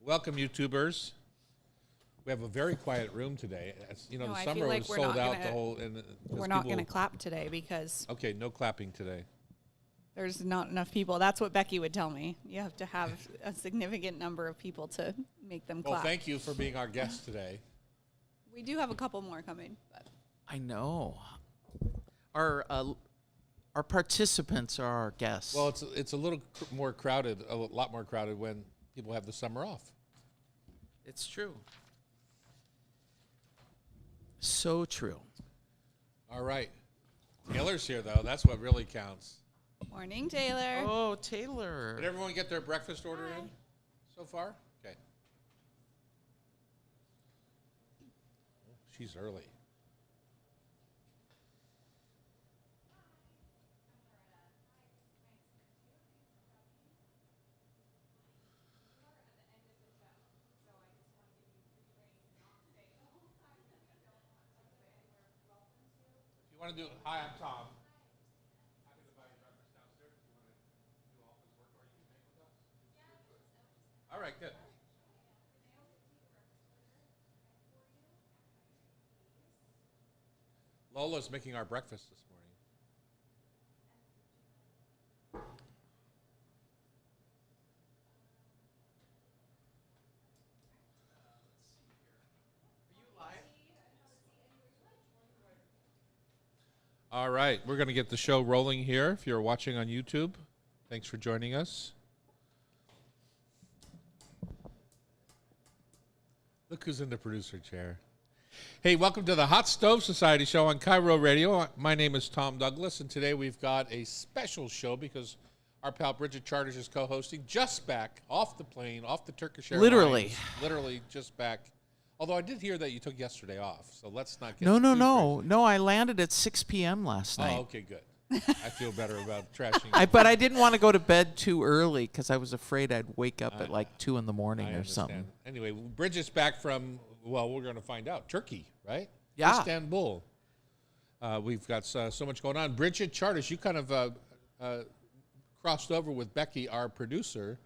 Welcome, YouTubers. We have a very quiet room today. The I summer feel like was we're sold not out. gonna- The whole and We're not going to clap today because Okay, no clapping today. there's not enough people. That's what Becky would tell me. You have to have a significant number of people to make them Well, clap. thank you for being our guest today. We do have a couple more coming. But I know. Our participants are our guests. Well, it's a little more crowded, a lot more crowded when people have the summer off. it's true. So true. All right, Taylor's here though. That's what really counts. Morning, Taylor. Oh, Taylor. Did everyone get their breakfast order in so far? Okay. She's early. If you want to do, hi, I'm Tom. Happy to buy you breakfast downstairs. If you want to do office work or you can make with us. All right, good. Lola's making our breakfast this morning. All right, we're going to get the show rolling here. If you're watching on YouTube, thanks for joining us. Look who's in the producer chair. Hey, welcome to the Hot Stove Society show on Cairo Radio. My name is Tom Douglas, and today we've got a special show because our pal Bridget Charters is co-hosting, just back off the plane, off the Turkish Airlines. Literally just back. Although I did hear that you took yesterday off, so let's not get No. too crazy. No, I landed at 6 p.m. last night. Oh, okay, good. I feel better about trashing. But I didn't want to go to bed too early because I was afraid I'd wake up at like 2 in the morning I or understand. something. Anyway, Bridget's back from, well, we're going to find out, Turkey, right? Yeah. Istanbul. We've got so much going on. Bridget Charters, you kind of crossed over with Becky, our producer,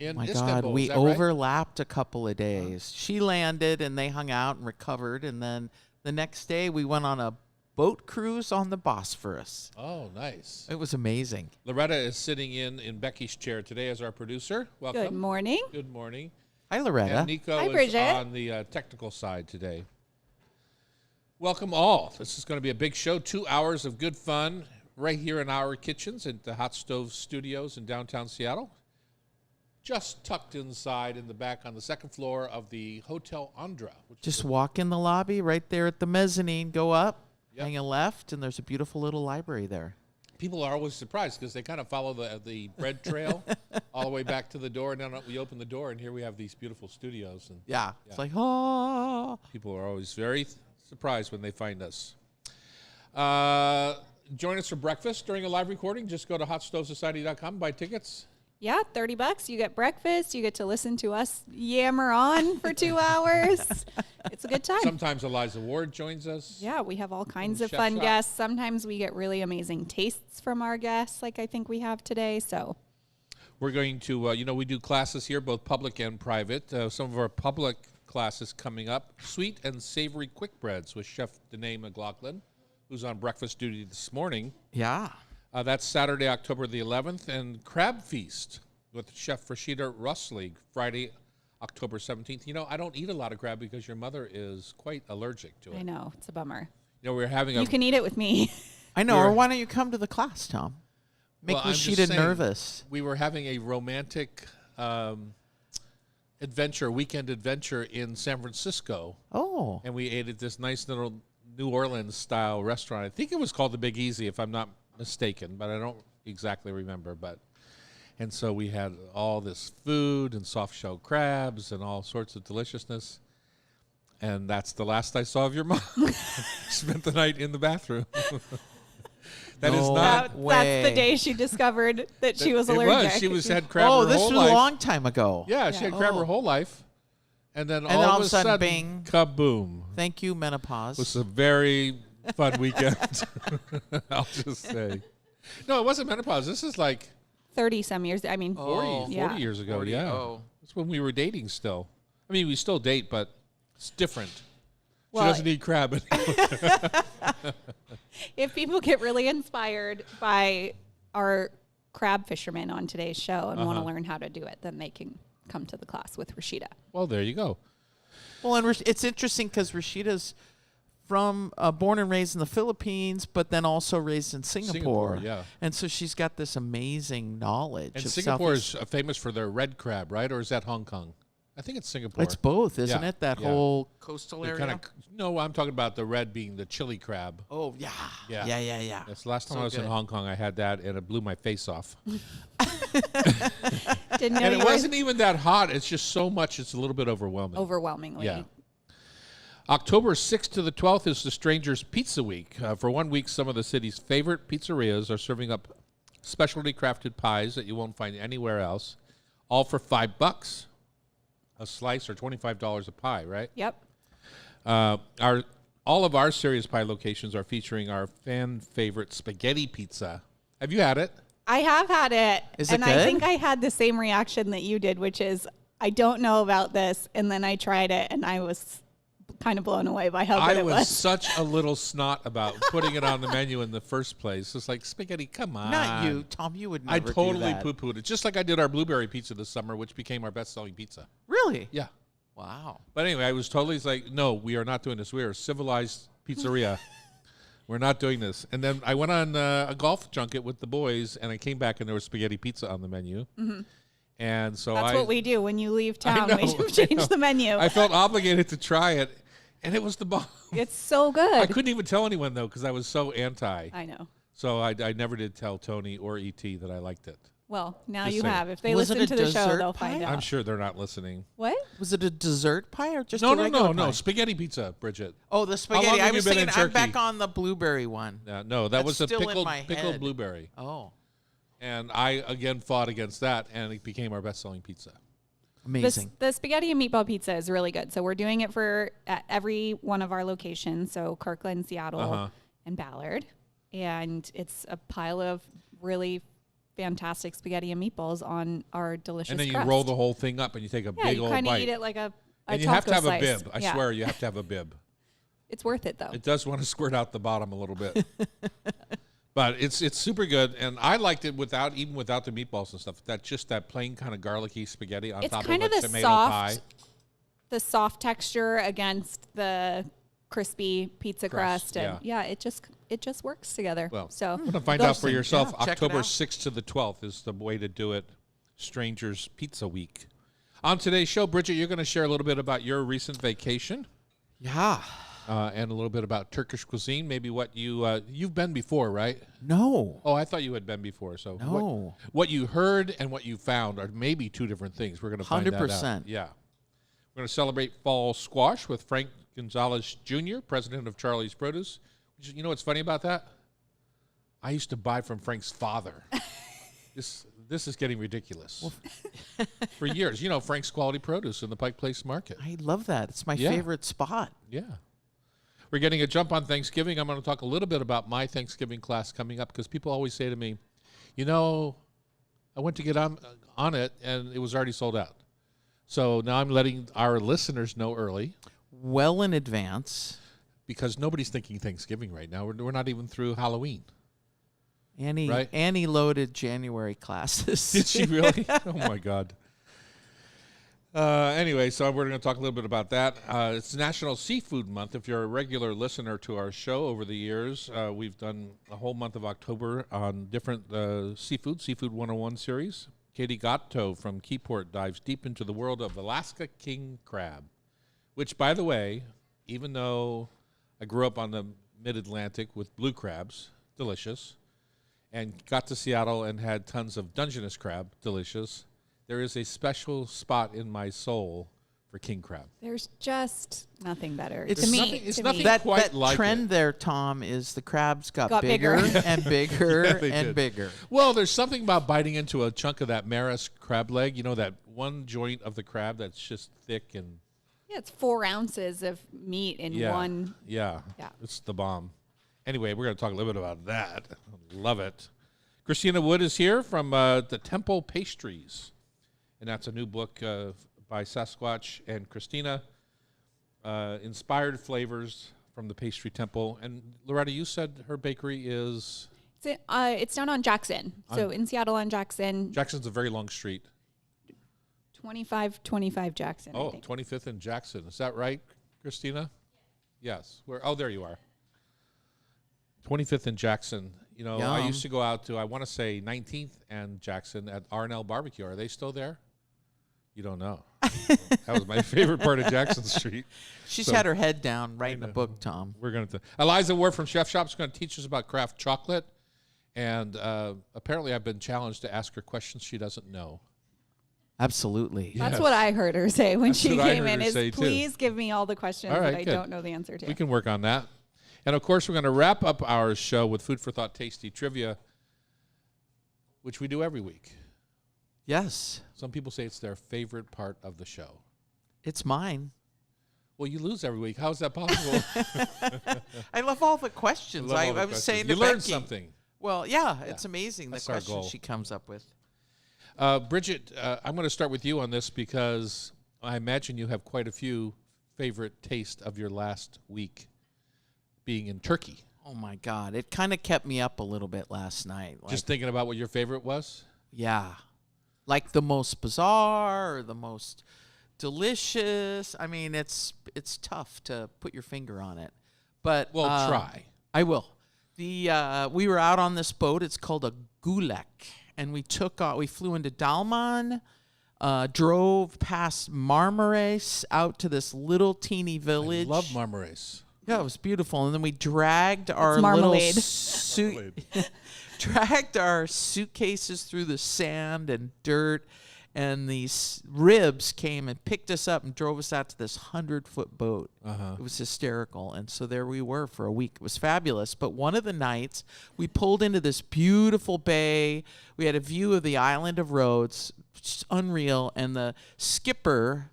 in My Istanbul. God, Is we that right? overlapped a couple of days. She landed and they hung out and recovered. And then the next day we went on a boat cruise on the Bosphorus. Oh, nice. It was amazing. Loretta is sitting in Becky's chair today as our producer. Welcome. Good morning. Good morning. Hi, Loretta. And Nico Hi, is Bridget. on the technical side today. Welcome all. This is going to be a big show. 2 hours of good fun right here in our kitchens at the Hot Stove Studios in downtown Seattle. Just tucked inside in the back on the second floor of the Hotel Andra. Which Just is walk in the lobby right there at the mezzanine, go up, Yep. hang a left, and there's a beautiful little library there. people are always surprised because they kind of follow the bread trail all the way back to the door. And then we open the door, and here we have these beautiful studios. And Yeah. It's like, oh. people are always very surprised when they find us. Join us for breakfast during a live recording. Just go to hotstovesociety.com, buy tickets. Yeah, $30. You get breakfast. You get to listen to us yammer on for 2 hours. It's a good time. Sometimes Eliza Ward joins us. Yeah, we have all kinds of Chef fun shop. guests. Sometimes we get really amazing tastes from our guests, like I think we have today. So We're going to, we do classes here, both public and private. Some of our public classes coming up. Sweet and savory quick breads with Chef Danae McLaughlin, who's on breakfast duty this morning. Yeah. That's Saturday, October the 11th. And Crab Feast with Chef Rashida Russlig, Friday, October 17th. You know, I don't eat a lot of crab because your mother is quite allergic to it. I know, it's a bummer. We're having a... You can eat it with me. I know. We're- Or why don't you come to the class, Tom? Make Well, I'm just Rashida saying, nervous. We were having a romantic weekend adventure in San Francisco. Oh. And we ate at this nice little New Orleans-style restaurant. I think it was called the Big Easy, if I'm not mistaken, but I don't exactly remember. And so we had all this food and soft-shell crabs and all sorts of deliciousness. And that's the last I saw of your mom. Spent the night in the bathroom. That is No. not... That's the way. day she discovered that she was It allergic. was. She had crab Oh, her this whole was life. a long time ago. Yeah, she had crab her Oh. whole life. And then then all of a sudden, bing. kaboom. Thank you, menopause. It was a very fun weekend. I'll just say. No, it wasn't menopause. This is like 30 some years. I mean, 40, Oh. 40 Yeah. years ago. 40, Yeah. oh. That's when we were dating still. I mean, we still date, but it's different. Well, she doesn't eat crab anymore. if people get really inspired by our crab fishermen on today's show and want to learn how to do it, then they can come to the class with Rashida. Well, there you go. Well, and it's interesting because Rashida's from born and raised in the Philippines, but then also raised in Singapore. Yeah. And so she's got this amazing knowledge. And of Singapore Southeast- is famous for their red crab, right? Or is that Hong Kong? I think it's Singapore. It's both, isn't Yeah, it? That yeah. whole coastal They're area. kinda, no, I'm talking about the red being the chili crab. Oh yeah. Yeah. Yeah. That's the last time So I was in good. Hong Kong, I had that, and it blew my face off. Didn't know And you it were wasn't even that hot. It's just so much, it's a little bit overwhelming. overwhelmingly. Yeah. October 6th to the 12th is the Strangers Pizza Week. For 1 week, some of the city's favorite pizzerias are serving up specialty crafted pies that you won't find anywhere else, all for $5 a slice or $25 a pie, right? Yep. All of our Serious Pie locations are featuring our fan favorite spaghetti pizza. Have you had it? I have had it. Is it and good? I think I had the same reaction that you did, which is I don't know about this. And then I tried it and I was kind of blown away by how good I it was was. such a little snot about putting it on the menu in the first place. It's like, spaghetti, come on. Not you, Tom. You would never I totally do that. poo-pooed it, just like I did our blueberry pizza this summer, which became our best-selling pizza. Really? Yeah. Wow. But anyway, I was totally like, no, we are not doing this. We are a civilized pizzeria. We're not doing this. And then I went on a golf junket with the boys, and I came back, and there was spaghetti pizza on the menu. Mm-hmm. And so That's what we do when you leave town. know, We I change know. the menu. I felt obligated to try it, and it was the bomb. It's so I good. couldn't even tell anyone, though, because I was so anti. I know. So I never did tell Tony or E.T. that I liked it. Well, now Just you saying. have. If they Was it listen a to the show, dessert they'll pie? find out. I'm sure they're not listening. What? Was it a dessert pie or just No, a no, regular no, pie? no. Spaghetti pizza, Bridget. Oh, the spaghetti. long have I you was been in thinking I'm back Turkey? on the blueberry one. No, that That's was a still in pickled my pickled head. blueberry. Oh, And I, again, fought against that, and it became our best-selling pizza. amazing. The spaghetti and meatball pizza is really good. So we're doing it for at every one of our locations. So Kirkland, Seattle, and Ballard. And it's a pile of really fantastic spaghetti and meatballs on our delicious And then you crust. roll the whole thing up, and you take a Yeah, big you old kind of bite. eat it like a And you have to taco have slice. a bib. I Yeah. swear, you have to have a bib. It's worth it, though. It does want to squirt out the bottom a little bit. But it's super good, and I liked it without the meatballs and stuff. That plain kind of garlicky spaghetti on It's top kind of of a the tomato soft, pie. the soft texture against the crispy pizza crust, and yeah. it just works together. Well, so I'm going to find out for Interesting. yourself. Yeah, check it October out. 6th to the 12th is the way to do it. Strangers Pizza Week. On today's show, Bridget, you're going to share a little bit about your recent vacation Yeah. and a little bit about Turkish cuisine. Maybe what you've been before, right? No. Oh, I thought you had been before. So No. what you heard and what you found are maybe two different things. We're going to find that out. 100%. Yeah. We're going to celebrate fall squash with Frank Gonzalez Jr., president of Charlie's Produce. You know what's funny about that? I used to buy from Frank's father. This is getting ridiculous. For years. Frank's Quality Produce in the Pike Place Market. I love that. It's my Yeah. favorite spot. Yeah. We're getting a jump on Thanksgiving. I'm going to talk a little bit about my Thanksgiving class coming up because people always say to me, I went to get on it and it was already sold out. So now I'm letting our listeners know early Well in advance. because nobody's thinking Thanksgiving right now. We're not even through Halloween. Right. Annie loaded January classes. Did she really? Oh, my God. Anyway, so we're going to talk a little bit about that. It's National Seafood Month. If you're a regular listener to our show over the years, we've done a whole month of October on different Seafood 101 series. Katie Gatto from Keyport dives deep into the world of Alaska king crab, which, by the way, even though I grew up on the mid-Atlantic with blue crabs, delicious, and got to Seattle and had tons of Dungeness crab, delicious, there is a special spot in my soul for king crab. There's just nothing better. It's to me, nothing- it's to nothing me. that- quite like trend it. there, Tom, is the crabs got bigger. bigger and bigger Yeah, they and did. bigger. Well, there's something about biting into a chunk of that Maris crab leg, that one joint of the crab that's just thick and Yeah, it's 4 ounces of meat in yeah, one. Yeah, Yeah. it's the bomb. Anyway, we're going to talk a little bit about that. Love it. Christina Wood is here from the Temple Pastries. and that's a new book by Sasquatch and Christina. Inspired flavors from the Pastry Temple. And Loretta, you said her bakery is... It's down on Jackson. So in Seattle on Jackson. Jackson's a very long street. 2525 Jackson, I think. 25th and Jackson. Is that right, Christina? Yes. Oh, there you are. 25th and Jackson. You know, I used to go out to, I want to say 19th and Jackson at R&L Barbecue. Are they still there? You don't know. That was my favorite part of Jackson Street. She's had her head down writing a book, Tom. We're going to. Eliza Ward from Chef Shop is going to teach us about craft chocolate. And apparently I've been challenged to ask her questions she doesn't know. Absolutely. That's what I heard her say when she came in is, say, please give me all the questions that I good. don't know the answer to. We can work on that. And, of course, we're going to wrap up our show with Food for Thought Tasty Trivia, which we do every week. Yes. Some people say it's their favorite part of the show. It's mine. Well, you lose every week. How is that possible? I love all the questions. I was saying to you learned Becky, something. Well, yeah, it's amazing That's the our questions goal. she comes up with. Bridget, I'm going to start with you on this because I imagine you have quite a few favorite tastes of your last week being in Turkey. Oh, my God. It kind of kept me up a little bit last night. Just thinking about what your favorite was? Yeah. Like the most bizarre or the most delicious. I mean, it's tough to put your finger on it. But Well, try. I will. We were out on this boat. It's called a gulek. And we flew into Dalman, drove past Marmaris out to this little teeny village. I love Marmaris. Yeah, it was beautiful. And then we dragged our marmalade. dragged our suitcases through the sand and dirt, and these ribs came and picked us up and drove us out to this 100-foot boat. It was hysterical. And so there we were for a week. It was fabulous. But one of the nights, we pulled into this beautiful bay. We had a view of the island of Rhodes, just unreal. And the skipper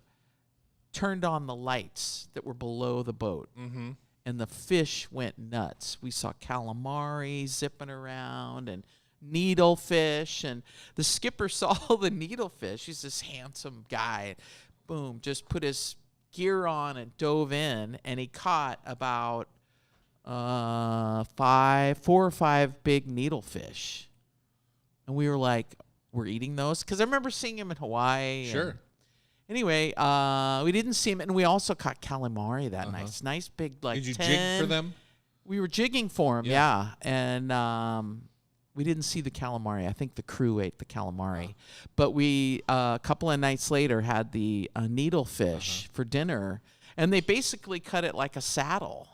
turned on the lights that were below the boat. Mm-hmm. And the fish went nuts. We saw calamari zipping around and needlefish, and the skipper saw the needlefish. He's this handsome guy. Boom, just put his gear on and dove in, and he caught about 4 or 5 big needlefish. And we were like, we're eating those? Because I remember seeing him in Hawaii. Sure. Anyway, we didn't see him, and we also caught calamari that night. It's nice big, like, Did you 10. jig for them? We were jigging for him, yeah. And we didn't see the calamari. I think the crew ate the calamari. But we, a couple of nights later, had the needlefish for dinner, and they basically cut it like a saddle.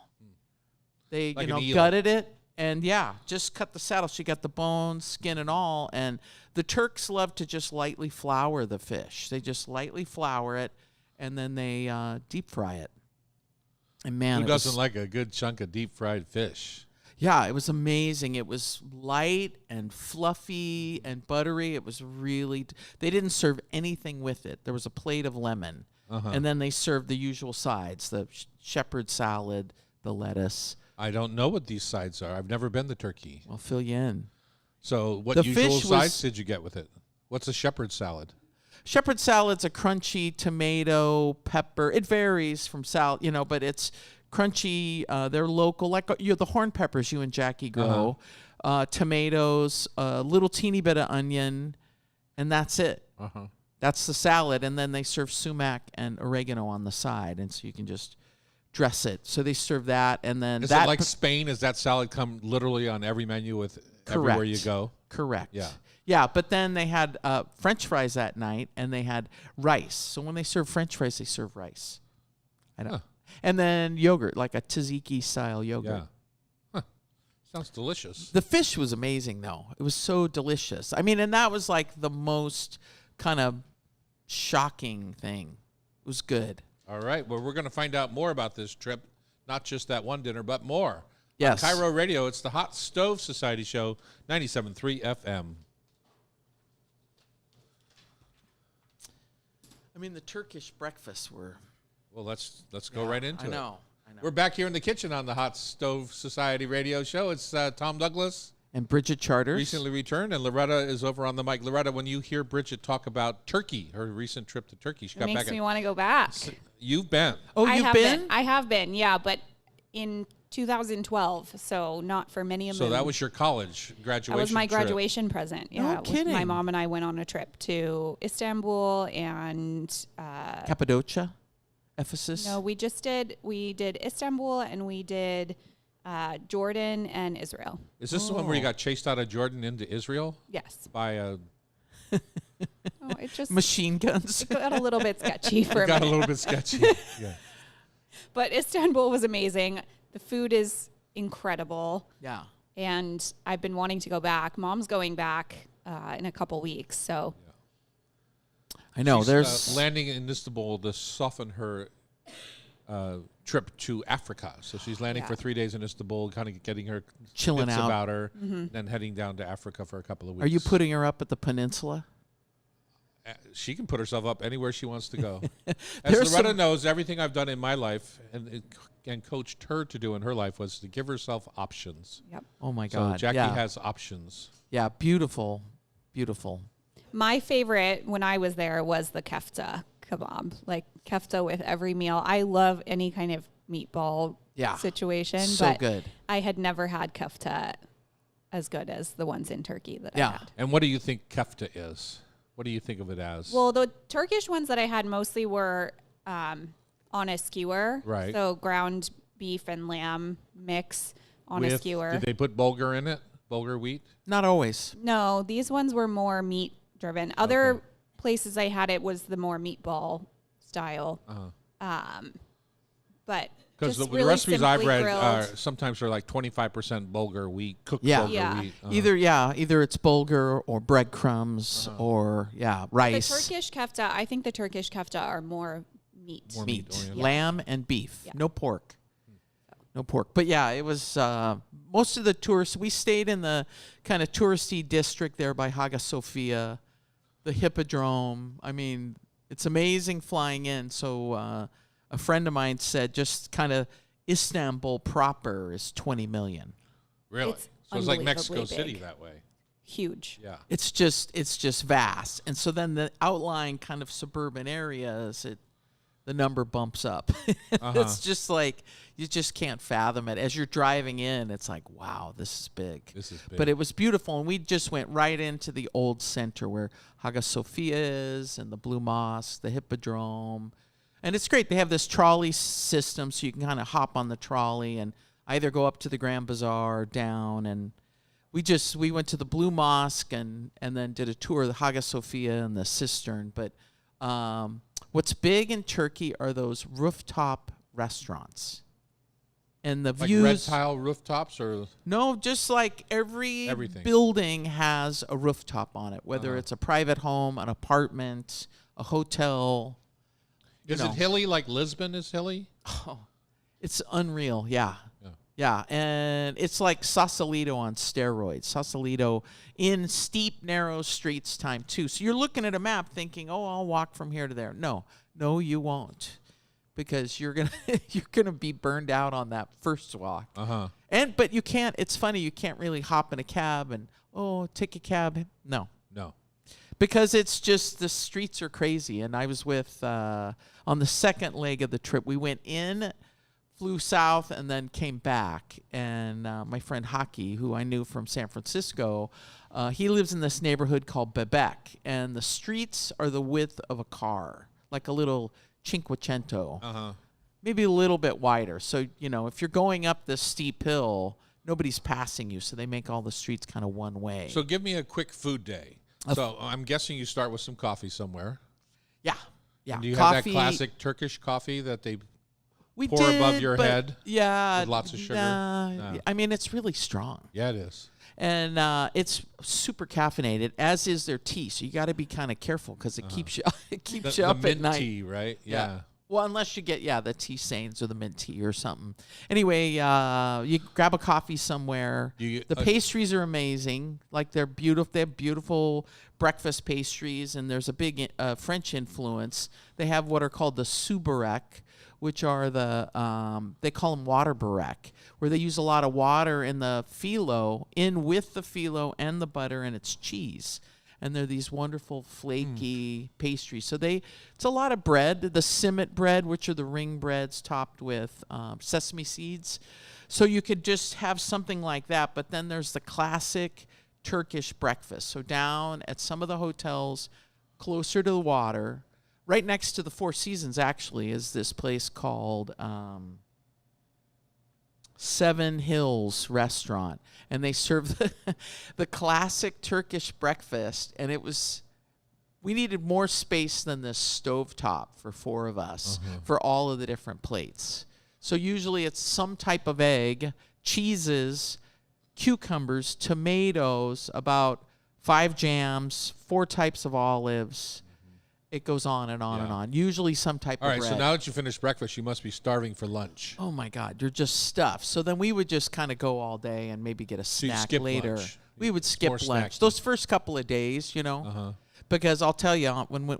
They, Like an eel. gutted it, and, just cut the saddle. She got the bones, skin, and all, and the Turks love to just lightly flour the fish. They just lightly flour it, and then they deep fry it. And man, Who doesn't like a good chunk of deep fried fish? Yeah, it was amazing. It was light and fluffy and buttery. It was really. They didn't serve anything with it. There was a plate of lemon, and then they served the usual sides: the shepherd salad, the lettuce. I don't know what these sides are. I've never been to Turkey. I'll fill you in. So what The usual fish sides was- did you get with it? What's a shepherd salad? Shepherd salad's a crunchy tomato, pepper. It varies from salad, but it's crunchy. They're local, like the horn peppers you and Jackie grow. Tomatoes, a little teeny bit of onion, and that's it. That's the salad, and then they serve sumac and oregano on the side, and so you can just dress it. So they serve that, and then Is that it like Spain? Does that salad come literally on every menu with everywhere you go? Correct. Yeah. Yeah, but then they had French fries that night, and they had rice. So when they serve French fries, they serve rice. And then yogurt, like a tzatziki-style yogurt. Yeah. Sounds delicious. The fish was amazing, though. It was so delicious. I mean, and that was like the most kind of shocking thing. It was good. All right. Well, we're going to find out more about this trip, not just that one dinner, but more. Yes. On Cairo Radio, it's the Hot Stove Society Show, 97.3 FM. I mean, the Turkish breakfasts were... Well, let's go right into I it. know. We're back here in the kitchen on the Hot Stove Society Radio Show. It's Tom Douglas. And Bridget Charters. recently returned, and Loretta is over on the mic. Loretta, when you hear Bridget talk about Turkey, her recent trip to Turkey, she It got makes back. me want to go back. You've been. Oh, I you've have been? I have been, yeah, but in 2012, so not for many a moon. So that was your college graduation. That was my trip. graduation present. Yeah, kidding. My mom and I went on a trip to Istanbul and Cappadocia, Ephesus. no, we did Istanbul and we did Jordan and Israel. Is this the one where you got chased out of Jordan into Israel Yes. by a? Oh, it just Machine guns. got a little bit sketchy for a Got a minute. little bit sketchy. Yeah. But Istanbul was amazing. The food is incredible. Yeah. And I've been wanting to go back. Mom's going back in a couple weeks. So I know. She's, There's landing in Istanbul to soften her trip to Africa. So she's landing Yeah. for 3 days in Istanbul, kind of getting her Chilling wits out. about her, then heading down to Africa for a couple of weeks. Are you putting her up at the peninsula? She can put herself up anywhere she wants to go. There's As Loretta some- knows, everything I've done in my life and coached her to do in her life was to give herself options. yep. Oh my So God. Jackie yeah. has options. Yeah. Beautiful. Beautiful. My favorite when I was there was the kefta kebab, like kefta with every meal. I love any kind of meatball Yeah. situation, So but good. I had never had kefta as good as the ones in Turkey that Yeah. I had. And what do you think kefta is? What do you think of it as? Well, the Turkish ones that I had mostly were on a skewer. Right. So ground beef and lamb mix on a skewer. Did they put bulgur in it? Bulgur wheat? Not always. No, these ones were more meat driven. Other Okay. places I had it was the more meatball style. But Because just the really recipes I've simply read grilled. are sometimes are like 25% bulgur wheat, cooked Yeah. bulgur Yeah. wheat. Either it's bulgur or breadcrumbs or The rice. Turkish kefta, I think the Turkish kefta are more meat. More meat, meat-oriented. lamb and beef. Yeah. No pork. No pork. But yeah, it was most of the tourists. We stayed in the kind of touristy district there by Hagia Sophia, the Hippodrome. I mean, it's amazing flying in. So a friend of mine said just kind of Istanbul proper is 20 million. Really? It's So it's like Mexico unbelievably City big. that way. Huge. Yeah. It's just vast. And so then the outlying kind of suburban areas, the number bumps up. It's just like you just can't fathom it. As you're driving in, it's like, wow, this is big. This is big. But it was beautiful, and we just went right into the old center where Hagia Sophia is, and the Blue Mosque, the Hippodrome, and it's great. They have this trolley system, so you can kind of hop on the trolley and either go up to the Grand Bazaar or down. And we went to the Blue Mosque and then did a tour of the Hagia Sophia and the cistern. But what's big in Turkey are those rooftop restaurants. And the like views. red tile rooftops or No, just like Everything. building has a rooftop on it, whether it's a private home, an apartment, a hotel. is know. it hilly like Lisbon is hilly? It's unreal, yeah. Yeah. Yeah, and it's like Sausalito on steroids. Sausalito in steep, narrow streets time too. So you're looking at a map thinking, "Oh, I'll walk from here to there." No, you won't, because you're gonna be burned out on that first walk. But you can't. It's funny, you can't really hop in a cab and take a cab. No, because it's just the streets are crazy. And I was with on the second leg of the trip. We went in, flew south, and then came back. And my friend Hockey, who I knew from San Francisco, he lives in this neighborhood called Bebek, and the streets are the width of a car, like a little Cinquecento, maybe a little bit wider. So if you're going up this steep hill, nobody's passing you, so they make all the streets kind of one way. So give me a quick food day. So I'm guessing you start with some coffee somewhere. yeah. Do you Coffee, have that classic Turkish coffee that they we pour above did, your but head Yeah, with lots of sugar? nah. No. I mean, it's really strong, Yeah, it is. and it's super caffeinated, as is their tea. So you got to be kind of careful because it keeps you The up at mint night. tea, right? Yeah. Yeah. Well, unless you get the Tisanes or the mint tea or something. Anyway, you grab a coffee somewhere. The pastries are amazing. Like they're beautiful. They have beautiful breakfast pastries, and there's a big French influence. They have what are called the soubarek, which are they call them water barek, where they use a lot of water in the phyllo, with the phyllo and the butter, and it's cheese. And they're these wonderful flaky pastries. So it's a lot of bread. The simmet bread, which are the ring breads topped with sesame seeds. So you could just have something like that. But then there's the classic Turkish breakfast. So down at some of the hotels closer to the water, right next to the Four Seasons, actually, is this place called Seven Hills Restaurant, and they serve the classic Turkish breakfast, and we needed more space than this stovetop for 4 of us for all of the different plates. So usually it's some type of egg, cheeses, cucumbers, tomatoes, about 5 jams, 4 types of olives. It goes on and on and on. Usually some type of bread. All right, so now that you finished breakfast, you must be starving for lunch. Oh, my God. You're just stuffed. So then we would just kind of go all day and maybe get a snack later. Lunch. We would skip lunch. Those first couple of days, because I'll tell you,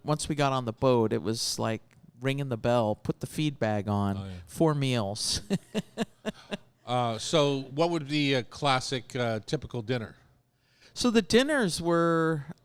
once we got on the boat, it was like ringing the bell, put the feed bag on, 4 meals. So what would be a classic, typical dinner? So the dinners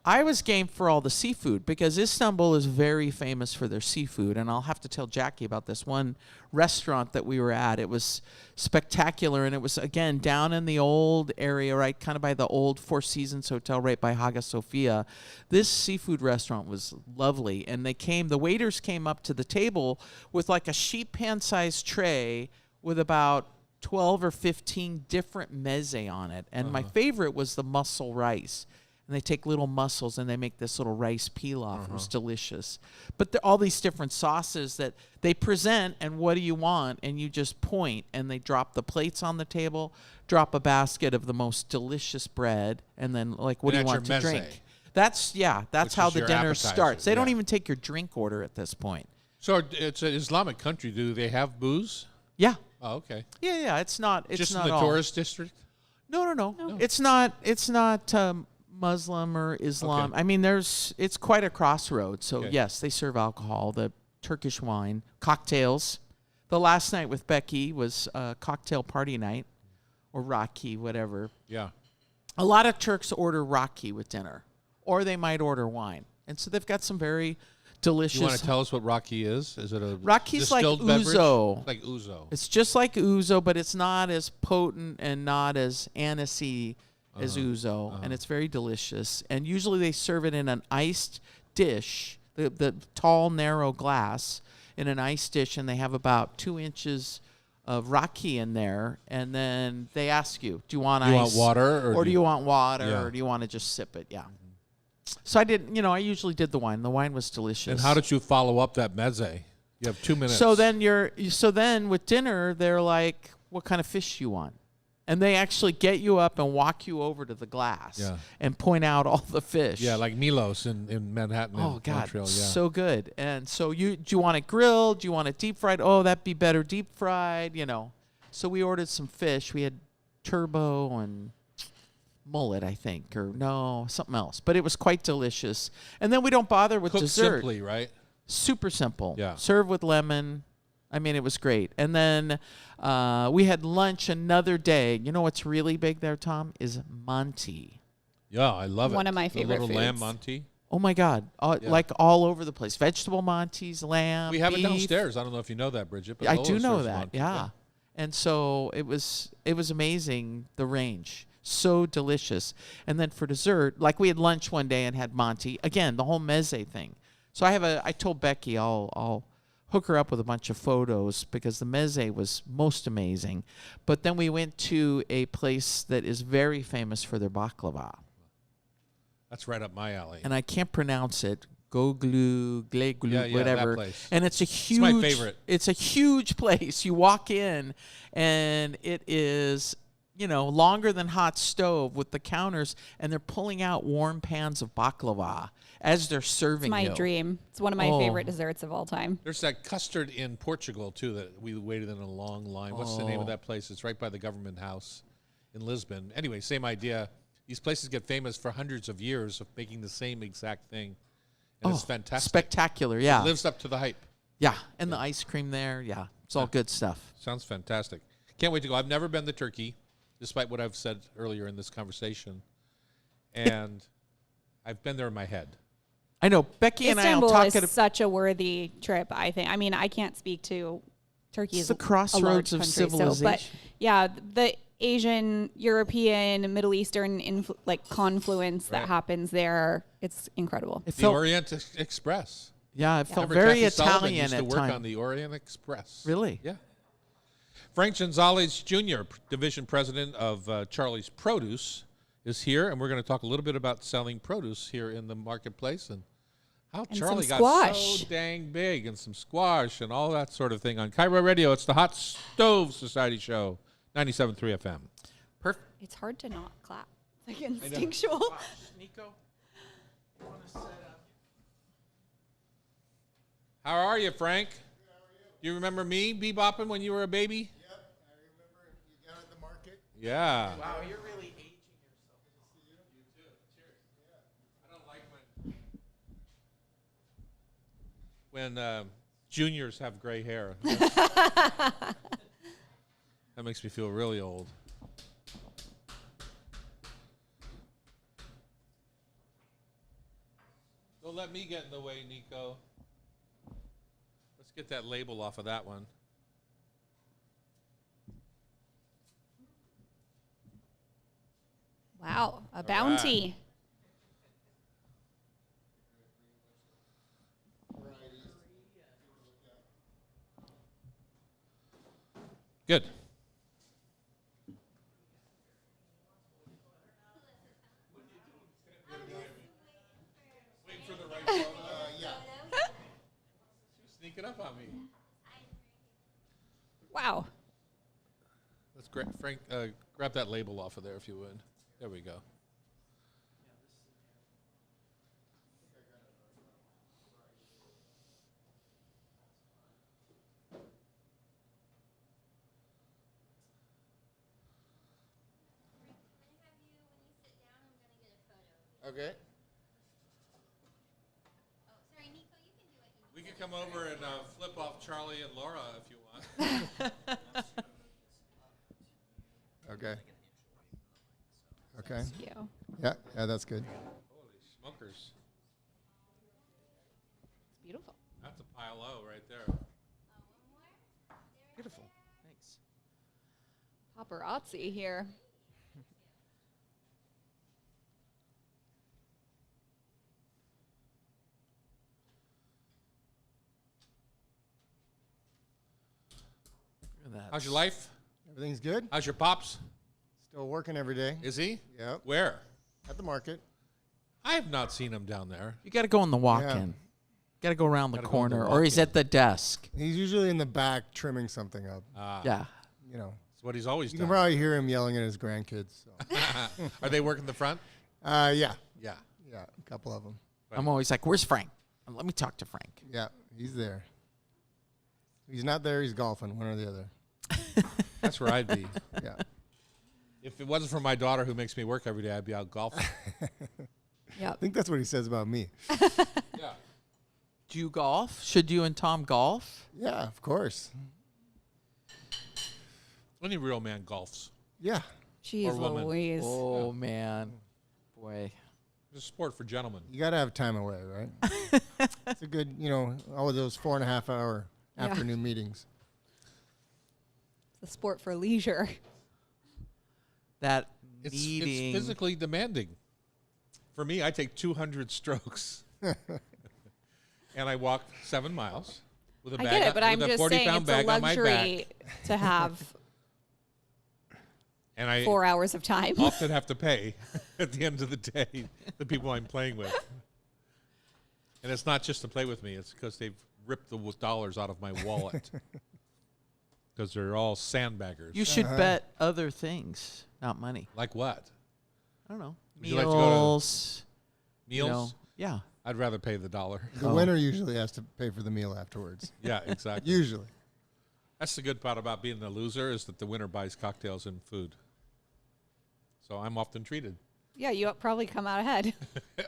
I was game for all the seafood because Istanbul is very famous for their seafood. And I'll have to tell Jackie about this one restaurant that we were at. It was spectacular. And it was, again, down in the old area, right, kind of by the old Four Seasons Hotel right by Hagia Sophia. This seafood restaurant was lovely. And the waiters came up to the table with like a sheet pan sized tray with about 12 or 15 different meze on it. And my favorite was the mussel rice. And they take little mussels and they make this little rice pilaf. It was delicious. But all these different sauces that they present, and what do you want? And you just point, and they drop the plates on the table, drop a basket of the most delicious bread, and then like, what do you want to drink? That's how the dinner starts. They don't even take your drink order at this point. So it's an Islamic country. Do they have booze? Yeah. Oh, okay. Yeah. It's not. It's just not in the all. tourist district. No. It's not. Muslim or Islam. Okay. I mean, it's quite a crossroads. So yes, they serve alcohol, the Turkish wine, cocktails. The last night with Becky was a cocktail party night, or raki, whatever. Yeah. A lot of Turks order raki with dinner, or they might order wine, and so they've got some very delicious. You want to tell us what raki is? Is it a raki's like distilled beverage? ouzo? Like ouzo. It's just like ouzo, but it's not as potent and not as anisey as ouzo, and it's very delicious. And usually they serve it in an iced dish, the tall, narrow glass in an iced dish, and they have about 2 inches of raki in there. And then they ask you, do you want ice? You want water? Or do you want water? Or do you want to just sip it? Yeah. So I usually did the wine. The wine was delicious. And how did you follow up that meze? You have 2 minutes. So then with dinner, they're like, what kind of fish do you want? And they actually get you up and walk you over to the glass and point out all the fish. Yeah, like Milos in Manhattan. Oh, God, Montreal, so good. And so do you want it grilled? Do you want it deep fried? Oh, that'd be better deep fried, So we ordered some fish. We had turbo and mullet, I think, or no, something else. But it was quite delicious. And then we don't bother with Cooked dessert. simply, right? Super simple. Yeah. Serve with lemon. I mean, it was great. And then we had lunch another day. You know what's really big there, Tom? Is Monty. Yeah, I love it. One of my favorite The little lamb foods. Monty. Oh, my God. Like all over the place. Vegetable Monties, lamb, We have beef. it downstairs. I don't know if you know that, Bridget. But I Lola do know serves that, Monty. yeah. And so it was amazing, the range. So delicious. And then for dessert, like we had lunch one day and had Monty. Again, the whole meze thing. So I told Becky I'll hook her up with a bunch of photos because the meze was most amazing. But then we went to a place that is very famous for their baklava. That's right up my alley. And I can't pronounce it. Goglu, Gleglu, whatever. That place. And it's my favorite. It's a huge place. You walk in and it is, longer than hot stove with the counters, and they're pulling out warm pans of baklava as they're serving It's my you. dream. It's one of my favorite desserts of all time. There's that custard in Portugal, too, that we waited in a long line. What's the name of that place? It's right by the government house in Lisbon. Anyway, same idea. These places get famous for hundreds of years of making the same exact thing. And it's fantastic. Spectacular, yeah. It lives up to the hype. Yeah, and the ice cream there, yeah. It's all good stuff. Sounds fantastic. Can't wait to go. I've never been to Turkey, despite what I've said earlier in this conversation. And I've been there in my head. I know. Becky and I will Istanbul talk is at a such a worthy trip, I think. I mean, I can't speak to Turkey. It's Is the crossroads a large of country, civilization. but yeah, the Asian, European, Middle Eastern confluence that Right. happens there, it's incredible. it The felt, Orient Express. yeah, it felt Remember very Kathy Sullivan Italian used to at work on times. the Orient Express. Really? Yeah. Frank Gonzalez Jr., division president of Charlie's Produce, is here, and we're going to talk a little bit about selling produce here in the marketplace and how And Charlie some got squash. so dang big, and some squash and all that sort of thing on Cairo Radio. It's the Hot Stove Society Show, 97.3 FM. Perfect. It's hard to not clap. It's like instinctual. Nico, you want to set up? How are you, Frank? Do you remember me bebopping when you were a baby? Yep, I remember you down at the market. Yeah. Wow, you're really aging yourself. You too. Cheers. Yeah. I don't like when juniors have gray hair. That makes me feel really old. Don't let me get in the way, Nico. Let's get that label off of that one. Wow, a bounty. Good. Waiting for the right photo. Sneaking up on me. Wow. Let's Frank, grab that label off of there if you would. There we go. Okay. We can come over and flip off Charlie and Laura if you want. Okay. Okay. Thank you. Yeah, that's good. Holy smokers. It's beautiful. That's a pile O right there. Beautiful. Thanks. Paparazzi here. Look at that. How's your life? Everything's good. How's your pops? Still working every day. Is he? Yep. Where? At the market. I have not seen him down there. You got to go in the walk-in. Yeah. Got to go around the Gotta go in the corner, or he's walk-in. at the desk. He's usually in the back trimming something up. Yeah. You know, That's what he's always you can done. probably hear him yelling at his grandkids. So. Are they working the front? Yeah, Yeah. yeah, a couple of them. I'm always like, "Where's Frank? Let me talk to Frank." Yeah, he's there. If he's not there, he's golfing, one or the other. That's where I'd be. Yeah. If it wasn't for my daughter who makes me work every day, I'd be out golfing. I Yep. think that's what he says about me. Yeah. Do you golf? Should you and Tom golf? Yeah, of course. Any real man golfs. Yeah. Jeez woman. Louise. Oh man, boy. It's a sport for gentlemen. You got to have time away, right? It's a good, all of those 4.5 hour Yeah. afternoon meetings. It's a sport for leisure. That It's meeting. physically demanding. For me, I take 200 strokes. And I walk 7 miles with a I bag get it, but I'm with a just saying 40-pound it's a bag on my luxury back. to have And I 4 hours of time. often have to pay at the end of the day the people I'm playing with. And it's not just to play with me. It's because they've ripped the dollars out of my wallet. because they're all sandbaggers. You should bet other things, not money. Like what? I don't know. Would you like to go to Meals. Meals? You know, yeah. I'd rather pay the dollar. The winner usually has to pay for the meal afterwards. Yeah, exactly. Usually. That's the good part about being the loser is that the winner buys cocktails and food. So I'm often treated. Yeah, you probably come out ahead.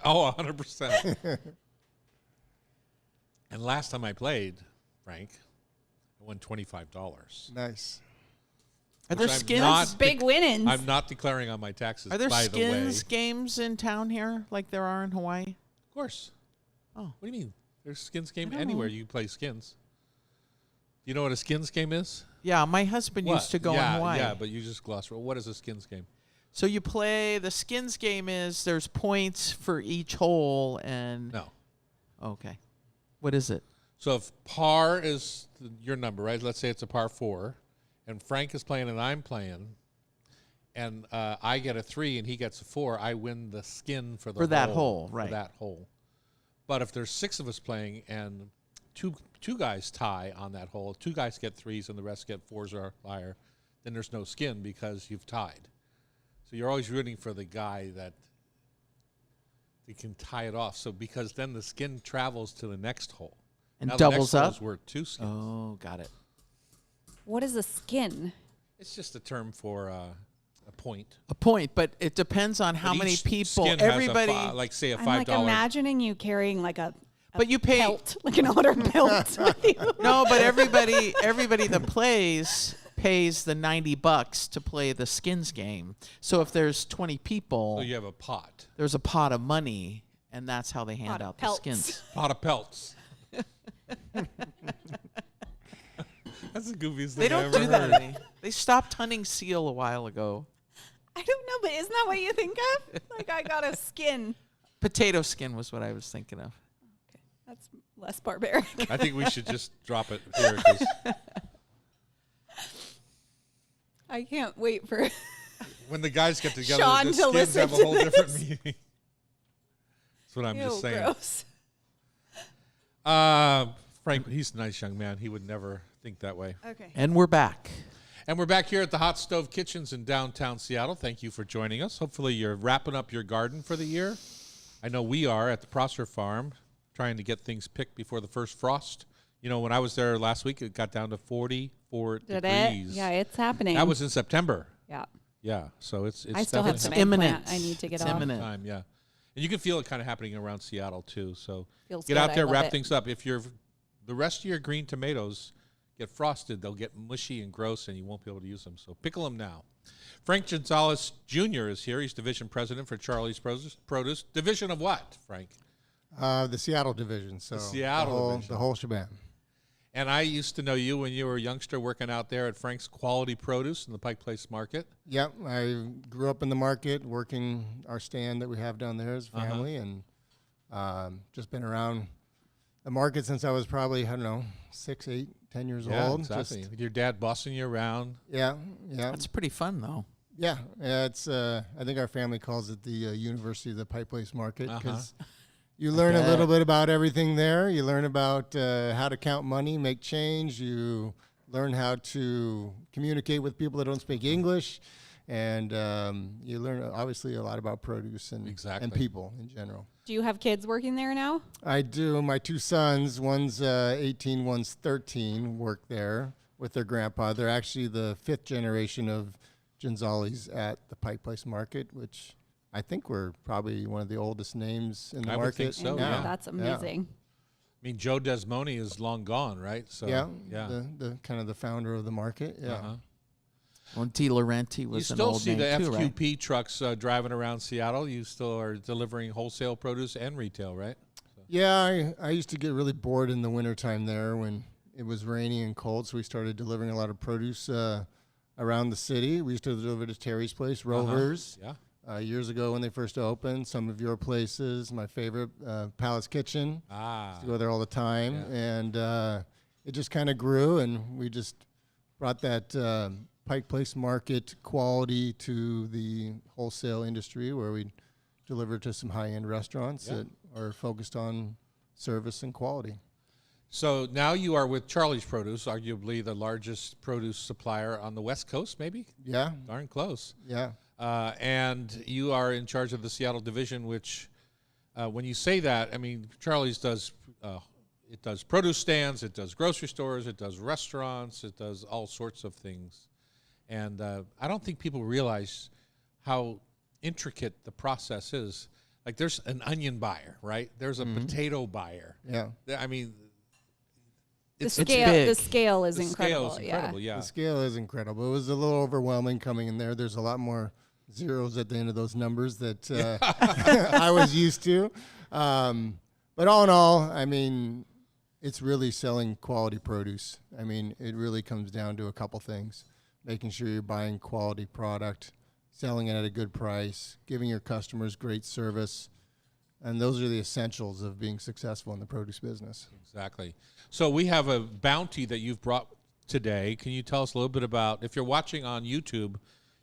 Oh, 100%. And last time I played, Frank, I won $25. Nice. Are there I'm skins? not- Big winnings. I'm not declaring on my taxes, Are there by the way. skins games in town here like there are in Hawaii? Of course. Oh. What do you mean? There's skins game don't anywhere know. you can play skins. You know what a skins game is? Yeah, my husband used to go in Hawaii. Yeah, but you just glossed. What is a skins game? So you play, the skins game is there's points for each hole and... No. Okay. What is it? So if par is your number, right? Let's say it's a par 4, and Frank is playing and I'm playing, and I get a 3 and he gets a 4, I win the skin for the For that hole, right. For that hole. But if there's 6 of us playing and two guys tie on that hole, 2 guys get 3s and the rest get 4s or higher, then there's no skin because you've tied. So you're always rooting for the guy that can tie it off. So because then the skin travels to the next hole. And Now doubles the next hole up? is worth 2 skins. Oh, got it. What is a skin? It's just a term for a point. A point, but it depends on how But many each people. skin has Everybody. like say a I'm $5. like imagining you carrying like a But you pay. pelt, like an otter pelt with you. No, but everybody that plays pays the $90 to play the skins game. So if there's 20 people, So you have a pot. there's a pot of money, and that's how they hand Pot of out pelts. the skins. Pot of pelts. That's the goofiest thing They don't I've ever do that. heard. They stopped hunting seal a while ago. I don't know, but isn't that what you think of? Like I got a skin. Potato skin was what I was thinking of. That's less barbaric. I think we should just drop it here 'cause I can't wait for when the guys get together, Sean the to skins listen have a to whole different this. meaning. That's what I'm Ew, just saying. gross. Frank, he's a nice young man. He would never think that way. Okay. And we're back. And we're back here at the Hot Stove Kitchens in downtown Seattle. Thank you for joining us. Hopefully you're wrapping up your garden for the year. I know we are at the Prosser Farm, trying to get things picked before the first frost. You know, when I was there last week, it got down to 44 Did it? degrees. Yeah, it's happening. That was in September. yeah. Yeah, so it's I still have definitely some imminent. eggplant I need to get It's off. imminent. time, yeah. And you can feel it kind of happening around Seattle too. So Feels get good. out I there, love wrap it. things up. If the rest of your green tomatoes get frosted, they'll get mushy and gross, and you won't be able to use them. So pickle them now. Frank Gonzalez Jr. is here. He's division president for Charlie's Produce. Division of what, Frank? The Seattle division. So Seattle division. the whole shebang. And I used to know you when you were a youngster working out there at Frank's Quality Produce in the Pike Place Market. Yep, I grew up in the market, working our stand that we have down there as a family, and just been around the market since I was probably 6, 8, 10 years old. exactly. Just- With your dad bossing you around. yeah. That's pretty fun, though. Yeah, it's. I think our family calls it the University of the Pike Place Market because you learn a bet. little bit about everything there. You learn about how to count money, make change. You learn how to communicate with people that don't speak English, and you learn obviously a lot about produce and Exactly. and people in general. Do you have kids working there now? I do. My 2 sons, one's 18, one's 13, work there with their grandpa. They're actually the 5th generation of Gonzales at the Pike Place Market, which I think we're probably one of the oldest names in the I would market. think so, I know, yeah. That's amazing. I mean, Joe Desmoni is long gone, right? So Yeah, yeah. the kind of the founder of the market. Yeah. Uh-huh. Well, Di Laurenti You was an still old see name the too, right? FQP trucks driving around Seattle. You still are delivering wholesale produce and retail, right? Yeah, I used to get really bored in the wintertime there when it was rainy and cold, so we started delivering a lot of produce around the city. We used to deliver to Terry's Place, Rovers. Yeah. Years ago when they first opened, some of your places, my favorite, Palace Kitchen. Ah. To go there all the time, Yeah. and it just kind of grew, and we just brought that Pike Place Market quality to the wholesale industry, where we deliver to some high-end restaurants Yeah. that are focused on service and quality. So now you are with Charlie's Produce, arguably the largest produce supplier on the West Coast, maybe? Yeah, Darn close. yeah. And you are in charge of the Seattle division, which, when you say that, I mean, Charlie's does, it does produce stands, it does grocery stores, it does restaurants, it does all sorts of things. And I don't think people realize how intricate the process is. Like there's an onion buyer, right? There's a potato buyer. Yeah. I mean, The it's scale, big. the scale is the incredible. scale is incredible, Yeah. yeah. The scale is incredible. It was a little overwhelming coming in there. There's a lot more zeros at the end of those numbers that I was used to. But all in all, I mean, it's really selling quality produce. I mean, it really comes down to a couple things. Making sure you're buying quality product, selling it at a good price, giving your customers great service. And those are the essentials of being successful in the produce business. Exactly. So we have a bounty that you've brought today. Can you tell us a little bit about, if you're watching on YouTube,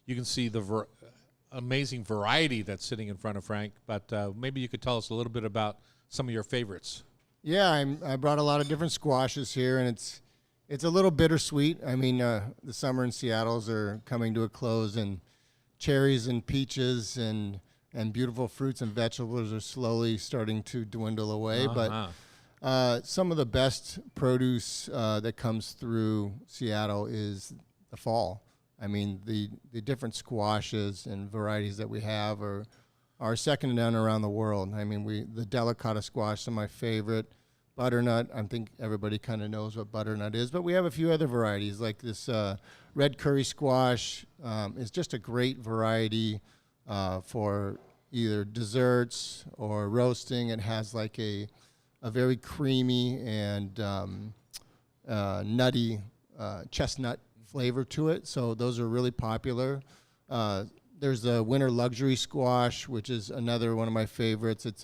you can see the amazing variety that's sitting in front of Frank, but maybe you could tell us a little bit about some of your favorites. Yeah, I brought a lot of different squashes here, and it's a little bittersweet. I mean, the summer in Seattle's are coming to a close, and cherries and peaches and beautiful fruits and vegetables are slowly starting to dwindle away. But some of the best produce that comes through Seattle is the fall. I mean, the different squashes and varieties that we have are second to none around the world. I mean, the delicata squash are my favorite. Butternut, I think everybody kind of knows what butternut is, but we have a few other varieties like this red curry squash is just a great variety for either desserts or roasting. It has like a very creamy and nutty chestnut flavor to it, so those are really popular. There's the winter luxury squash, which is another one of my favorites. It's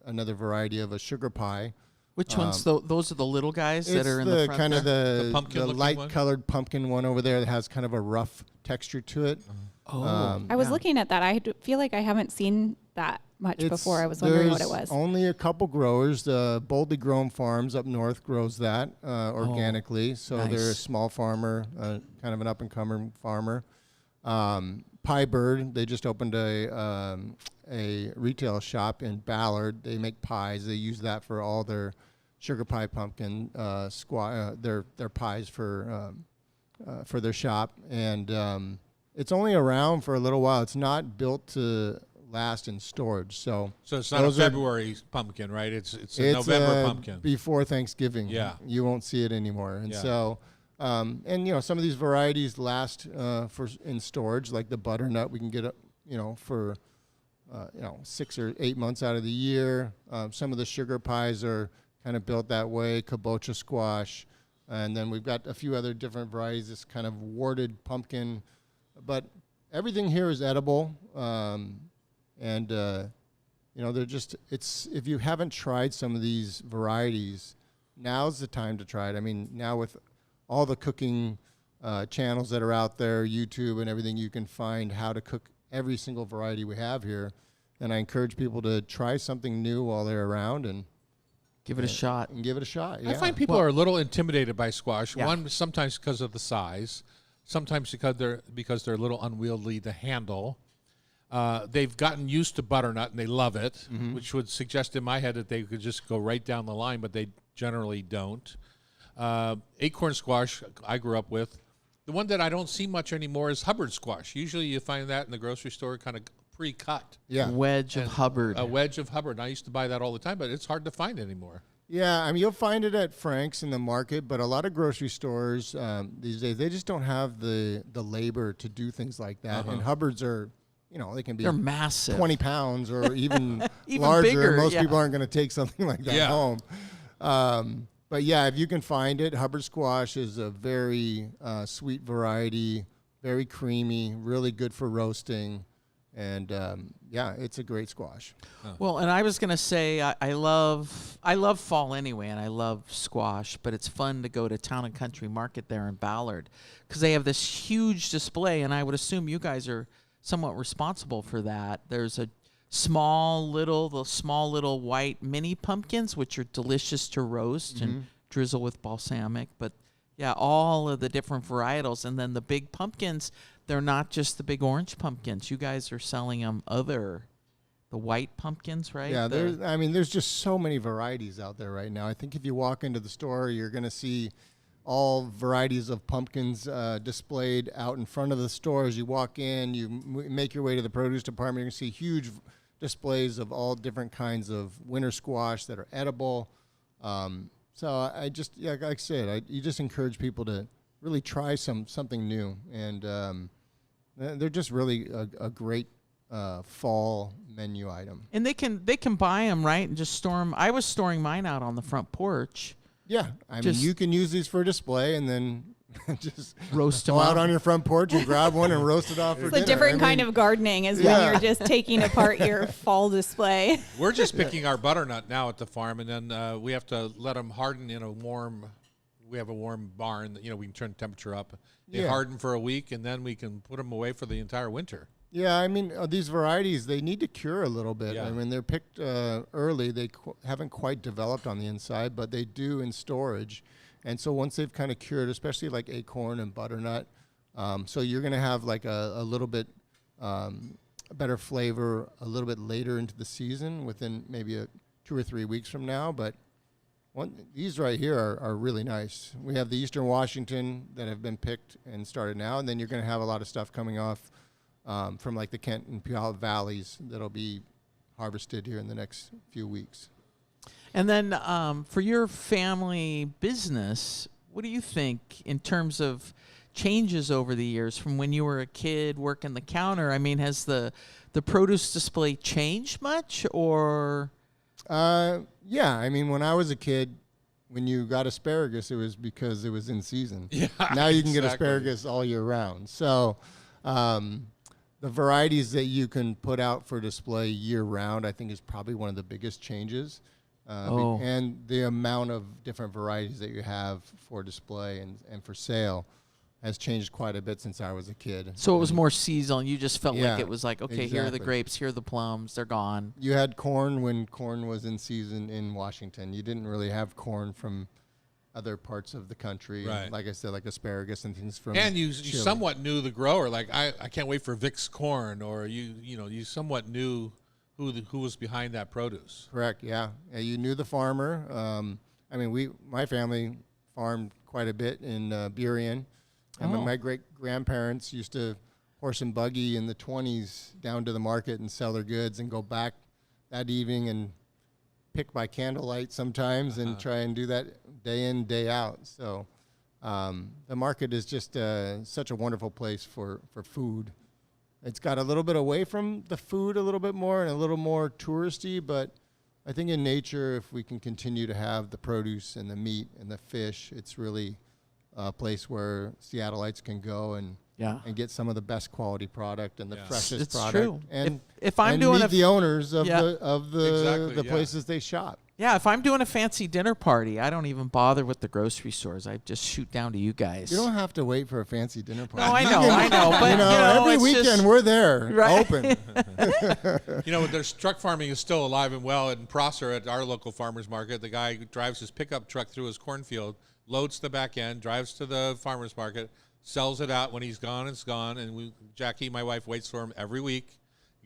another variety of a sugar pie. Which ones? Those are the little guys that are in the front kind there? of The the pumpkin-looking light one? colored pumpkin one over there that has kind of a rough texture to it. I was looking at that. Feel like I haven't seen that much before. I was wondering what it There's was. only a couple growers. The Boldly Grown Farms up north grows that organically. So they're a nice. small farmer, kind of an up-and-coming farmer. Pie Bird, they just opened a retail shop in Ballard. They make pies. They use that for all their sugar pie pumpkin their pies for their shop. And it's only around for a little while. It's not built to last in storage. So it's not a those are- February pumpkin, right? It's a November pumpkin. before Thanksgiving. Yeah. You won't see it anymore. And Yeah. so, and some of these varieties last in storage, like the butternut, we can get for 6 or 8 months out of the year. Some of the sugar pies are kind of built that way. Kabocha squash, and then we've got a few other different varieties. This kind of warted pumpkin, but everything here is edible. They're just, if you haven't tried some of these varieties, now's the time to try it. I mean, now with all the cooking channels that are out there, YouTube and everything, you can find how to cook every single variety we have here. And I encourage people to try something new while they're around and Give it a shot. give it a shot. I Yeah. find people are a little intimidated by squash. Yeah. One, sometimes because of the size, sometimes because they're a little unwieldy to handle. They've gotten used to butternut and they love it, which would suggest in my head that they could just go right down the line, but they generally don't. Acorn squash I grew up with. The one that I don't see much anymore is Hubbard squash. Usually you find that in the grocery store kind of pre-cut. Yeah. Wedge of And Hubbard. A wedge of Hubbard. I used to buy that all the time, but it's hard to find anymore. Yeah, I mean, you'll find it at Frank's in the market, but a lot of grocery stores these days, they just don't have the labor to do things like that. And Hubbards are, they can be They're massive. 20 pounds or even, Even larger. bigger, Most yeah. people aren't going to take something like that Yeah. home. But yeah, if you can find it, Hubbard squash is a very sweet variety, very creamy, really good for roasting. And it's a great squash. Well, and I was gonna say I love fall anyway, and I love squash. But it's fun to go to Town and Country Market there in Ballard because they have this huge display, and I would assume you guys are somewhat responsible for that. There's a small little white mini pumpkins, which are delicious to roast and drizzle with balsamic. But yeah, all of the different varietals. And then the big pumpkins, they're not just the big orange pumpkins. You guys are selling them the white pumpkins, right? Yeah, there's just so many varieties out there right now. I think if you walk into the store, you're going to see all varieties of pumpkins displayed out in front of the store. As you walk in, you make your way to the produce department, you're going to see huge displays of all different kinds of winter squash that are edible. So I just, like I said, you just encourage people to really try something new. And they're just really a great fall menu item. And they can buy them, right, and just store them. I was storing mine out on the front porch. Yeah, I mean, you can use these for display and then just roast them go out on your front porch and grab one and roast it off for It's dinner. a different kind of gardening is when you're just taking apart your fall display. We're just picking our butternut now at the farm, and then we have to let them harden in we have a warm barn that, we can turn the temperature up. They harden for a week, and then we can put them away for the entire winter. Yeah, I mean, these varieties, they need to cure a little bit. Yeah. I mean, they're picked early. They haven't quite developed on the inside, but they do in storage. And so once they've kind of cured, especially like acorn and butternut, so you're going to have like a little bit better flavor a little bit later into the season, within maybe 2 or 3 weeks from now. But these right here are really nice. We have the Eastern Washington that have been picked and started now, and then you're going to have a lot of stuff coming off from like the Kent and Puyallup valleys that'll be harvested here in the next few weeks. And then for your family business, what do you think in terms of changes over the years from when you were a kid working the counter? I mean, has the produce display changed much, or? Yeah, I mean, when I was a kid, when you got asparagus, it was because it was in season. Yeah, now you can get exactly. asparagus all year round. So the varieties that you can put out for display year round, I think, is probably one of the biggest changes. And the amount of different varieties that you have for display and for sale has changed quite a bit since I was a kid. So it was more seasonal. You just felt Yeah, like it was like, okay, here are the exactly. grapes, here are the plums, they're gone. You had corn when corn was in season in Washington. You didn't really have corn from other parts of the country. Right. Like I said, like asparagus and things from And you Chile. somewhat knew the grower. Like, I can't wait for Vic's corn, or you somewhat knew who was behind that produce. Correct, yeah. You knew the farmer. I mean, my family farmed quite a bit in Burien. And my great-grandparents used to horse and buggy in the 1920s down to the market and sell their goods and go back that evening and pick by candlelight sometimes and try and do that day in, day out. So the market is just such a wonderful place for food. It's got a little bit away from the food a little bit more and a little more touristy, but I think in nature, if we can continue to have the produce and the meat and the fish, it's really a place where Seattleites can go and get some of the best quality product and the freshest It's product. true. And If I'm and doing meet the owners of Exactly, the places they shop. Yeah, if I'm doing a fancy dinner party, I don't even bother with the grocery stores. I just shoot down to you guys. You don't have to wait for a fancy dinner party. No, I know, but every it's weekend just, we're there, Right. open. There's truck farming is still alive and well in Prosser at our local farmers market. The guy drives his pickup truck through his cornfield, loads the back end, drives to the farmers market, sells it out. When he's gone, it's gone. And Jackie, my wife, waits for him every week.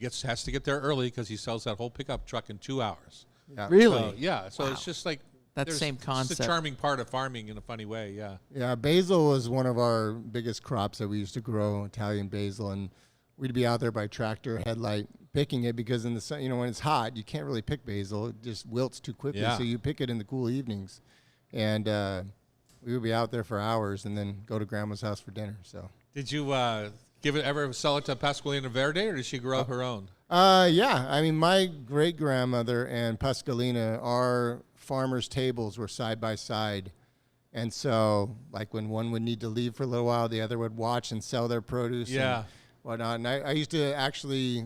Has to get there early because he sells that whole pickup truck in 2 hours. Yeah. Really? So it's just like That there's- same It's concept. a charming part of farming in a funny way. Yeah. Yeah, basil was one of our biggest crops that we used to grow, Italian basil, and we'd be out there by tractor headlight picking it because in the sun, when it's hot, you can't really pick basil; it just wilts too quickly. Yeah. So you pick it in the cool evenings, and we would be out there for hours and then go to Grandma's house for dinner. So Did you ever sell it to Pasqualina Verde, or did she grow her own? yeah, I mean, my great grandmother and Pasqualina, our farmers' tables were side by side. And so, like, when one would need to leave for a little while, the other would watch and sell their produce and whatnot. And I used to actually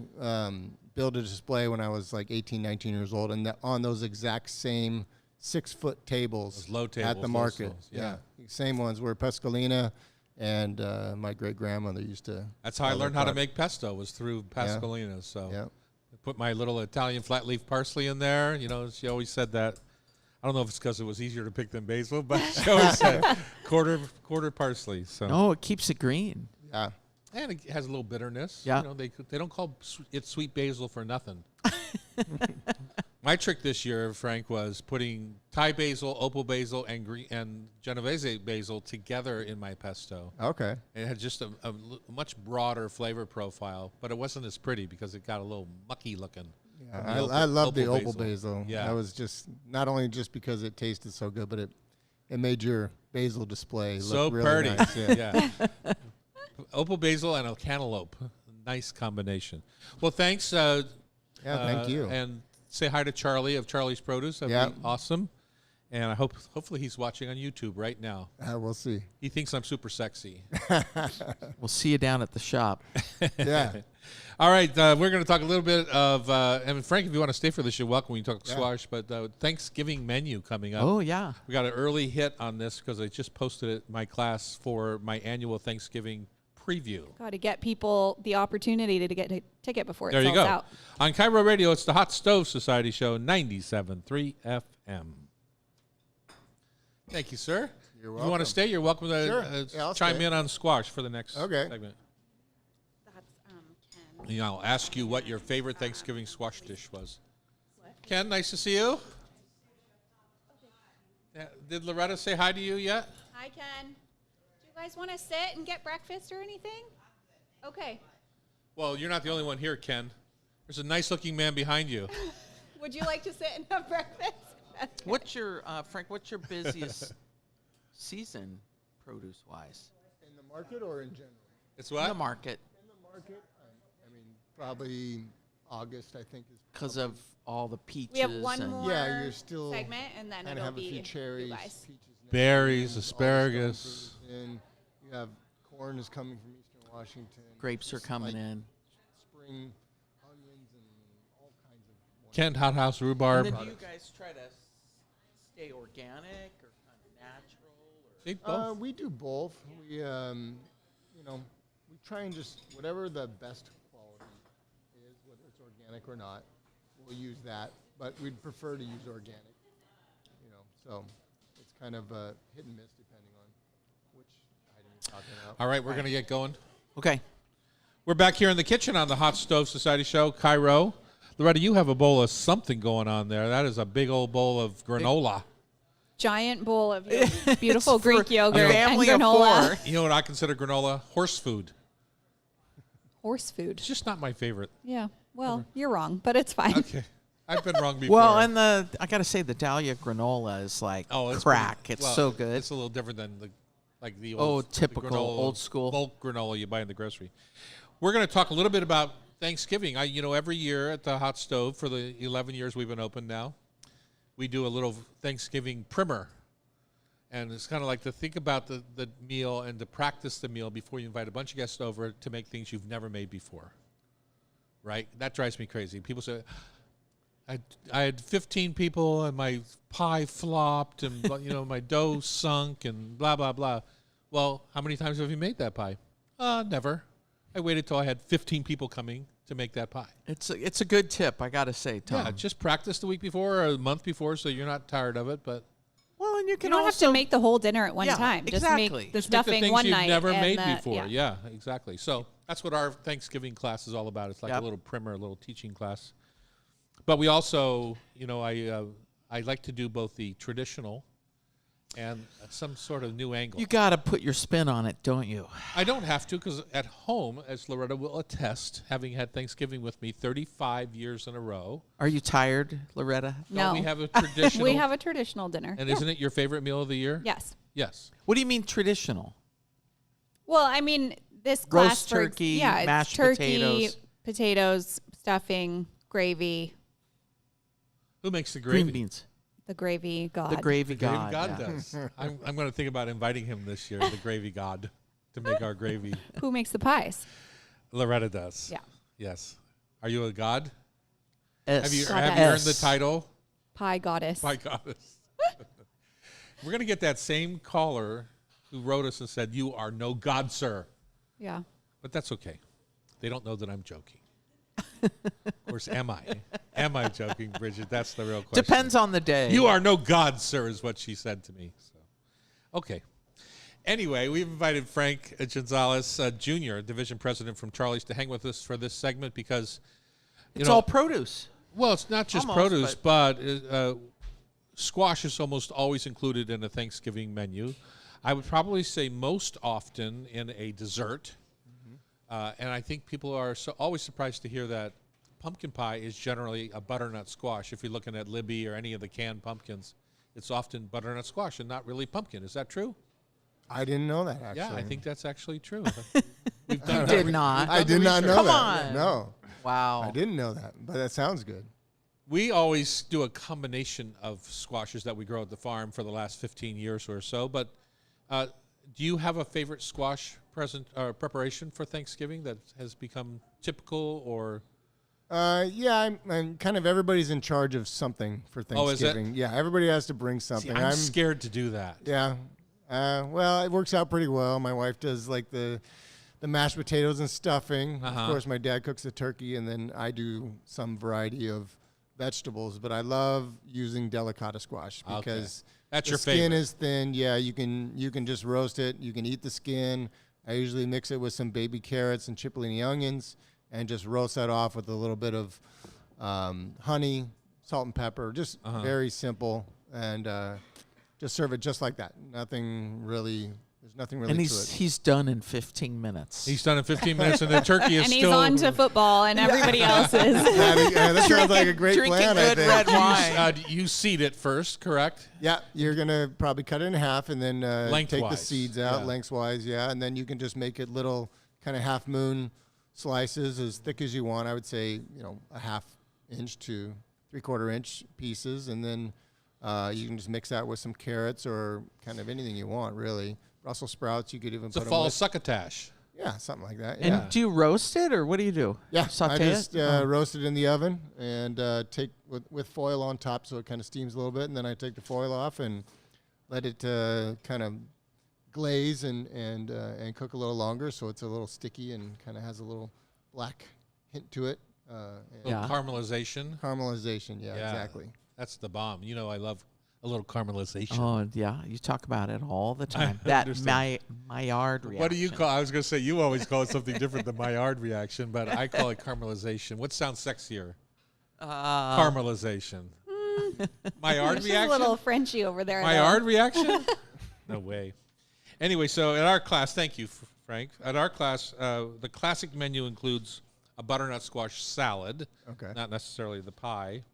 build a display when I was like 18, 19 years old, and on those exact same 6-foot tables, Those low at tables, the low market. stools, yeah. Same ones were Pasqualina and my great-grandmother used to. That's how I sell their learned how to product. make pesto, was through Pasqualina. So Yeah. I put my little Italian flat leaf parsley in there. She always said that. I don't know if it's because it was easier to pick than basil, but she always said quarter parsley. So No, it keeps it green. Yeah. and it has a little bitterness. Yeah. You know, they don't call it sweet basil for nothing. My trick this year, Frank, was putting Thai basil, opal basil, and Genovese basil together in my pesto. Okay. It had just a much broader flavor profile, but it wasn't as pretty because it got a little mucky looking. Yeah, from the I love the opal basil. basil. Yeah. That was just not only just because it tasted so good, but it made your basil display look So really pretty. nice. Yeah. Yeah. Opal basil and a cantaloupe. Nice combination. Well, thanks. Thank you. And say hi to Charlie of Charlie's Produce. That'd Yeah. be awesome. And I hopefully he's watching on YouTube right now. We'll see. He thinks I'm super sexy. We'll see you down at the shop. Yeah. All right, we're going to talk a little bit of, and Frank, if you want to stay for this, you're welcome. We can talk Yeah. squash, but Thanksgiving menu coming up. Oh, yeah. We got an early hit on this because I just posted it in my class for my annual Thanksgiving preview. Got to get people the opportunity to get a ticket before it There you sells go. out. On Cairo Radio, it's the Hot Stove Society Show, 97.3 FM. Thank you, sir. You're If you want welcome. to stay, you're welcome to Sure. Yeah, I'll chime stay. in on squash for the next Okay. segment. That's Ken. You know, I'll ask you what your favorite Thanksgiving squash dish was. Ken, nice to see you. Yeah, did Loretta say hi to you yet? Hi, Ken. Do you guys want to sit and get breakfast or anything? Okay. Well, you're not the only one here, Ken. There's a nice-looking man behind you. Would you like to sit and have breakfast? What's your, Frank, what's your busiest season produce-wise? In the market or in general? It's In what? the market, In the market, I mean, probably August, I think, is because of all the peaches. We have one and more Yeah, you're still segment, and then kind it'll of have a be few cherries, you guys. peaches, and Berries, everything, all the asparagus. stone fruit is in. You have corn is coming from Eastern Washington. Grapes are Just coming like in. Spring onions and all kinds of. wonderful- Kent Hothouse rhubarb. And then do you guys try to stay organic or kind of natural? Or? Eat both. We do both. We, we try and just whatever the best quality is, whether it's organic or not, we'll use that. But we'd prefer to use organic. So it's kind of a hit and miss depending on which item you're talking about. All right, we're going to get going. Okay. We're back here in the kitchen on the Hot Stove Society Show, Cairo. Loretta, you have a bowl of something going on there. That is a big old bowl of granola. Giant bowl of beautiful It's for Greek a yogurt and family of granola. 4. You know what I consider granola? Horse food. Horse food. It's just not my favorite. Yeah. Well, you're wrong, but it's fine. Okay. I've been wrong before. Well, and I got to say, the Dahlia granola is like it's crack. pretty- It's well, so good. It's a little different than the Oh, old typical, granola, old school. bulk granola you buy in the grocery. We're going to talk a little bit about Thanksgiving. Every year at the Hot Stove for the 11 years we've been open now, we do a little Thanksgiving primer. And it's kind of like to think about the meal and to practice the meal before you invite a bunch of guests over to make things you've never made before. Right? That drives me crazy. People say, I had 15 people and my pie flopped and my dough sunk and blah, blah, blah. Well, how many times have you made that pie? Never. I waited till I had 15 people coming to make that pie. It's a good tip, I got to say, Tom. Yeah, just practice the week before or a month before so you're not tired of it. But well, and you You can don't have also to make the whole dinner at one Yeah, time. Just exactly. make the just make the stuffing things one you've night. never and made the- before. Yeah, exactly. So that's what our Thanksgiving class is all about. It's like Yep. a little primer, a little teaching class. But we also, I like to do both the traditional and some sort of new angle. You got to put your spin on it, don't you? I don't have to because at home, as Loretta will attest, having had Thanksgiving with me 35 years in a row, Are you tired, Loretta? No. we have a traditional. We have a traditional dinner. and isn't it your favorite meal of the year? Yes. Yes. What do you mean traditional? Well, I mean, this class Roast for turkey, it's mashed turkey, potatoes. stuffing, gravy. Who makes the Green gravy? beans. The gravy god. The gravy Gravy god. God yeah. does. I'm going to think about inviting him this year, the gravy god, to make our gravy. Who makes the pies? Loretta does. Yeah. Yes. Are you a god? S. Have you Goddess. earned the title? Pie goddess. My goddess. We're going to get that same caller who wrote us and said, "You are no god, sir." Yeah. But that's okay. They don't know that I'm joking. Of course, am I? Am I joking, Bridget? That's the real question. Depends on the day. You are no god, sir, is what she said to me. So, okay. Anyway, we've invited Frank Gonzalez Jr., division president from Charlie's, to hang with us for this segment because It's all produce. Well, it's not just Almost, produce, but squash is almost always included in a Thanksgiving menu. I would probably say most often in a dessert. And I think people are always surprised to hear that pumpkin pie is generally a butternut squash. If you're looking at Libby or any of the canned pumpkins, it's often butternut squash and not really pumpkin. Is that true? I didn't know that, actually. Yeah, I think that's actually true. You did not. I did not know Come that. on. No, Wow. I didn't know that, but that sounds good. We always do a combination of squashes that we grow at the farm for the last 15 years or so. But do you have a favorite squash preparation for Thanksgiving that has become typical or? Yeah, I'm kind of everybody's in charge of something for Thanksgiving. Oh, is it? Yeah, everybody has to bring something. See, I'm scared to do that. Yeah. Well, it works out pretty well. My wife does like the mashed potatoes and stuffing. Of course, my dad cooks the turkey, and then I do some variety of vegetables. But I love using delicata squash because That's the your skin favorite. is thin. Yeah, you can just roast it. You can eat the skin. I usually mix it with some baby carrots and cipollini onions and just roast that off with a little bit of honey, salt and pepper. Just very simple, and just serve it just like that. Nothing really. There's nothing really And to it. he's done in 15 minutes. He's done in 15 minutes, and the turkey is And he's still. on to football, and everybody else is. That sounds like a great Drinking plan. I good think. red wine. You seed it first, correct? Yeah, you're gonna probably cut it in half and then take the Lengthwise, seeds out yeah. lengthwise. Yeah, and then you can just make it little kind of half moon slices, as thick as you want. I would say a half inch to 3/4 inch pieces, and then you can just mix that with some carrots or kind of anything you want, really. Brussels sprouts, you could even It's a put 'em fall with. succotash. Yeah, something like that. And Yeah. do you roast it, or what do you do? Yeah, Saute I just it? roast it in the oven and take with foil on top so it kind of steams a little bit, and then I take the foil off and let it kind of glaze and cook a little longer so it's a little sticky and kind of has a little black hint to it. And Yeah. Caramelization. Caramelization, yeah, exactly. That's the bomb. I love a little caramelization. Oh, yeah. You talk about it all the time. I That understand. Maillard reaction. What do you call? I was going to say you always call it something different than Maillard reaction, but I call it caramelization. What sounds sexier? Caramelization. Maillard She's a reaction. little Frenchy over there. though. Maillard reaction? No way. Anyway, so at our class, thank you, Frank. At our class, the classic menu includes a butternut squash salad, Okay. not necessarily the pie,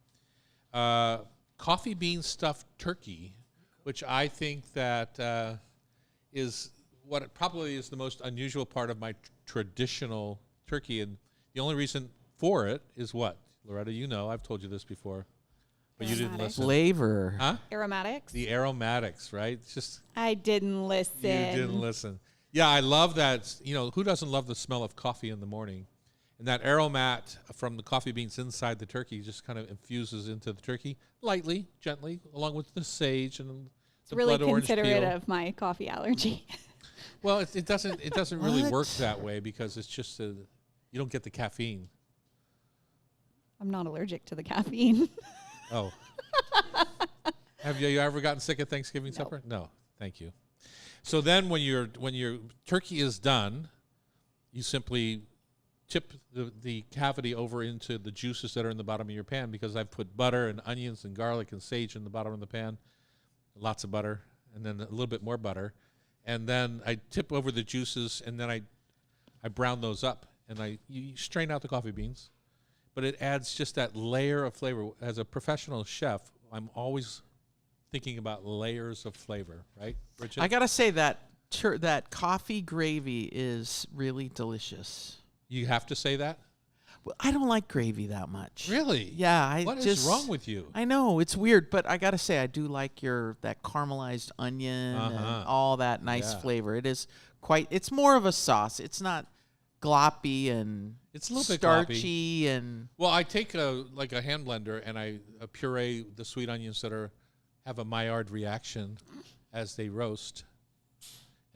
coffee bean stuffed turkey, which I think that is what it probably is the most unusual part of my traditional turkey. And the only reason for it is what? Loretta, I've told you this before, but you didn't Aromatics. listen. Flavor. Huh? Aromatics. The aromatics, right? It's just I didn't listen. you didn't listen. Yeah, I love that. Who doesn't love the smell of coffee in the morning? And that aromat from the coffee beans inside the turkey just kind of infuses into the turkey lightly, gently, along with the sage and It's the really blood orange considerate peel. of my coffee allergy. Well, it doesn't really work What? that way because it's just you don't get the caffeine. I'm not allergic to the caffeine. Oh. Have you ever gotten sick at Thanksgiving supper? No. Thank you. So then when your turkey is done, you simply tip the cavity over into the juices that are in the bottom of your pan, because I've put butter and onions and garlic and sage in the bottom of the pan, lots of butter, and then a little bit more butter. And then I tip over the juices, and then I brown those up, and you strain out the coffee beans. But it adds just that layer of flavor. As a professional chef, I'm always thinking about layers of flavor, right, Bridget? I got to say that that coffee gravy is really delicious. You have to say that? Well, I don't like gravy that much. Really? Yeah. What is wrong with you? I know it's weird, but I gotta say I do like that caramelized onion and all that nice flavor. It is quite. It's more of a sauce. It's not gloppy and It's a little bit starchy and. Well, I take a hand blender and I puree the sweet onions that have a Maillard reaction as they roast,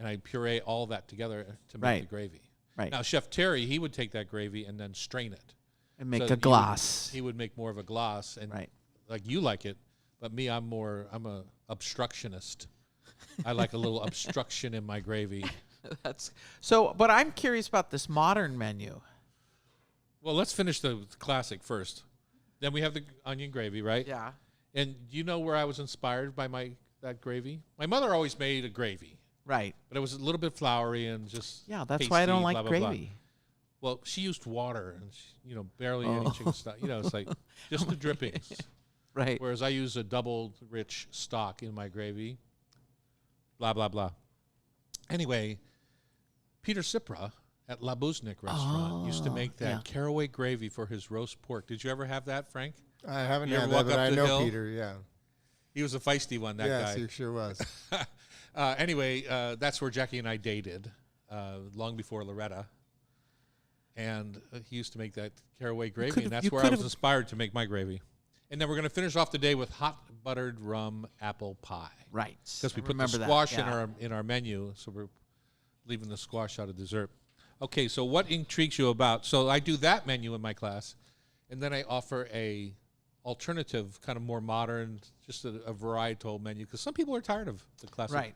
and I puree all that together to make Right. the gravy. Right. Now, Chef Terry, he would take that gravy and then strain it. And make So a he would- gloss. He would make more of a gloss, and Right. like you like it, but me, I'm a obstructionist. I like a little obstruction in my gravy. That's so. But I'm curious about this modern menu. Well, let's finish the classic first. Then we have the onion gravy, right? Yeah. And do you know where I was inspired by that gravy? My mother always made a gravy, Right. but it was a little bit floury and just Yeah. That's why I don't pasty, like blah, blah, blah. gravy. Well, she used water and barely any chicken stock. It's like just the drippings. Right. Whereas I use a double rich stock in my gravy. Blah blah blah. Anyway, Peter Cipra at La Buznik restaurant used to make that yeah. caraway gravy for his roast pork. Did you ever have that, Frank? I haven't You ever had that, walk but up I the know hill? Peter. Yeah. He was a feisty one, that Yes, guy. he sure was. Anyway, that's where Jackie and I dated, long before Loretta. And he used to make that caraway gravy, could've- and that's you where I was could've- inspired to make my gravy. And then we're going to finish off the day with hot buttered rum apple pie. Right. Because we I put the remember that, squash yeah. in our menu, so we're leaving the squash out of dessert. Okay, so what intrigues you about? So I do that menu in my class, and then I offer a alternative, kind of more modern, just a varietal menu, because some people are tired of the classic. Right.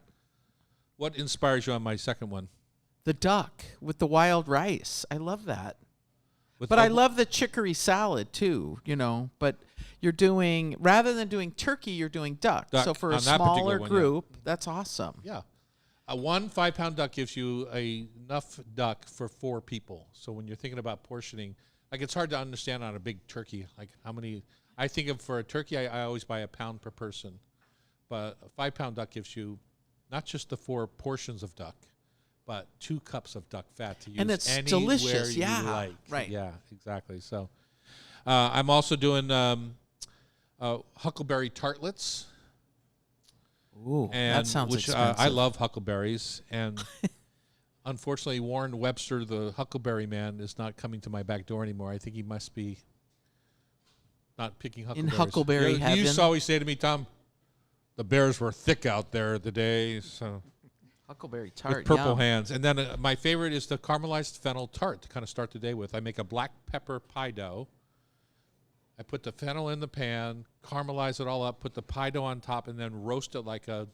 What inspires you on my second one? The duck with the wild rice. I love that. With But I the- love the chicory salad too, But you're doing, rather than doing turkey, you're doing duck. Duck So for a on that particular smaller one, yeah. group, that's awesome. Yeah. A 1 5-pound duck gives you enough duck for 4 people. So when you're thinking about portioning, like it's hard to understand on a big turkey, like how many. I think of for a turkey, I always buy a pound per person. But a 5-pound duck gives you not just the 4 portions of duck, but 2 cups of duck fat to use And it's anywhere delicious, you yeah, like. right. Yeah, exactly. So I'm also doing huckleberry tartlets. Ooh, And that sounds which, expensive. I love huckleberries, and unfortunately, Warren Webster, the Huckleberry Man, is not coming to my back door anymore. I think he must be not picking huckleberries. Huckleberry He used to heaven? always say to me, Tom, the bears were thick out there the day, so Huckleberry tart. with purple yum. hands. And then my favorite is the caramelized fennel tart to kind of start the day with. I make a black pepper pie dough. I put the fennel in the pan, caramelize it all up, put the pie dough on top, and then roast it like a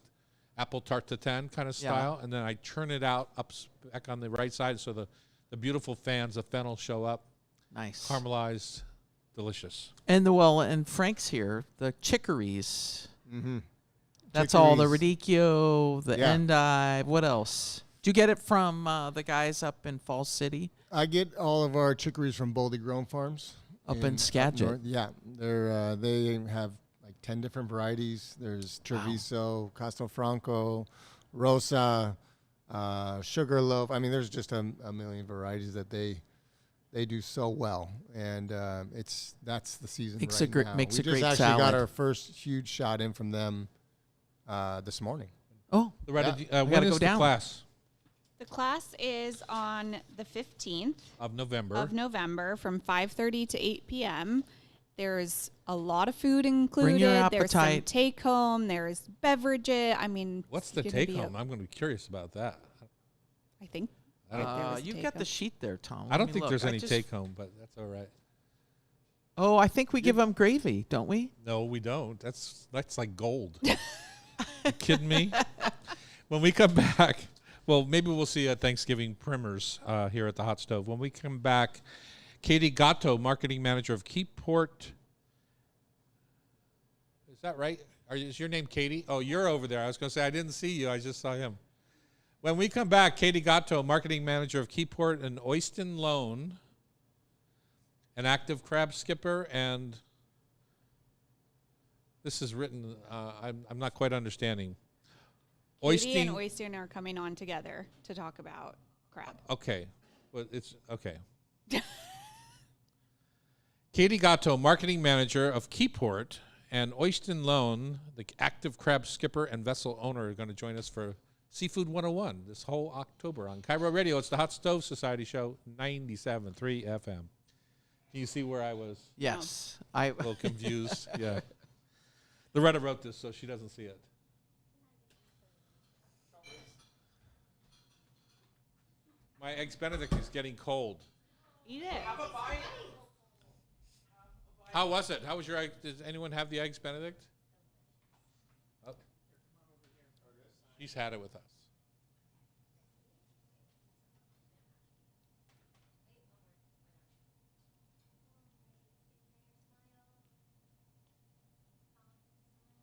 apple tart tatin kind of Yeah. style. And then I churn it out back on the right side so the beautiful fans of fennel show up. Nice. Caramelized, delicious. And Frank's here, the chicories. Mm-hmm. That's all the Chicories. radicchio, the Yeah. endive. What else? Do you get it from the guys up in Falls City? I get all of our chicories from Boldy Grown Farms. Up in Skagit. north. Yeah, they have like 10 different varieties. There's Treviso, Castelfranco, Rosa, Sugarloaf. I mean, there's just a million varieties that they do so well, and that's the season Makes right a gr- now. makes we a just great actually salad. got our first huge shot in from them this morning. Oh, Loretta, we when gotta is go the down. class The class is on the 15th of November? of November from 5:30 to 8 p.m. There's a lot of food included. your There's some appetite. take home. There's beverages. I mean, What's it's the gonna take be a- home? I'm going to be curious about that. I think. I don't, there was you've take got the home. sheet there, Tom. I Let don't me think look. there's I any just- take home, but that's all right. Oh, I think we give them gravy, don't we? No, we don't. That's like gold. You kidding me? When we come back, well, maybe we'll see a Thanksgiving primers here at the Hot Stove. When we come back, Katie Gatto, marketing manager of Keyport. Is that right? Is your name Katie? Oh, you're over there. I was going to say I didn't see you. I just saw him. When we come back, Katie Gatto, marketing manager of Keyport and Oyston Loan, an active crab skipper, and this is written. I'm not quite understanding. Katie and Oyston. Oyston are coming on together to talk about crab. Okay, well, it's okay. Katie Gatto, marketing manager of Keyport, and Oyston Loan, the active crab skipper and vessel owner, are going to join us for Seafood 101 this whole October on Cairo Radio. It's the Hot Stove Society Show, 97.3 FM. Can you see where I was Yes. a little confused? Yeah. Loretta wrote this, so she doesn't see it. My Eggs Benedict is getting cold. Eat it. How was it? How was your egg? Does anyone have the Eggs Benedict? Oh. She's had it with us.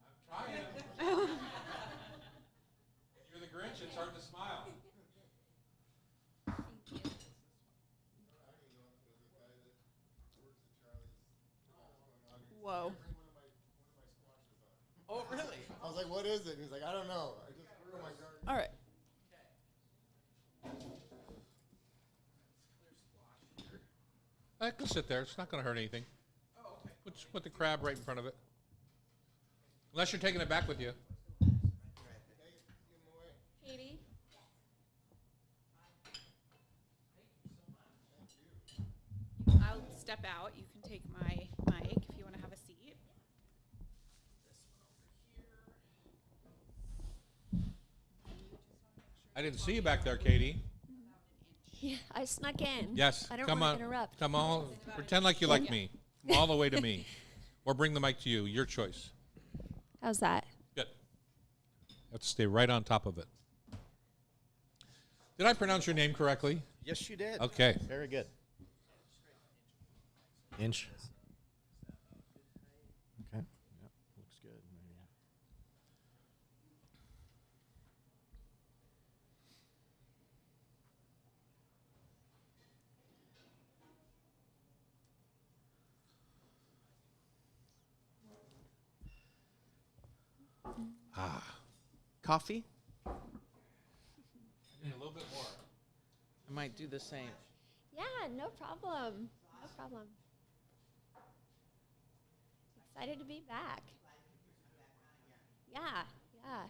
I'm trying. You're the Grinch. It's hard to smile. Whoa. Oh, really? I was like, what is it? He's like, I don't know. I just grew my garden. All right. I can sit there. It's not going to hurt anything. Oh, okay. Put the crab right in front of it. Unless you're taking it back with you. Katie. I'll step out. You can take my mic if you want to have a seat. I didn't see you back there, Katie. Yeah, I snuck in. Yes. I don't Come want on. to interrupt. Come on. Pretend like you like me. Come all the way to me. Or bring the mic to you. Your choice. How's that? Good. Let's stay right on top of it. Did I pronounce your name correctly? Yes, you did. Okay. Very good. Inch. Okay. Yep. Looks good. There you go. Coffee? A little bit more. I might do the same. Yeah, no problem. No problem. Excited to be back. Yeah, yeah.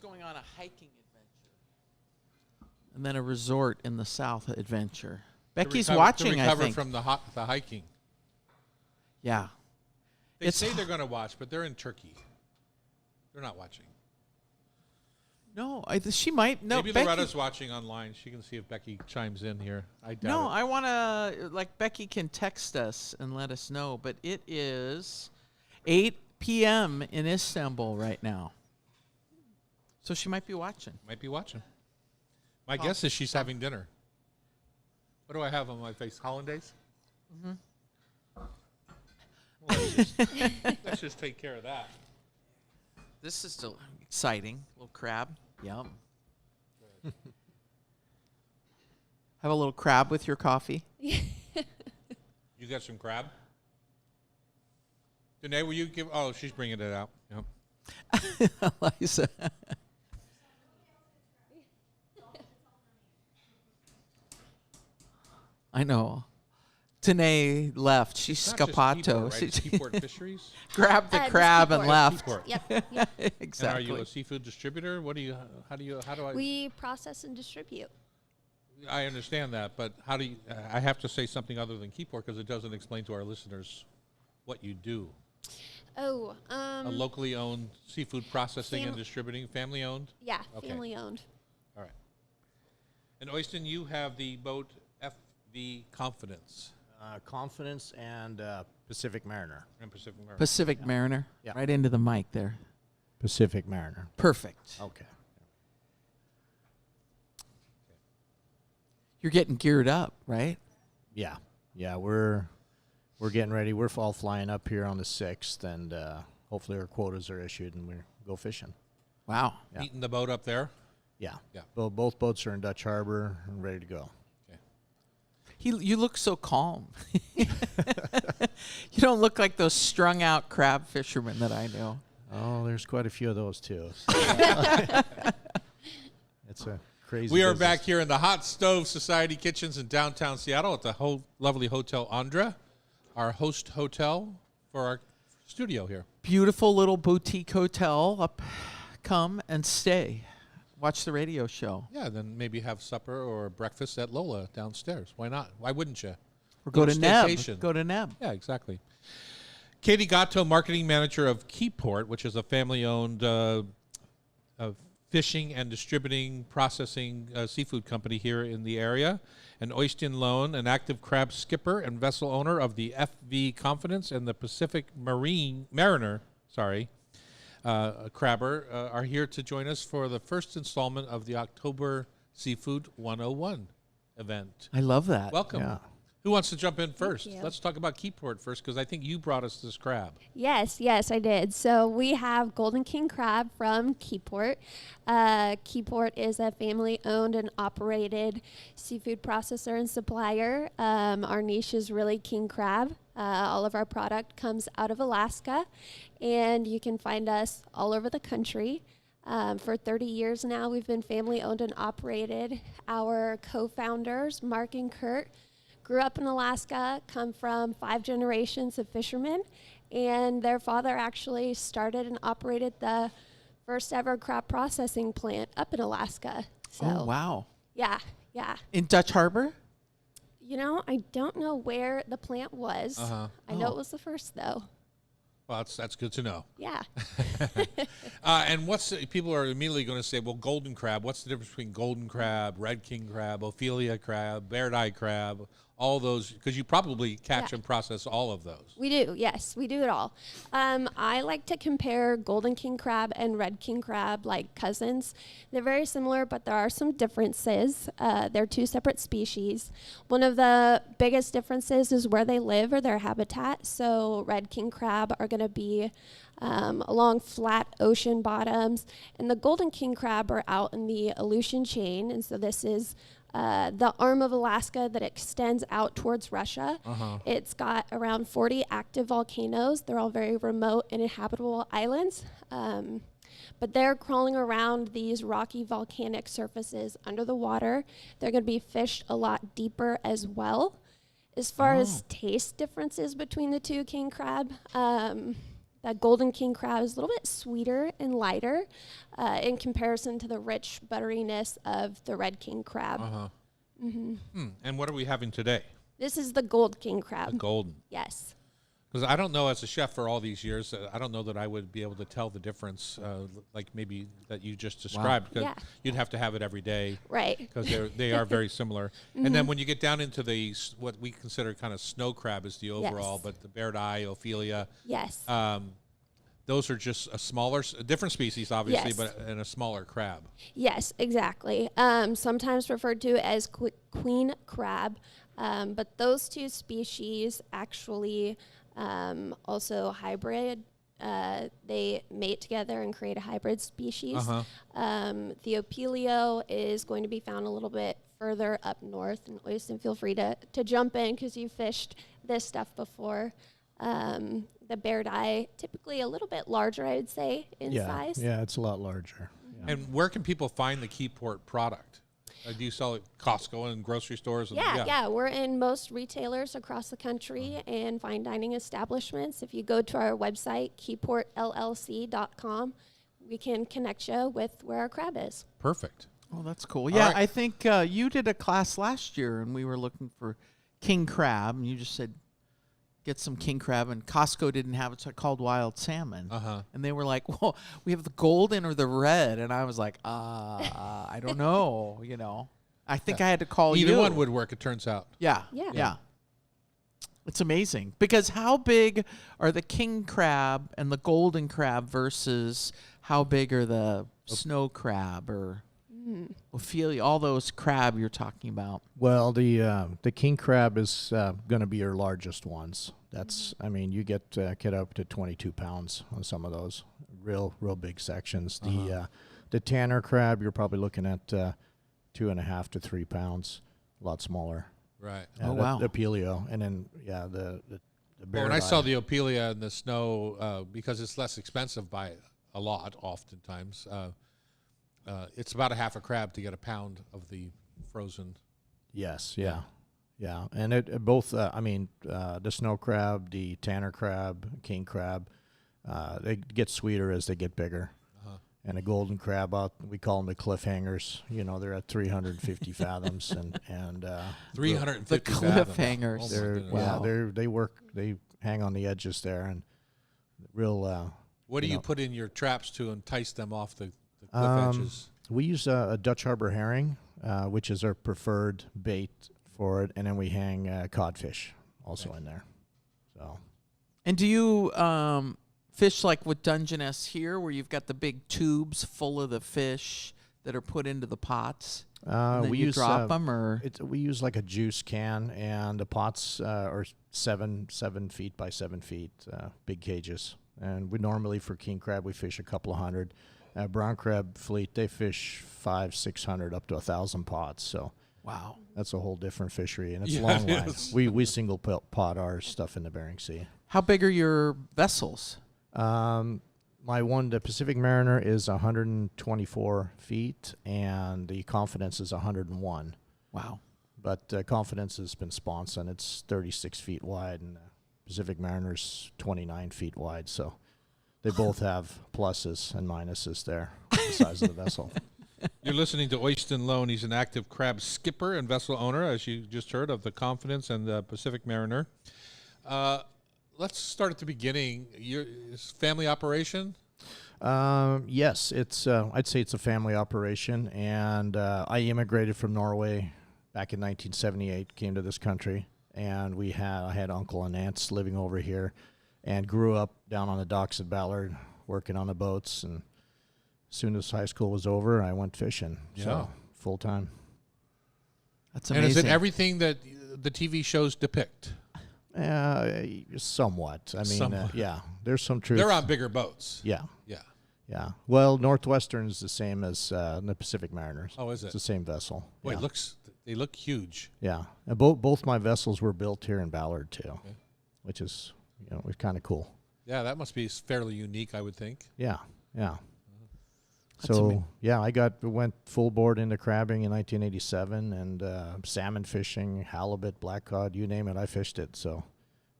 Going on a hiking adventure. And then a resort in the South adventure. Becky's watching, to I recover think. from the hiking. Yeah. They It's say h- they're going to watch, but they're in Turkey. They're not watching. No, she might. No, Maybe Becky, Loretta's watching online. She can see if Becky chimes in here. I doubt no, it. I want to, like, Becky can text us and let us know. But it is 8 p.m. in Istanbul right now. So she might be watching. Might be watching. My guess is she's having dinner. What do I have on my face? Hollandaise? Mm-hmm. Well, let's just take care of that. This is still exciting. Little crab. Yum. Have a little crab with your coffee. You got some crab? Danae, will you give? Oh, she's bringing it out. Yep. Eliza. I know. Tanae left. She's It's not just scapato. Keyport, right? It's Keyport Fisheries. Grabbed the Just crab and Keyport. left. Keyport. Yep. yep. Exactly. And are you a seafood distributor? What do you? How do I? We process and distribute. I understand that, but how do you? I have to say something other than Keyport because it doesn't explain to our listeners what you do. Oh, A locally owned seafood processing and Fam- distributing, family owned. yeah, Okay. family owned. All right. And Oyston, you have the boat FV Confidence Confidence and Pacific Mariner. and Pacific Mariner. Pacific Mariner. Yeah. Right into the mic there. Pacific Mariner. Perfect. Okay. You're getting geared up, right? Yeah. Yeah, we're getting ready. We're all flying up here on the 6th, and hopefully our quotas are issued and we go fishing. Wow. Yeah. Heating the boat up there. Yeah. Yeah. Both boats are in Dutch Harbor and ready to go. You look so calm. You don't look like those strung out crab fishermen that I know. Oh, there's quite a few of those too. It's a crazy. We are business. back here in the Hot Stove Society Kitchens in downtown Seattle at the lovely Hotel Andra, our host hotel for our studio here. Beautiful little boutique hotel. Come and stay. Watch the radio show. Yeah, then maybe have supper or breakfast at Lola downstairs. Why not? Why wouldn't you? Or go to Neb. staycation. Go to Neb. Yeah, exactly. Katie Gatto, marketing manager of Keyport, which is a family-owned fishing and distributing, processing seafood company here in the area. And Oystein Lone, an active crab skipper and vessel owner of the FV Confidence and the Pacific Mariner, crabber, are here to join us for the first installment of the October Seafood 101 event. I love that. Welcome. Yeah. Who wants to jump in first? you. Let's talk about Keyport first, because I think you brought us this crab. Yes, I did. So we have Golden King crab from Keyport. Keyport is a family-owned and operated seafood processor and supplier. Our niche is really king crab. All of our product comes out of Alaska, and you can find us all over the country. For 30 years now, we've been family-owned and operated. Our co-founders, Mark and Kurt, grew up in Alaska, come from 5 generations of fishermen, and their father actually started and operated the first ever crab processing plant up in Alaska. So, Oh, wow. yeah. In Dutch Harbor? You know, I don't know where the plant was. I know it was the first, though. Well, that's good to know. Yeah. And people are immediately going to say, well, golden crab. What's the difference between golden crab, red king crab, Ophelia crab, Bairdi crab, all those? Because you probably catch Yeah. and process all of those. We do, yes, we do it all. I like to compare golden king crab and red king crab like cousins. They're very similar, but there are some differences. They're 2 separate species. One of the biggest differences is where they live or their habitat. So red king crab are going to be along flat ocean bottoms, and the golden king crab are out in the Aleutian chain, and so this is the arm of Alaska that extends out towards Russia. It's got around 40 active volcanoes. They're all very remote and inhabitable islands. But they're crawling around these rocky volcanic surfaces under the water. They're going to be fished a lot deeper as well. As far as taste differences between the 2 king crab, that golden king crab is a little bit sweeter and lighter in comparison to the rich butteriness of the red king crab. And what are we having today? This is the gold king crab. The golden. Yes. Because I don't know, as a chef for all these years, I don't know that I would be able to tell the difference, like maybe that you just described. Because Yeah. you'd have to have it every day. Right. Because they are very similar. And then when you get down into what we consider kind of snow crab is the overall, Yes. but the Bairdi, Ophelia, Yes. those are just a different species, obviously, Yes. but and a smaller crab. Yes, exactly. Sometimes referred to as queen crab. But those 2 species actually also hybrid. They mate together and create a hybrid species. The Opelio is going to be found a little bit further up north. And Oystein, feel free to jump in because you fished this stuff before. The Bairdi, typically a little bit larger, I would say, in size. Yeah, it's a lot larger. Yeah. And where can people find the Keyport product? Do you sell at Costco and grocery stores? Yeah. We're in most retailers across the country and fine dining establishments. If you go to our website, keyportllc.com, we can connect you with where our crab is. Perfect. Oh, that's cool. Yeah, right. I think you did a class last year, and we were looking for king crab, and you just said, get some king crab, and Costco didn't have it, so I called Wild Salmon. And they were like, well, we have the golden or the red. And I was like, I don't know, you know. I think I had to call you. Either one would work, it turns out. Yeah. It's amazing. Because how big are the king crab and the golden crab versus how big are the snow crab or Ophelia, all those crab you're talking about? Well, the king crab is going to be your largest ones. That's, I mean, you get up to 22 pounds on some of those real big sections. The Tanner crab, you're probably looking at 2.5 to 3 pounds, a lot smaller. Right. Oh, wow. The Pelio, and then the Well, when I Bairdi. saw the Ophelia in the snow, because it's less expensive by a lot, oftentimes, it's about a half a crab to get a pound of the frozen. Yes, yeah, and it both. The snow crab, the Tanner crab, king crab, they get sweeter as they get bigger. and a golden crab out. We call them the cliffhangers. You know, they're at 350 fathoms, and 350 The fathoms. cliffhangers. Oh my they're goodness. Wow. they hang on the edges there, and real. What do you you know. put in your traps to entice them off the cliff Um, edges? We use a Dutch Harbor herring, which is our preferred bait for it, and then we hang codfish also in there. So And do you fish like with Dungeness here, where you've got the big tubes full of the fish that are put into the pots? And then we you use drop them, or we use like a juice can, and the pots are 7 feet by 7 feet, big cages. And we normally for king crab we fish a couple of hundred. Brown crab fleet, they fish 500-600 up to 1,000 pots. So wow. that's a whole different fishery, and it's Yeah, long it line. is. We single pot our stuff in the Bering Sea. How big are your vessels? My one, the Pacific Mariner, is 124 feet, and the Confidence is 101. Wow. But Confidence has been sponsored, and it's 36 feet wide, and Pacific Mariner's 29 feet wide. So they both have pluses and minuses there, the size of the vessel. You're listening to Oyston Lone. He's an active crab skipper and vessel owner, as you just heard, of the Confidence and the Pacific Mariner. Let's start at the beginning. Is family operation? Yes, it's. I'd say it's a family operation, and I immigrated from Norway back in 1978. Came to this country, and I had uncle and aunts living over here, and grew up down on the docks at Ballard, working on the boats. And as soon as high school was over, I went fishing. Yeah. So full time. That's And amazing. is it everything that the TV shows depict? Somewhat. I mean, Somewhat. yeah. There's some truth. They're on bigger boats. Yeah. Yeah. Yeah. Well, Northwestern is the same as the Pacific Mariners. Oh, is It's it? the same vessel. Wait, yeah. they look huge. Yeah. And both my vessels were built here in Ballard too, Okay. which is it's kind of cool. Yeah, that must be fairly unique, I would think. Yeah. Yeah. That's So went full board into crabbing in 1987, and salmon fishing, halibut, black cod, you name it, I fished it. So,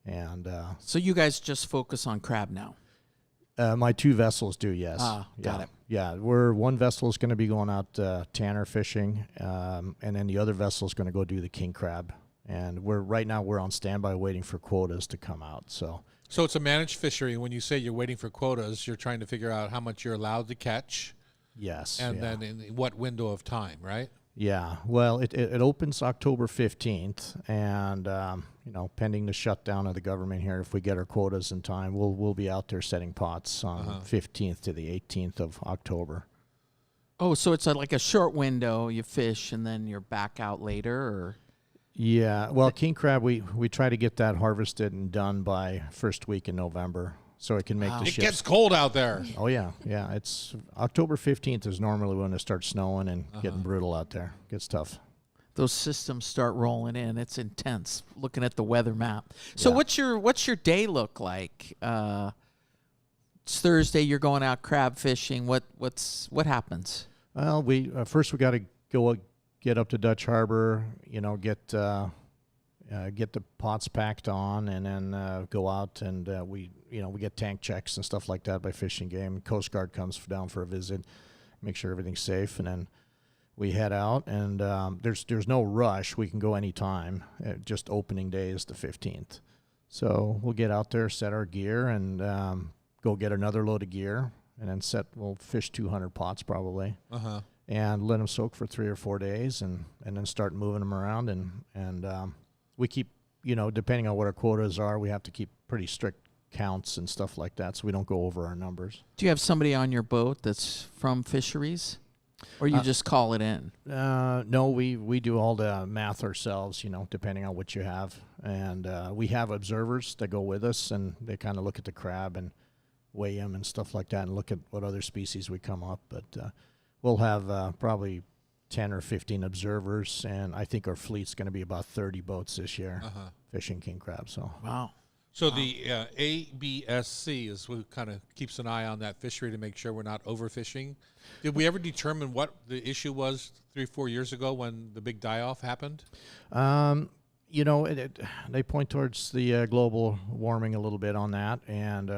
and So you guys just focus on crab now. my two vessels do, yes. Ah, got yeah. it. Yeah, one vessel is going to be going out tanner fishing, and then the other vessel is going to go do the king crab. And right now we're on standby waiting for quotas to come out. So So it's a managed fishery. When you say you're waiting for quotas, you're trying to figure out how much you're allowed to catch, yes, and yeah. then in what window of time, right? Yeah, well, it opens October 15th, and pending the shutdown of the government here, if we get our quotas in time, we'll be out there setting pots on 15th to the 18th of October. Oh, so it's like a short window. You fish and then you're back out later, or Yeah, well, king crab, we try to get that harvested and done by first week in November, so it can make Wow. the It ships. gets cold out there. Oh yeah. It's October 15th is normally when it starts snowing and getting brutal out there. Gets tough. those systems start rolling in. It's intense looking at the weather map. So Yeah. what's your day look like? It's Thursday. You're going out crab fishing. What happens? Well, we first we got to go get up to Dutch Harbor. Get the pots packed on, and then go out and we get tank checks and stuff like that by Fish and Game. Coast Guard comes down for a visit, make sure everything's safe, and then we head out. And there's no rush. We can go anytime. Just opening day is the 15th, so we'll get out there, set our gear, and go get another load of gear, and then we'll fish 200 pots probably. And let them soak for 3 or 4 days, and then start moving them around. And we keep, depending on what our quotas are, we have to keep pretty strict counts and stuff like that, so we don't go over our numbers. Do you have somebody on your boat that's from fisheries, or you just call it in? No, we do all the math ourselves, depending on what you have. And we have observers that go with us, and they kind of look at the crab and weigh them and stuff like that, and look at what other species we come up. But we'll have probably 10 or 15 observers, and I think our fleet's going to be about 30 boats this year fishing king crab. So Wow. So the ABSC is who kind of keeps an eye on that fishery to make sure we're not overfishing. Did we ever determine what the issue was 3 or 4 years ago when the big die-off happened? They point towards the global warming a little bit on that, and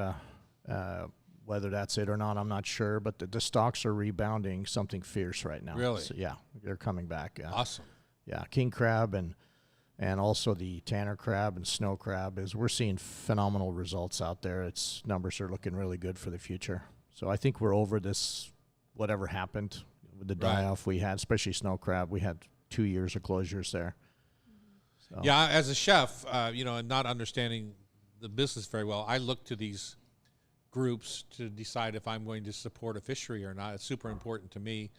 whether that's it or not, I'm not sure. But the stocks are rebounding something fierce right now. Really? So, yeah, they're coming back. Awesome. Yeah, king crab and also the Tanner crab and snow crab we're seeing phenomenal results out there. Its numbers are looking really good for the future. So I think we're over this, whatever happened with the Right. die-off we had, especially snow crab. We had 2 years of closures there. So, Yeah, as a chef, and not understanding the business very well, I look to these groups to decide if I'm going to support a fishery or not. It's super important to me.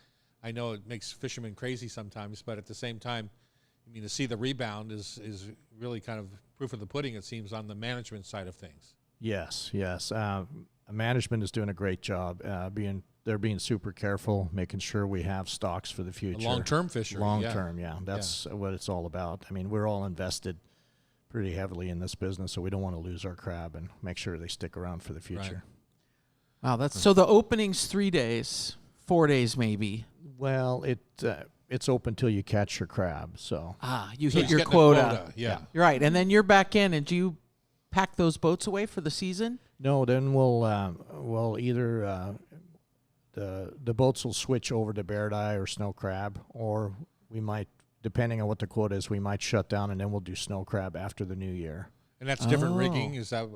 I know it makes fishermen crazy sometimes, but at the same time, I mean, to see the rebound is really kind of proof of the pudding, it seems, on the management side of things. Yes. Management is doing a great job. They're being super careful, making sure we have stocks for the future. Long-term fishery. Long yeah. term, yeah. That's what it's all about. I mean, we're all invested pretty heavily in this business, so we don't want to lose our crab and make sure they stick around for the future. Wow, that's so the opening's 3 days, 4 days maybe. Well, it's open till you catch your crab. So You So hit he's your getting a quota. Yeah. You're right, and then you're back in, and do you pack those boats away for the season? no, then we'll either the boats will switch over to bear die or snow crab, or we might, depending on what the quota is, we might shut down and then we'll do snow crab after the new year. And that's different Oh. rigging. Is that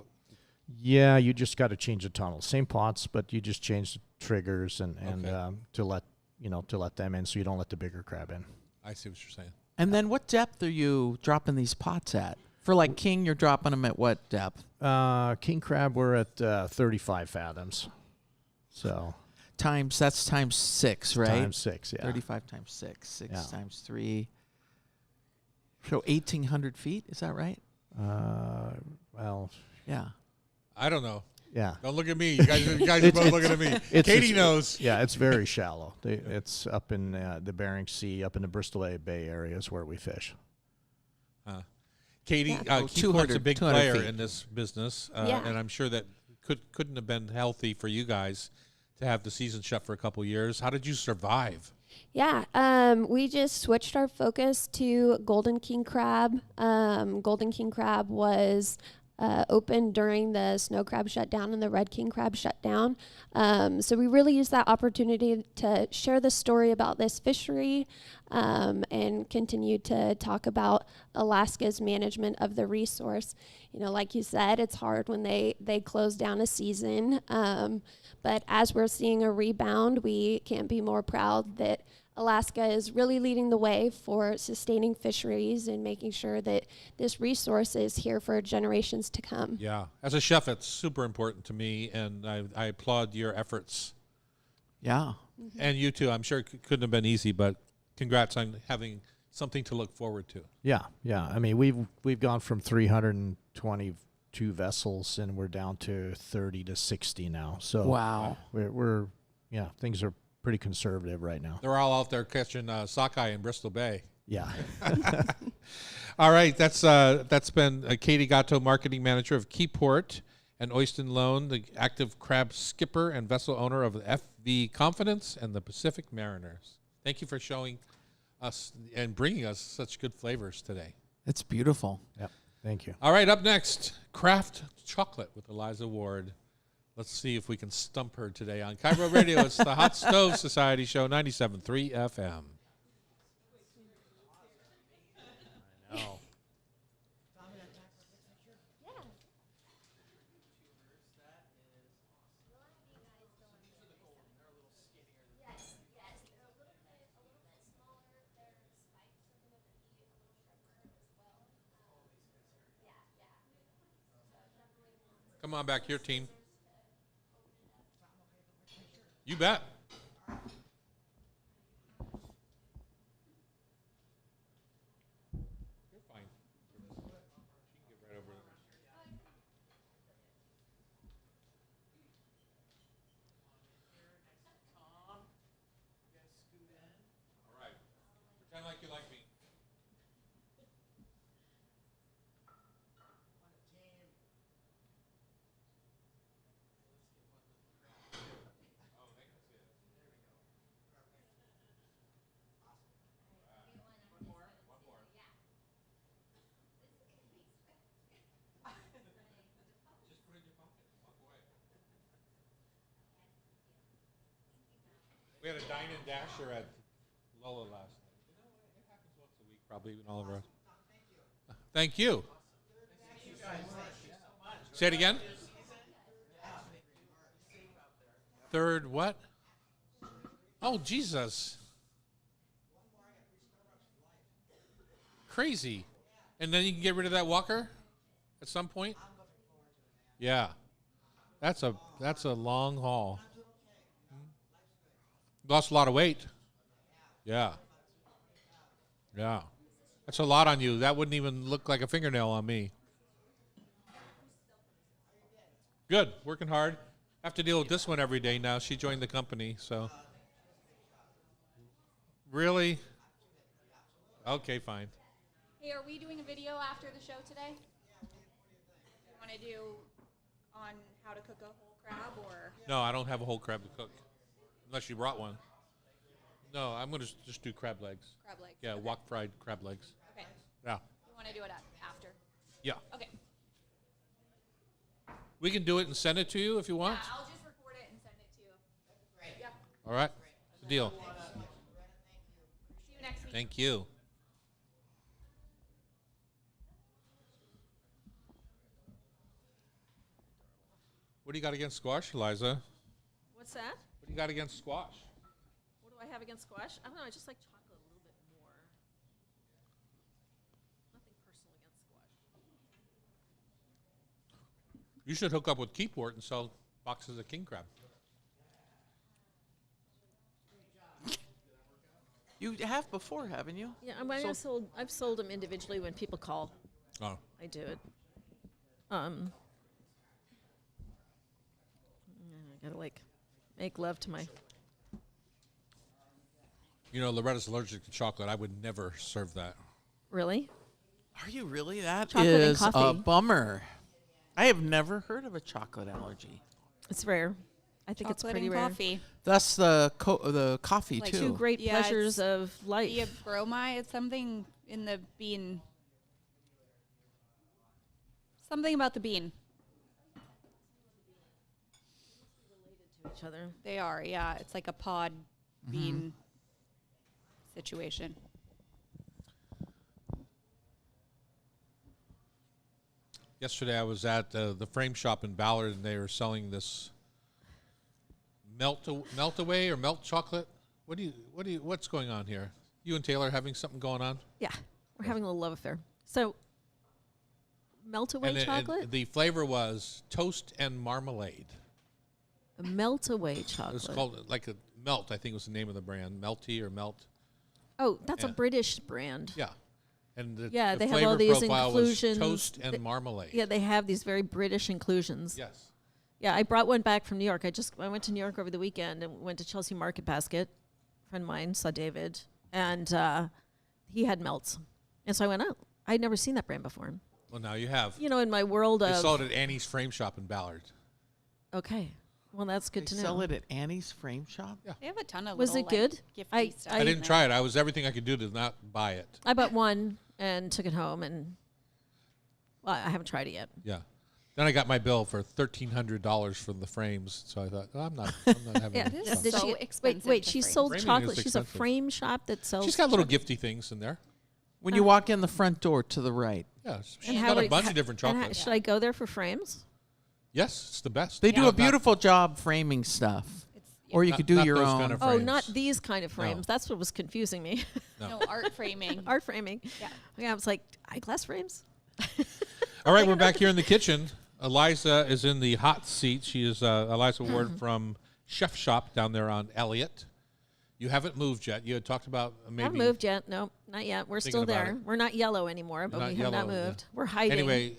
Yeah, you just got to change the tunnel. Same pots, but you just change the triggers and Okay. to let them in, so you don't let the bigger crab in. I see what you're saying. And then what depth are you dropping these pots at? For like king, you're dropping them at what depth? King crab, we're at 35 fathoms. So That's times 6, right? times 6, yeah. 35 times 6. 6 Yeah. times 3. So 1,800 feet, is that right? Well, Yeah. I don't know. yeah. Don't look at me. You guys are both looking at me. Katie knows. Yeah, it's very shallow. It's up in the Bering Sea, up in the Bristol Bay areas where we fish. Katie, Yeah. Keyport's a 200 big 200 player feet. in this business, Yeah. and I'm sure that couldn't have been healthy for you guys to have the season shut for a couple years. How did you survive? Yeah, we just switched our focus to golden king crab. Golden king crab was open during the snow crab shutdown and the red king crab shutdown. So we really used that opportunity to share the story about this fishery and continue to talk about Alaska's management of the resource. You know, like you said, it's hard when they close down a season. But as we're seeing a rebound, we can't be more proud that Alaska is really leading the way for sustaining fisheries and making sure that this resource is here for generations to come. Yeah, as a chef, it's super important to me, and I applaud your efforts. Yeah. And you too. I'm sure it couldn't have been easy, but congrats on having something to look forward to. Yeah. I mean, we've gone from 322 vessels and we're down to 30 to 60 now. So Wow. we're things are pretty conservative right now. They're all out there catching sockeye in Bristol Bay. Yeah. All right, that's been Katie Gatto, marketing manager of Keyport, and Oyston Lone, the active crab skipper and vessel owner of the FV Confidence and the Pacific Mariners. Thank you for showing us and bringing us such good flavors today. It's beautiful. Yep. Thank you. All right, up next, Craft Chocolate with Eliza Ward. Let's see if we can stump her today on Cairo Radio. It's the Hot Stove Society Show, 97.3 FM. I know. Come on back here, team. You bet. You're fine. She can get right over there. All right. Pretend like you like me. We had a dine and dasher at Lola last night. It happens once a week, probably even all of us. Thank you. Say it again. Third what? Oh, Jesus. Crazy. And then you can get rid of that walker at some point? Yeah. That's a long haul. Lost a lot of weight. Yeah. Yeah. That's a lot on you. That wouldn't even look like a fingernail on me. Good. Working hard. Have to deal with this one every day now. She joined the company, so. Really? Okay, fine. Hey, are we doing a video after the show today? You want to do on how to cook a whole crab or? No, I don't have a whole crab to cook. Unless you brought one. No, I'm going to just do crab legs. Crab legs. Yeah, Okay. wok fried crab legs. Okay. Yeah. You want to do it after? Yeah. Okay. We can do it and send it to you if you want. Yeah, I'll just record it and send it to you. Great. Yeah. All right. It's a deal. See you next week. Thank you. What do you got against squash, Eliza? What's that? What do you got against squash? What do I have against squash? I don't know. I just like chocolate a little bit more. Nothing personal against squash. You should hook up with Keyport and sell boxes of king crab. You have before, haven't you? Yeah, I've sold them individually when people call. Oh. I do it. I gotta like make love to my. You know, Loretta's allergic to chocolate. I would never serve that. Really? Are you really? That Chocolate and is a coffee. bummer. I have never heard of a chocolate allergy. It's rare. I think it's Chocolate pretty and rare. coffee. That's the coffee Like too. Two great Yeah, pleasures it's of life. Theobromine. It's something in the bean. Something about the bean. Each other. They are, yeah. It's like a pod bean situation. Yesterday I was at the frame shop in Ballard, and they were selling this melt away or melt chocolate. What's going on here? You and Taylor having something going on? Yeah, we're having a little love affair. So, melt away And chocolate. the flavor was toast and marmalade. A melt away It was chocolate. called like a melt. I think was the name of the brand, Melty or Melt. Oh, that's a Yeah. British brand. Yeah, and the Yeah, the they have all flavor these profile was inclusions. toast and Th- marmalade. Yeah, they have these very British inclusions. Yes. Yeah, I brought one back from New York. I went to New York over the weekend and went to Chelsea Market Basket. A friend of mine saw David, and he had melts, and so I went, oh, I'd never seen that brand before. Well, now you have. You know, in my world They of sold it at Annie's Frame Shop in Ballard. okay, well that's good They to sell know. it at Annie's Frame Shop. Yeah. They have a ton of Was little, it good? Like, I- gifty stuff. I didn't try it. I was everything I could do to not buy it. I bought one and took it home, and well, I haven't tried it yet. Yeah. Then I got my bill for $1,300 for the frames, so I thought, I'm not having Yeah, this It is stuff. Did so she- expensive Wait, to she frame. sold Framing is chocolate. She's a expensive. frame shop that sells. She's got little chocolate. gifty things in there. When you walk in the front door to the right, Yeah, she's And how got a would- bunch ha- of different and chocolates. should I go there for frames? Yes, it's the best. they do Not- a beautiful job framing stuff. It's, Or you Not- could do not your those own. kind of Oh, frames. not these kind of frames. No. That's what was confusing me. No. no art framing. Art framing. Yeah. Yeah, I was like, eyeglass frames? All right, we're back here in the kitchen. Eliza is in the hot seat. She is Eliza Ward from Chef Shop down there on Elliott. You haven't moved yet. You had talked about maybe. Haven't moved yet. No, not yet. We're Thinking still about there. it. We're not yellow anymore, but Not we have not yellow, yeah. moved. We're hiding. Anyway,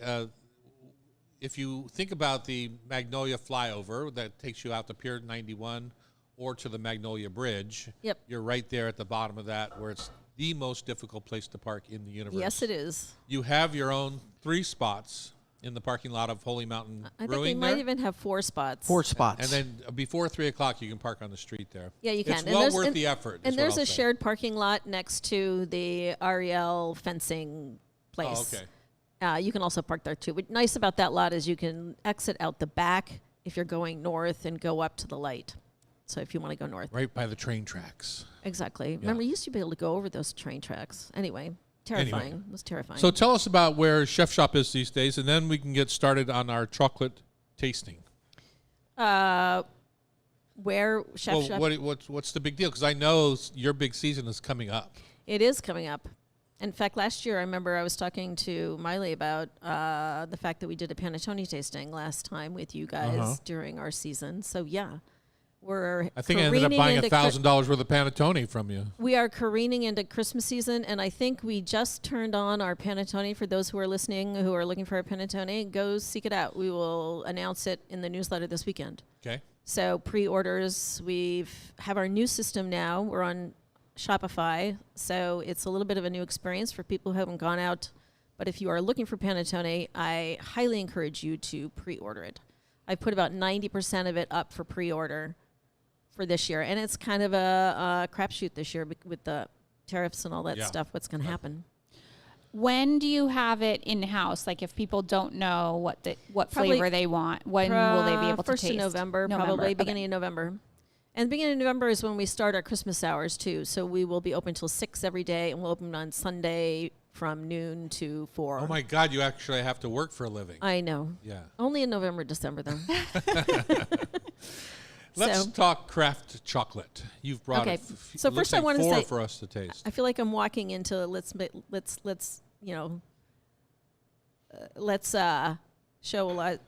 if you think about the Magnolia flyover that takes you out to Pier 91 or to the Magnolia Bridge, Yep. you're right there at the bottom of that where it's the most difficult place to park in the universe. Yes, it is. You have your own 3 spots in the parking lot of Holy Mountain I think they Brewing might there. even have 4 spots. 4 spots. And then before 3 o'clock, you can park on the street there. Yeah, you can. It's And well there's- worth and- the effort. And is there's what I'll a say. shared parking lot next to the Ariel fencing place. Oh, okay. You can also park there too. What's nice about that lot is you can exit out the back if you're going north and go up to the light. So if you want to go north. Right by the train tracks. Exactly. Remember, you used to be able to go over those train tracks. Anyway, terrifying. It was terrifying. So tell us about where Chef Shop is these days, and then we can get started on our chocolate tasting. Where Chef Shop... What's the big deal? Because I know your big season is coming up. It is coming up. In fact, last year, I remember I was talking to Miley about the fact that we did a panettone tasting last time with you guys during our season. So, yeah, I think I ended up buying $1,000 worth of panettone from you. We are careening into Christmas season, and I think we just turned on our panettone. For those who are listening, who are looking for a panettone, go seek it out. We will announce it in the newsletter this weekend. Okay. So pre-orders, have our new system now. We're on Shopify, so it's a little bit of a new experience for people who haven't gone out. But if you are looking for panettone, I highly encourage you to pre-order it. I put about 90% of it up for pre-order for this year, and it's kind of a crapshoot this year with the tariffs and all that stuff. What's going to happen? When do you have it in house? Like, if people don't know what flavor they want, when will they be able to taste? 1st of November, probably beginning of November. And the beginning of November is when we start our Christmas hours too. So we will be open till 6 every day, and we'll open on Sunday from noon to 4. Oh my God, you actually have to work for a living. I know. Yeah. Only in November, December though. Let's talk craft chocolate. You've brought So first I want to say for us to taste. I feel like I'm walking into let's show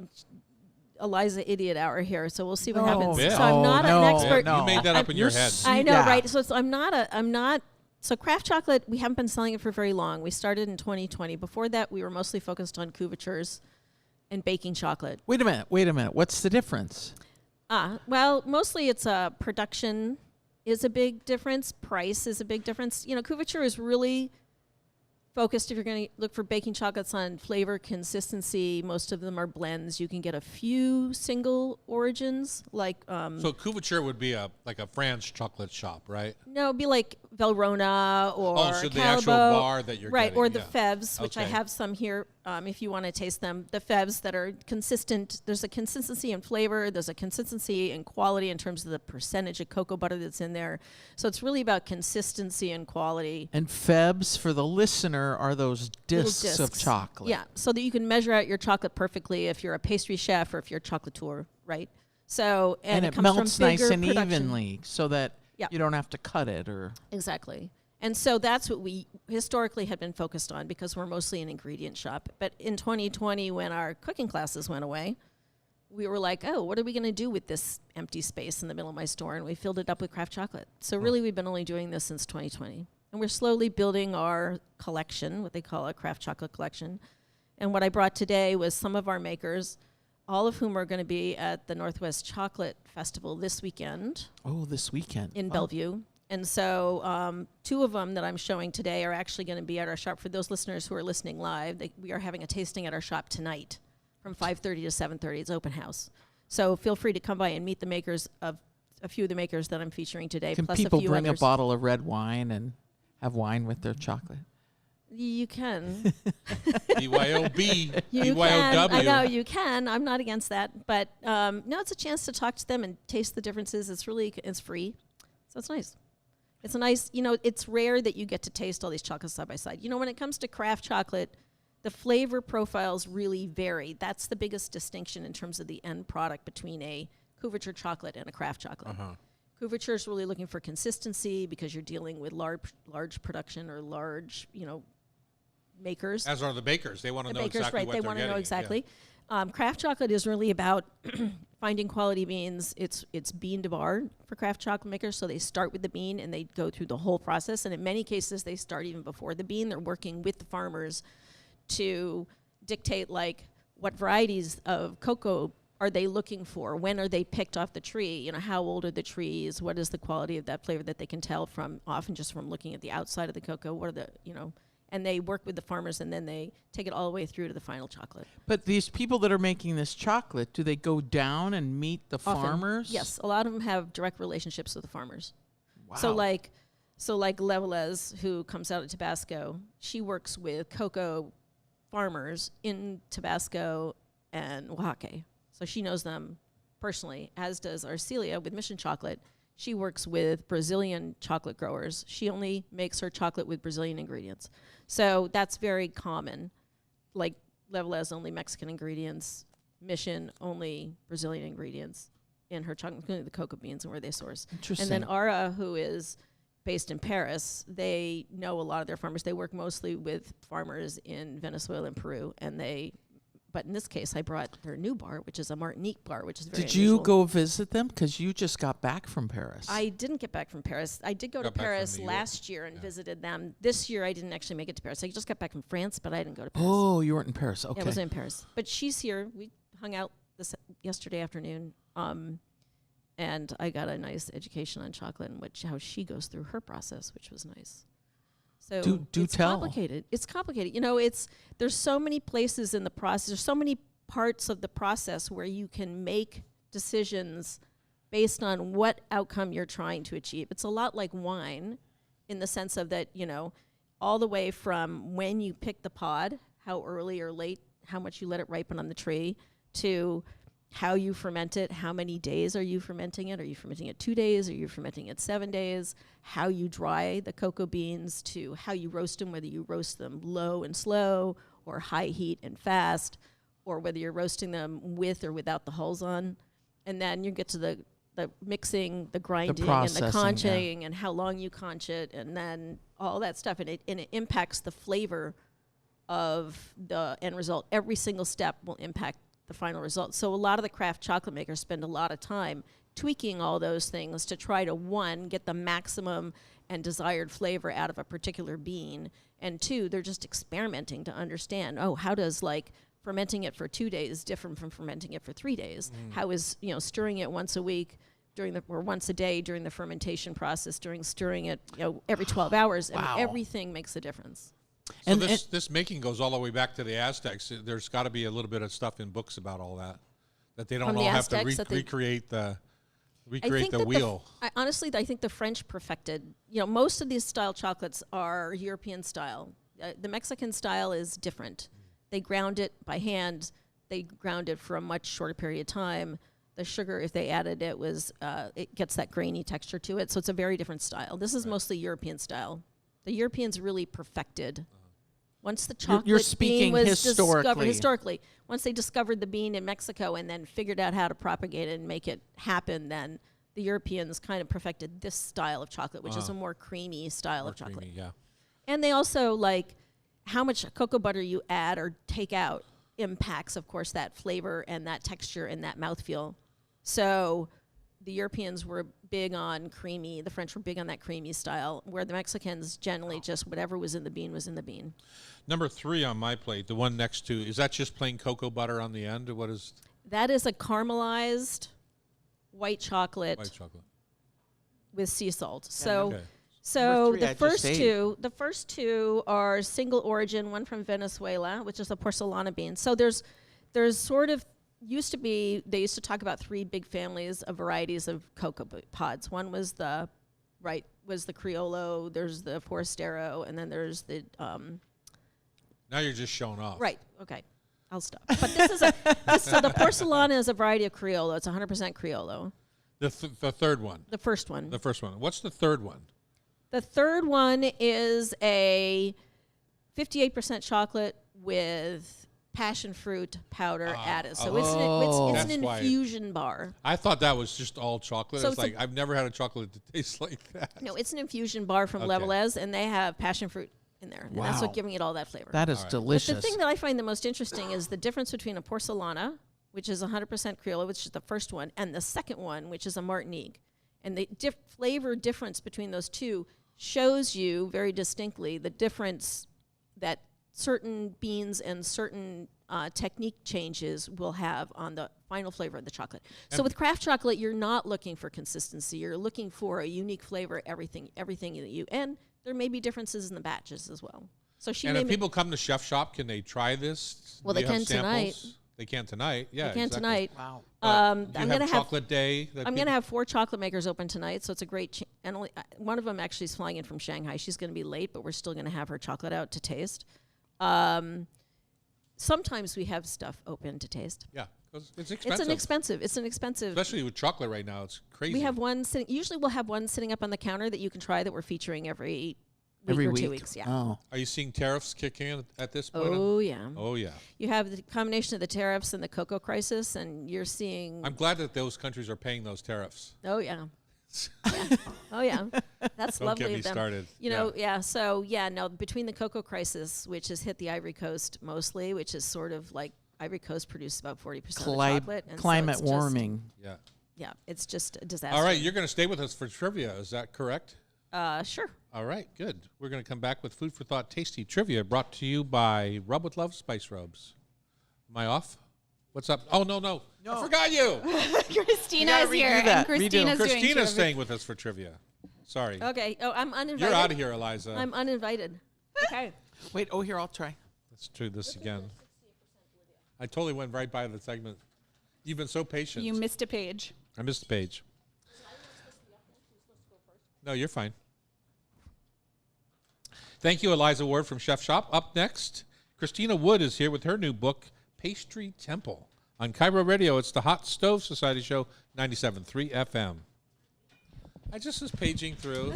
Eliza idiot hour here. So we'll see what happens. Yeah. So I'm not an expert. You made that up in your head. I know, right? So I'm not. So craft chocolate, we haven't been selling it for very long. We started in 2020. Before that, we were mostly focused on couvertures and baking chocolate. Wait a minute. What's the difference? Well, mostly it's production is a big difference. Price is a big difference. Couverture is really focused, if you're going to look for baking chocolates, on flavor, consistency. Most of them are blends. You can get a few single origins, like... so couverture would be like a French chocolate shop, right? No, it'd be like Valrhona or so the Calbo, actual bar that you're right, getting. Or the Fèves, which I Okay. have some here if you want to taste them. The Fèves that are consistent. There's a consistency in flavor. There's a consistency in quality in terms of the percentage of cocoa butter that's in there. So it's really about consistency and quality. And Febs, for the listener, are those discs of chocolate. Yeah, so that you can measure out your chocolate perfectly if you're a pastry chef or if you're a chocolatier, right? So and it comes melts from nice bigger and production. evenly so that Yeah. you don't have to cut it or... Exactly. And so that's what we historically had been focused on because we're mostly an ingredient shop. But in 2020, when our cooking classes went away, we were like, oh, what are we going to do with this empty space in the middle of my store? And we filled it up with craft chocolate. So really, we've been only doing this since 2020. And we're slowly building our collection, what they call a craft chocolate collection. And what I brought today was some of our makers, all of whom are going to be at the Northwest Chocolate Festival this weekend. Oh, this weekend. In Bellevue. And so 2 of them that I'm showing today are actually going to be at our shop. For those listeners who are listening live, we are having a tasting at our shop tonight from 5:30 to 7:30. It's open house. So feel free to come by and meet the makers of a few of the makers that I'm featuring today. Can plus people a few bring others. a bottle of red wine and have wine with their chocolate? You can. BYOB, You BYOW. can. I know you can. I'm not against that. But no, it's a chance to talk to them and taste the differences. It's free. So it's nice. It's a nice, it's rare that you get to taste all these chocolates side by side. When it comes to craft chocolate, the flavor profiles really vary. That's the biggest distinction in terms of the end product between a couverture chocolate and a craft chocolate. Couverture is really looking for consistency because you're dealing with large production or large, makers. As are the bakers. They want to know Bakers, exactly right? what They they're want to know getting. exactly. Craft chocolate is really about finding quality beans. It's bean to bar for craft chocolate makers. So they start with the bean and they go through the whole process. And in many cases, they start even before the bean. They're working with the farmers to dictate like what varieties of cocoa are they looking for? When are they picked off the tree? How old are the trees? What is the quality of that flavor that they can tell from often just from looking at the outside of the cocoa? What are the, and they work with the farmers and then they take it all the way through to the final chocolate. But these people that are making this chocolate, do they go down and meet the Often. farmers? Yes, a lot of them have direct relationships with the farmers. Wow. So like Levelez, who comes out of Tabasco, she works with cocoa farmers in Tabasco and Oaxaca. So she knows them personally, as does Arcelia with Mission Chocolate. She works with Brazilian chocolate growers. She only makes her chocolate with Brazilian ingredients. So that's very common. Like Levelez, only Mexican ingredients. Mission, only Brazilian ingredients in her chocolate, including the cocoa beans and where they source. Interesting. And then Ara, who is based in Paris, they know a lot of their farmers. They work mostly with farmers in Venezuela and Peru, but in this case, I brought their new bar, which is a Martinique bar, which is very Did you unusual. go visit them? Because you just got back from Paris. I didn't get back from Paris. I did go to Got back from Paris New York. last year and visited them. This year, I didn't actually make it to Paris. I just got back from France, but I didn't go to Paris. Oh, you weren't in Paris. Okay. Yeah, I was in Paris. But she's here. We hung out yesterday afternoon, and I got a nice education on chocolate and how she goes through her process, which was nice. So Do it's tell. complicated. It's complicated. There's so many places in the process. There's so many parts of the process where you can make decisions based on what outcome you're trying to achieve. It's a lot like wine in the sense of that, all the way from when you pick the pod, how early or late, how much you let it ripen on the tree, to how you ferment it, how many days are you fermenting it? Are you fermenting it 2 days? Are you fermenting it 7 days? How you dry the cocoa beans, to how you roast them, whether you roast them low and slow or high heat and fast, or whether you're roasting them with or without the hulls on. And then you get to the mixing, the grinding, and the processing, yeah. conching, and how long you conch it, and then all that stuff. And it impacts the flavor of the end result. Every single step will impact the final result. So a lot of the craft chocolate makers spend a lot of time tweaking all those things to try to, one, get the maximum and desired flavor out of a particular bean, and two, they're just experimenting to understand, how does fermenting it for 2 days different from fermenting it for 3 days? How is stirring it once a week or once a day during the fermentation process, during stirring it every 12 hours? Wow. And everything makes a difference. So And- this making goes all the way back to the Aztecs. There's got to be a little bit of stuff in books about all that they don't From all the have to Aztecs that they- recreate the I think wheel. Honestly, I think the French perfected. Most of these style chocolates are European style. The Mexican style is different. They ground it by hand. They ground it for a much shorter period of time. The sugar, if they added it, it gets that grainy texture to it. So it's a very different style. This is mostly European style. The Europeans really perfected. Once the chocolate You're speaking bean was historically. historically, once they discovered the bean in Mexico and then figured out how to propagate it and make it happen, then the Europeans kind of perfected this style of chocolate, which is a more creamy style of chocolate. Creamy, yeah. And they also how much cocoa butter you add or take out impacts, of course, that flavor and that texture and that mouthfeel. So the Europeans were big on creamy. The French were big on that creamy style, where the Mexicans generally just whatever was in the bean was in the bean. Number 3 on my plate, the one next to, is that just plain cocoa butter on the end? Or what is That is a caramelized white chocolate white chocolate? with sea salt. So Okay. So Number 3 I the just first two are single origin, one from Venezuela, which is a porcelana bean. So there's sort of they used to talk about 3 big families of varieties of cocoa pods. One was the Criollo, there's the Forastero, and then there's the Now you're just showing off. right. Okay, I'll stop. But this is so the porcelana is a variety of Criollo. It's 100% Criollo. The third one. The first one. The first one. What's the third one? The third one is a 58% chocolate with passion fruit powder added. So it's an That's why- infusion bar. I thought that was just all chocolate. So It's it's like I've never had a chocolate that tastes like that. No, it's an infusion bar from Okay. Levelez, and they have passion fruit in there. And that's Wow. what giving it all that flavor. That is All right. delicious. But the thing that I find the most interesting is the difference between a porcelana, which is 100% Criollo, which is the first one, and the second one, which is a Martinique. And the flavor difference between those two shows you very distinctly the difference that certain beans and certain technique changes will have on the final flavor of the chocolate. So with craft chocolate, you're not looking for consistency. You're looking for a unique flavor, everything that you, and there may be differances in the batches as well. So she And may if make- people come to Chef Shop, can they try this? Well, Do they you have can tonight. samples? They can tonight. Yeah, You can exactly. tonight. Wow. Do I'm you gonna have chocolate day. that I'm people- gonna have 4 chocolate makers open tonight, so it's a great. And only one of them actually is flying in from Shanghai. She's gonna be late, but we're still gonna have her chocolate out to taste. Sometimes we have stuff open to taste. Yeah, 'Cause it's It's expensive. an expensive. Especially with chocolate right now. It's crazy. We have one sitting. Usually, we'll have one sitting up on the counter that you can try that we're featuring every week Every or week. 2 weeks. Yeah. Oh. Are you seeing tariffs kick in at this point? Oh yeah. Oh, yeah. You have the combination of the tariffs and the cocoa crisis, and you're seeing. I'm glad that those countries are paying those tariffs. Oh yeah. Oh yeah. That's Don't lovely get me of them. started. You know, So no, between the cocoa crisis, which has hit the Ivory Coast mostly, which is sort of like Ivory Coast produces about 40% of the chocolate, and so Climate it's just- warming. Yeah. yeah, it's just a disaster. All right, you're going to stay with us for trivia. Is that correct? Sure. All right, good. We're going to come back with Food for Thought Tasty Trivia brought to you by Rub with Love Spice Rubs. Am I off? What's up? Oh, no. I forgot you. Christina gotta is redo here, that. and Redo. Christina's doing Christina's trivia. staying with us for trivia. Sorry. Okay. Oh, I'm uninvited. You're out of here, Eliza. I'm uninvited. Okay. Wait, here, I'll try. Let's do this again. I totally went right by the segment. You've been so patient. You missed a page. I missed a page. No, you're fine. Thank you, Eliza Ward from Chef Shop. Up next, Christina Wood is here with her new book, Pastry Temple. On Cairo Radio, it's the Hot Stove Society Show, 97.3 FM. I just was paging through.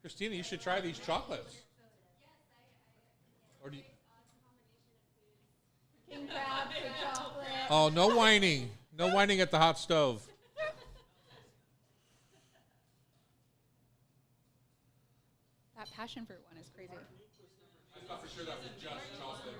Christina, you should try these chocolates. Or do you... Oh, no whining. No whining at the hot stove. That passion fruit one is crazy. I thought for sure that was just chocolate.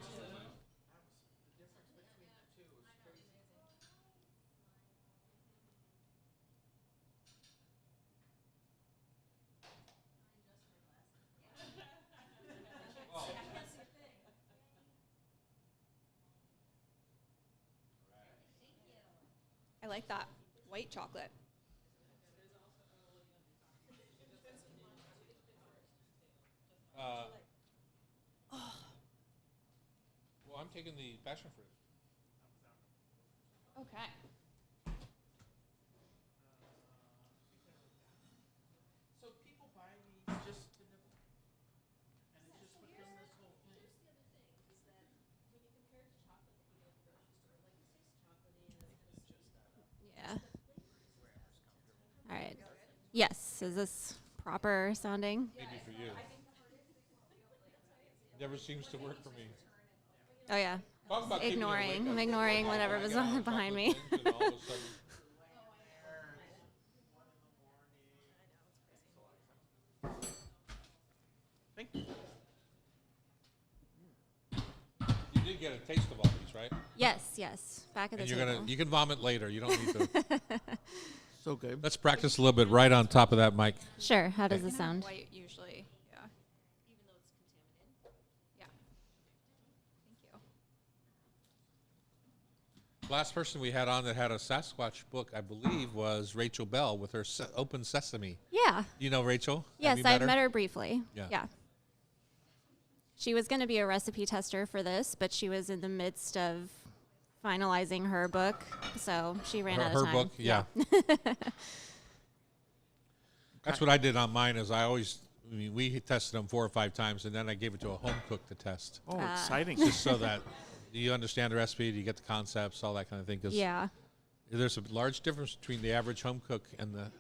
I like that white chocolate. Well, I'm taking the passion fruit. Okay. So people buy these just to nibble. And it just becomes this whole thing. Yeah. All right. Yes. Is this proper sounding? Maybe for you. Never seems to work for me. Oh yeah. Talk about keeping it awake. Ignoring. I'm ignoring whatever was on behind me. Things and all of a sudden- Thank you. You did get a taste of all these, right? Yes. Yes. Back at the And you're table. you can vomit later. You don't need to. So good. Let's practice a little bit right on top of that mic. Sure. How does it Can have sound? white usually. Yeah. Even though it's contaminated. Yeah. Thank you. Last person we had on that had a Sasquatch book, I believe, was Rachel Bell with her Open Sesame. Yeah. You know Rachel? Yes, Have you I've met her briefly. Yeah. Yeah. She was going to be a recipe tester for this, but she was in the midst of finalizing her book, so she ran out of Her time. book, yeah. That's what I did on mine. Is I mean, we tested them 4 or 5 times, and then I gave it to a home cook to test, Oh, exciting. just so that you understand the recipe, you get the concepts, all that kind of thing. 'Cause Yeah. there's a large difference between the average home cook and the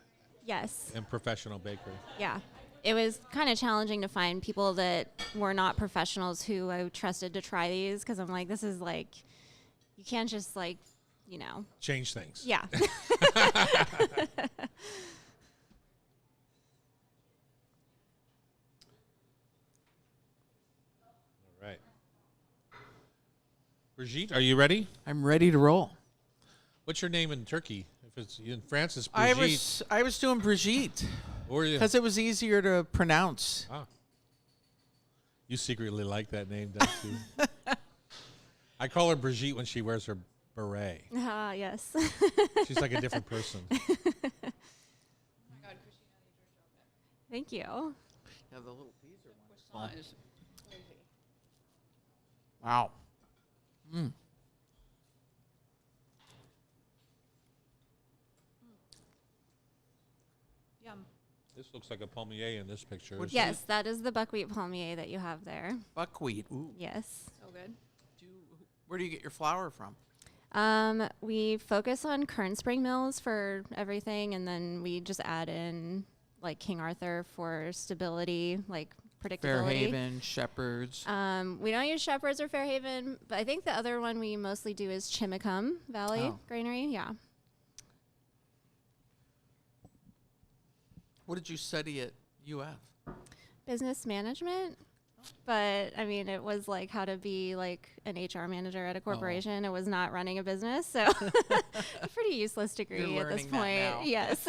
Yes. professional baker. Yeah. It was kind of challenging to find people that were not professionals who I trusted to try these, because I'm like, this is like, you can't just like, you know. Change things. Yeah. All right. Brigitte, are you ready? I'm ready to roll. What's your name in Turkey? If it's in France, it's Brigitte. I was doing Brigitte Or you, because it was easier to pronounce. you secretly like that name, don't you? I call her Brigitte when she wears her beret. Yes. She's like a different person. Thank you. Yeah, the little peas are wonderful. Wow. Yum. This looks like a palmier in this picture. What'd Yes, that is the buckwheat palmier that you have there. Buckwheat. Ooh. Yes. So good. Where do you get your flour from? We focus on Kern Spring Mills for everything, and then we just add in like King Arthur for stability, like predictability. Fairhaven, Shepherd's. We don't use Shepherd's or Fairhaven, but I think the other one we mostly do is Chimicum Valley Oh. Granary. Yeah. What did you study at UF? Business management. But I mean, it was like how to be like an HR manager at a corporation. It was not running a business, so a pretty useless degree You're at this learning that now. point. Yes.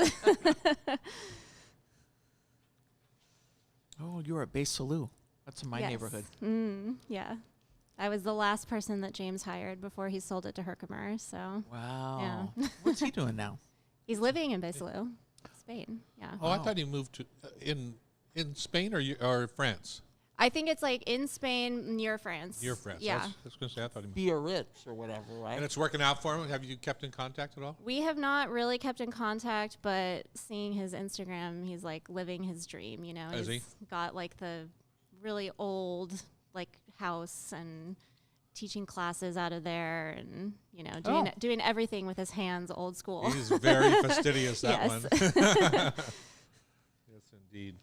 Oh, you were at Bay Salou. That's in my Yes. neighborhood. Yeah. I was the last person that James hired before he sold it to Herkimer. So Wow. What's he doing now? he's living in Besalú, Spain. Yeah. Oh, I Wow. thought he moved to in Spain or France. I think it's like in Spain near France. Near France. Yeah. I was going to say I thought he moved. Biarritz or whatever, right? And it's working out for him. Have you kept in contact at all? We have not really kept in contact, but seeing his Instagram, he's like living his dream, you know. Is he? He's got like the really old like house and teaching classes out of there and, you know, doing everything with his hands old school. He's very fastidious, that Yes. one. Yes, indeed.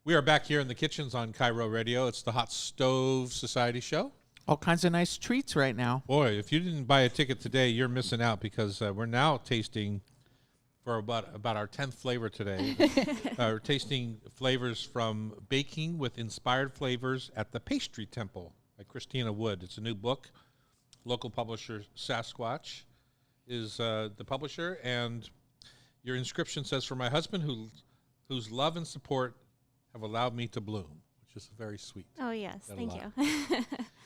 We are back here in the kitchens on Cairo Radio. It's the Hot Stove Society show. All kinds of nice treats right now. Boy, if you didn't buy a ticket today, you're missing out because we're now tasting for about our 10th flavor today. We're tasting flavors from Baking with Inspired Flavors at the Pastry Temple by Christina Wood. It's a new book. Local publisher Sasquatch is the publisher, and your inscription says, "For my husband whose love and support have allowed me to bloom," which is very sweet. Oh, yes. Got a Thank lot. you.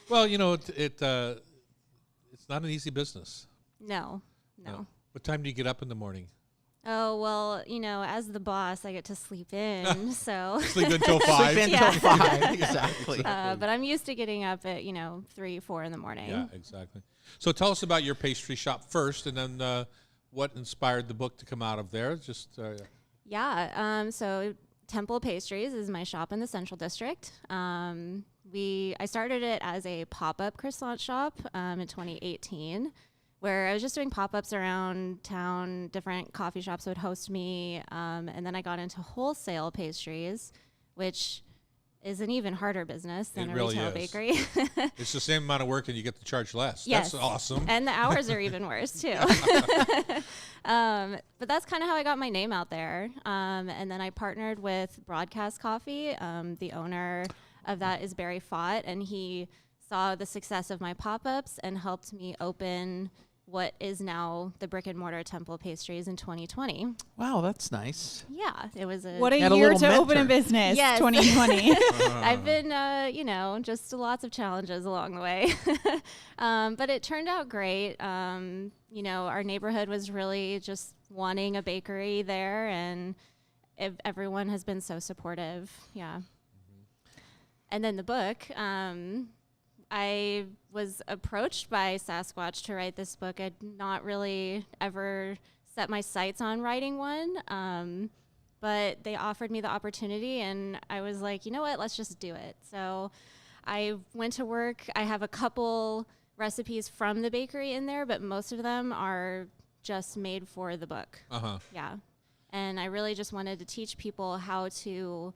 Well, you know, it's not an easy business. No. What time do you get up in the morning? Oh, well, you know, as the boss, I get to sleep in, so. Sleep until 5. Sleep Yeah. until 5. Exactly. But I'm used to getting up at, 3, 4 in the morning. Yeah, exactly. So tell us about your pastry shop first, and then what inspired the book to come out of there. Just Yeah. So Temple Pastries is my shop in the Central District. I started it as a pop-up croissant shop in 2018, where I was just doing pop-ups around town. Different coffee shops would host me, and then I got into wholesale pastries, which is an even harder business than It a really retail is. bakery. it's the same amount of work, and you get to charge less. Yes. That's awesome. And the hours are even worse too. But that's kind of how I got my name out there. And then I partnered with Broadcast Coffee. The owner of that is Barry Fott, and he saw the success of my pop-ups and helped me open what is now the brick and mortar Temple Pastries in 2020. Wow, that's nice. Yeah, it was a What a Had a year little to open a mentor. business. Yes. 2020. I've been, just lots of challenges along the way. But it turned out great. Our neighborhood was really just wanting a bakery there, and everyone has been so supportive. Yeah. And then the book, I was approached by Sasquatch to write this book. I'd not really ever set my sights on writing one. But they offered me the opportunity, and I was like, you know what, let's just do it. So I went to work. I have a couple recipes from the bakery in there, but most of them are just made for the book. Uh-huh. Yeah. And I really just wanted to teach people how to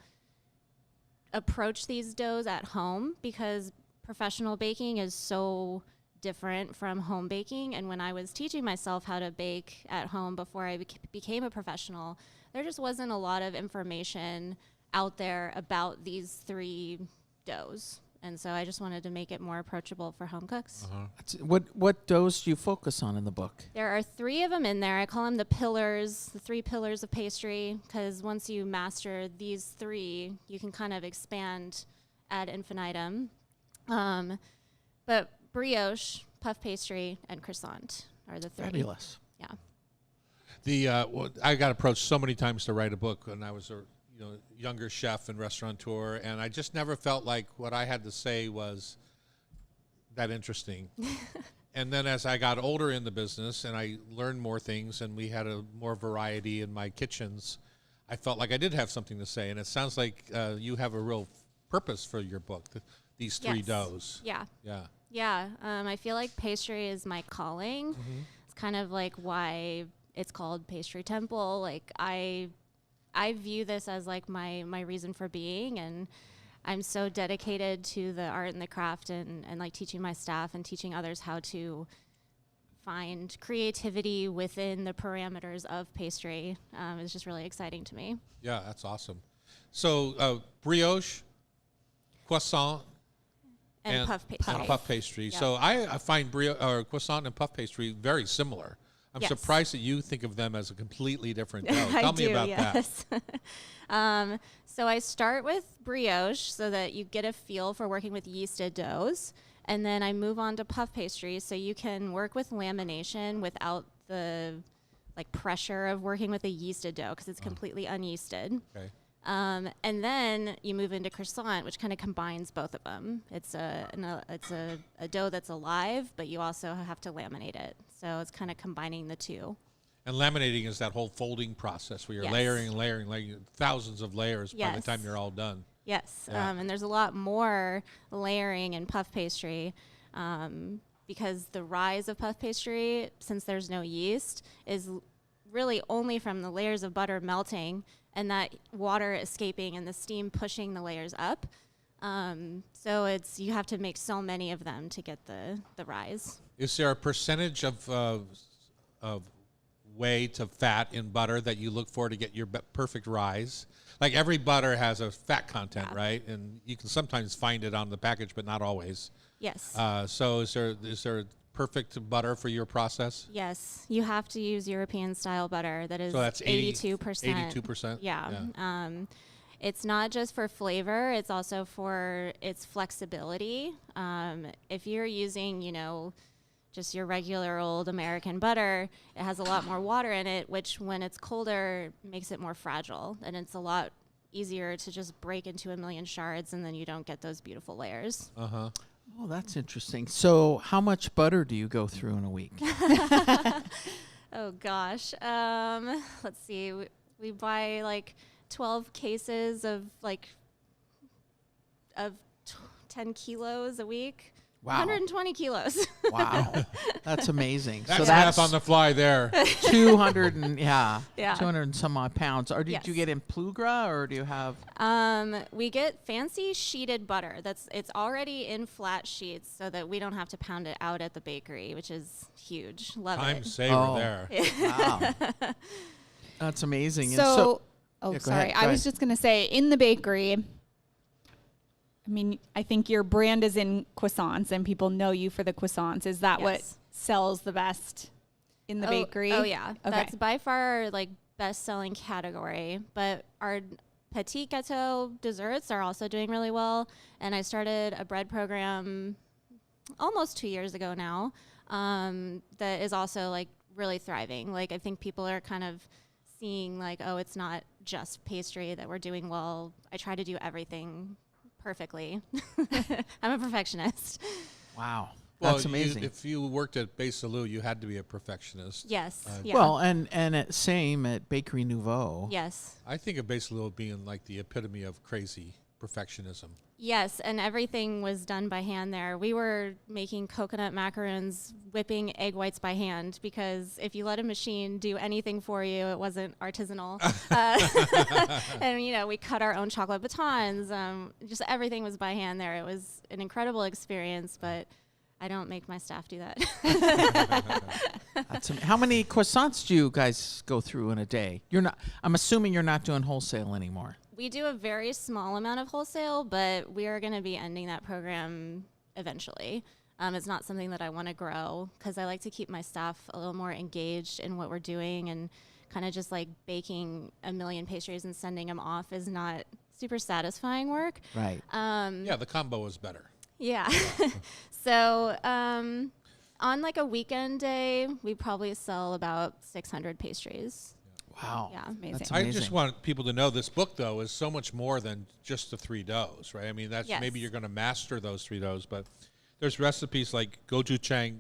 approach these doughs at home, because professional baking is so different from home baking. And when I was teaching myself how to bake at home before I became a professional, there just wasn't a lot of information out there about these 3 doughs. And so I just wanted to make it more approachable for home cooks. What doughs do you focus on in the book? There are 3 of them in there. I call them the 3 pillars of pastry, because once you master these 3, you can kind of expand ad infinitum. But brioche, puff pastry, and croissant are the 3. Fabulous. Yeah. I got approached so many times to write a book when I was a younger chef and restaurateur, and I just never felt like what I had to say was that interesting. And then as I got older in the business and I learned more things and we had a more variety in my kitchens, I felt like I did have something to say. And it sounds like you have a real purpose for your book, these three Yes. doughs. Yeah. Yeah. Yeah. I feel like pastry is my calling. It's kind of like why it's called Pastry Temple. Like I view this as like my reason for being, and I'm so dedicated to the art and the craft and like teaching my staff and teaching others how to find creativity within the parameters of pastry. It's just really exciting to me. Yeah, that's awesome. So brioche, croissant, And puff pastry. and puff pastry. Yeah. So I find croissant and puff pastry very similar. I'm Yes. surprised that you think of them as a completely different dough. I Tell me do, about that. yes. So I start with brioche so that you get a feel for working with yeasted doughs. And then I move on to puff pastry so you can work with lamination without the like pressure of working with a yeasted dough because it's completely unyeasted. Okay. And then you move into croissant, which kind of combines both of them. It's a dough that's alive, but you also have to laminate it. So it's kind of combining the two. And laminating is that whole folding process where you're Yes. layering thousands of layers by the Yes. time you're all done. Yes, Yeah. and there's a lot more layering in puff pastry because the rise of puff pastry, since there's no yeast, is really only from the layers of butter melting and that water escaping and the steam pushing the layers up. So you have to make so many of them to get the rise. Is there a percentage of whey to fat in butter that you look for to get your perfect rise? Like every butter has a fat content, Yeah. right? And you can sometimes find it on the package, but not always. Yes. So is there perfect butter for your process? Yes, you have to use European style butter that is So that's 82%. 82%? Yeah. It's not just for flavor, it's also for its flexibility. If you're using, just your regular old American butter, it has a lot more water in it, which when it's colder makes it more fragile. And it's a lot easier to just break into a million shards and then you don't get those beautiful layers. Uh-huh. Oh, that's interesting. So, how much butter do you go through in a week? Oh gosh. Let's see. We buy like 12 cases of 10 kilos a week. Wow. 120 kilos. Wow, that's amazing. That's so math on the fly there. 200 and Yeah. 200 and some odd pounds. Or did you Yes. get in Plugra, or do you have? We get fancy sheeted butter. It's already in flat sheets so that we don't have to pound it out at the bakery, which is huge. Love Time it. saver Oh. there. Wow, that's amazing. And So, Yeah, go sorry. ahead, go I was ahead. just going to say, in the bakery, I mean, I think your brand is in croissants and people know you for the croissants. Is that what Yes. sells the best in the bakery? Oh yeah, Okay. that's by far our best-selling category. But our petit gâteau desserts are also doing really well. And I started a bread program almost 2 years ago now that is also really thriving. I think people are kind of seeing oh, it's not just pastry that we're doing well. I try to do everything perfectly. I'm a perfectionist. wow, Well, that's amazing. if you worked at Basalou, you had to be a perfectionist. Yes. Yeah. Well, and same at Bakery Nouveau. yes. I think of Basalou being like the epitome of crazy perfectionism. Yes, and everything was done by hand there. We were making coconut macaroons, whipping egg whites by hand, because if you let a machine do anything for you, it wasn't artisanal. And, we cut our own chocolate batons. Just everything was by hand there. It was an incredible experience, but I don't make my staff do that. How many croissants do you guys go through in a day? I'm assuming you're not doing wholesale anymore. We do a very small amount of wholesale, but we are going to be ending that program eventually. It's not something that I want to grow because I like to keep my staff a little more engaged in what we're doing, and kind of just baking a million pastries and sending them off is not super satisfying work. Right. Yeah, the combo is better. Yeah. So on a weekend day, we probably sell about 600 pastries. Wow. Yeah. Amazing. That's I amazing. just want people to know this book, though, is so much more than just the three doughs, right? I mean, Yes. maybe you're going to master those three doughs, but there's recipes like gochujang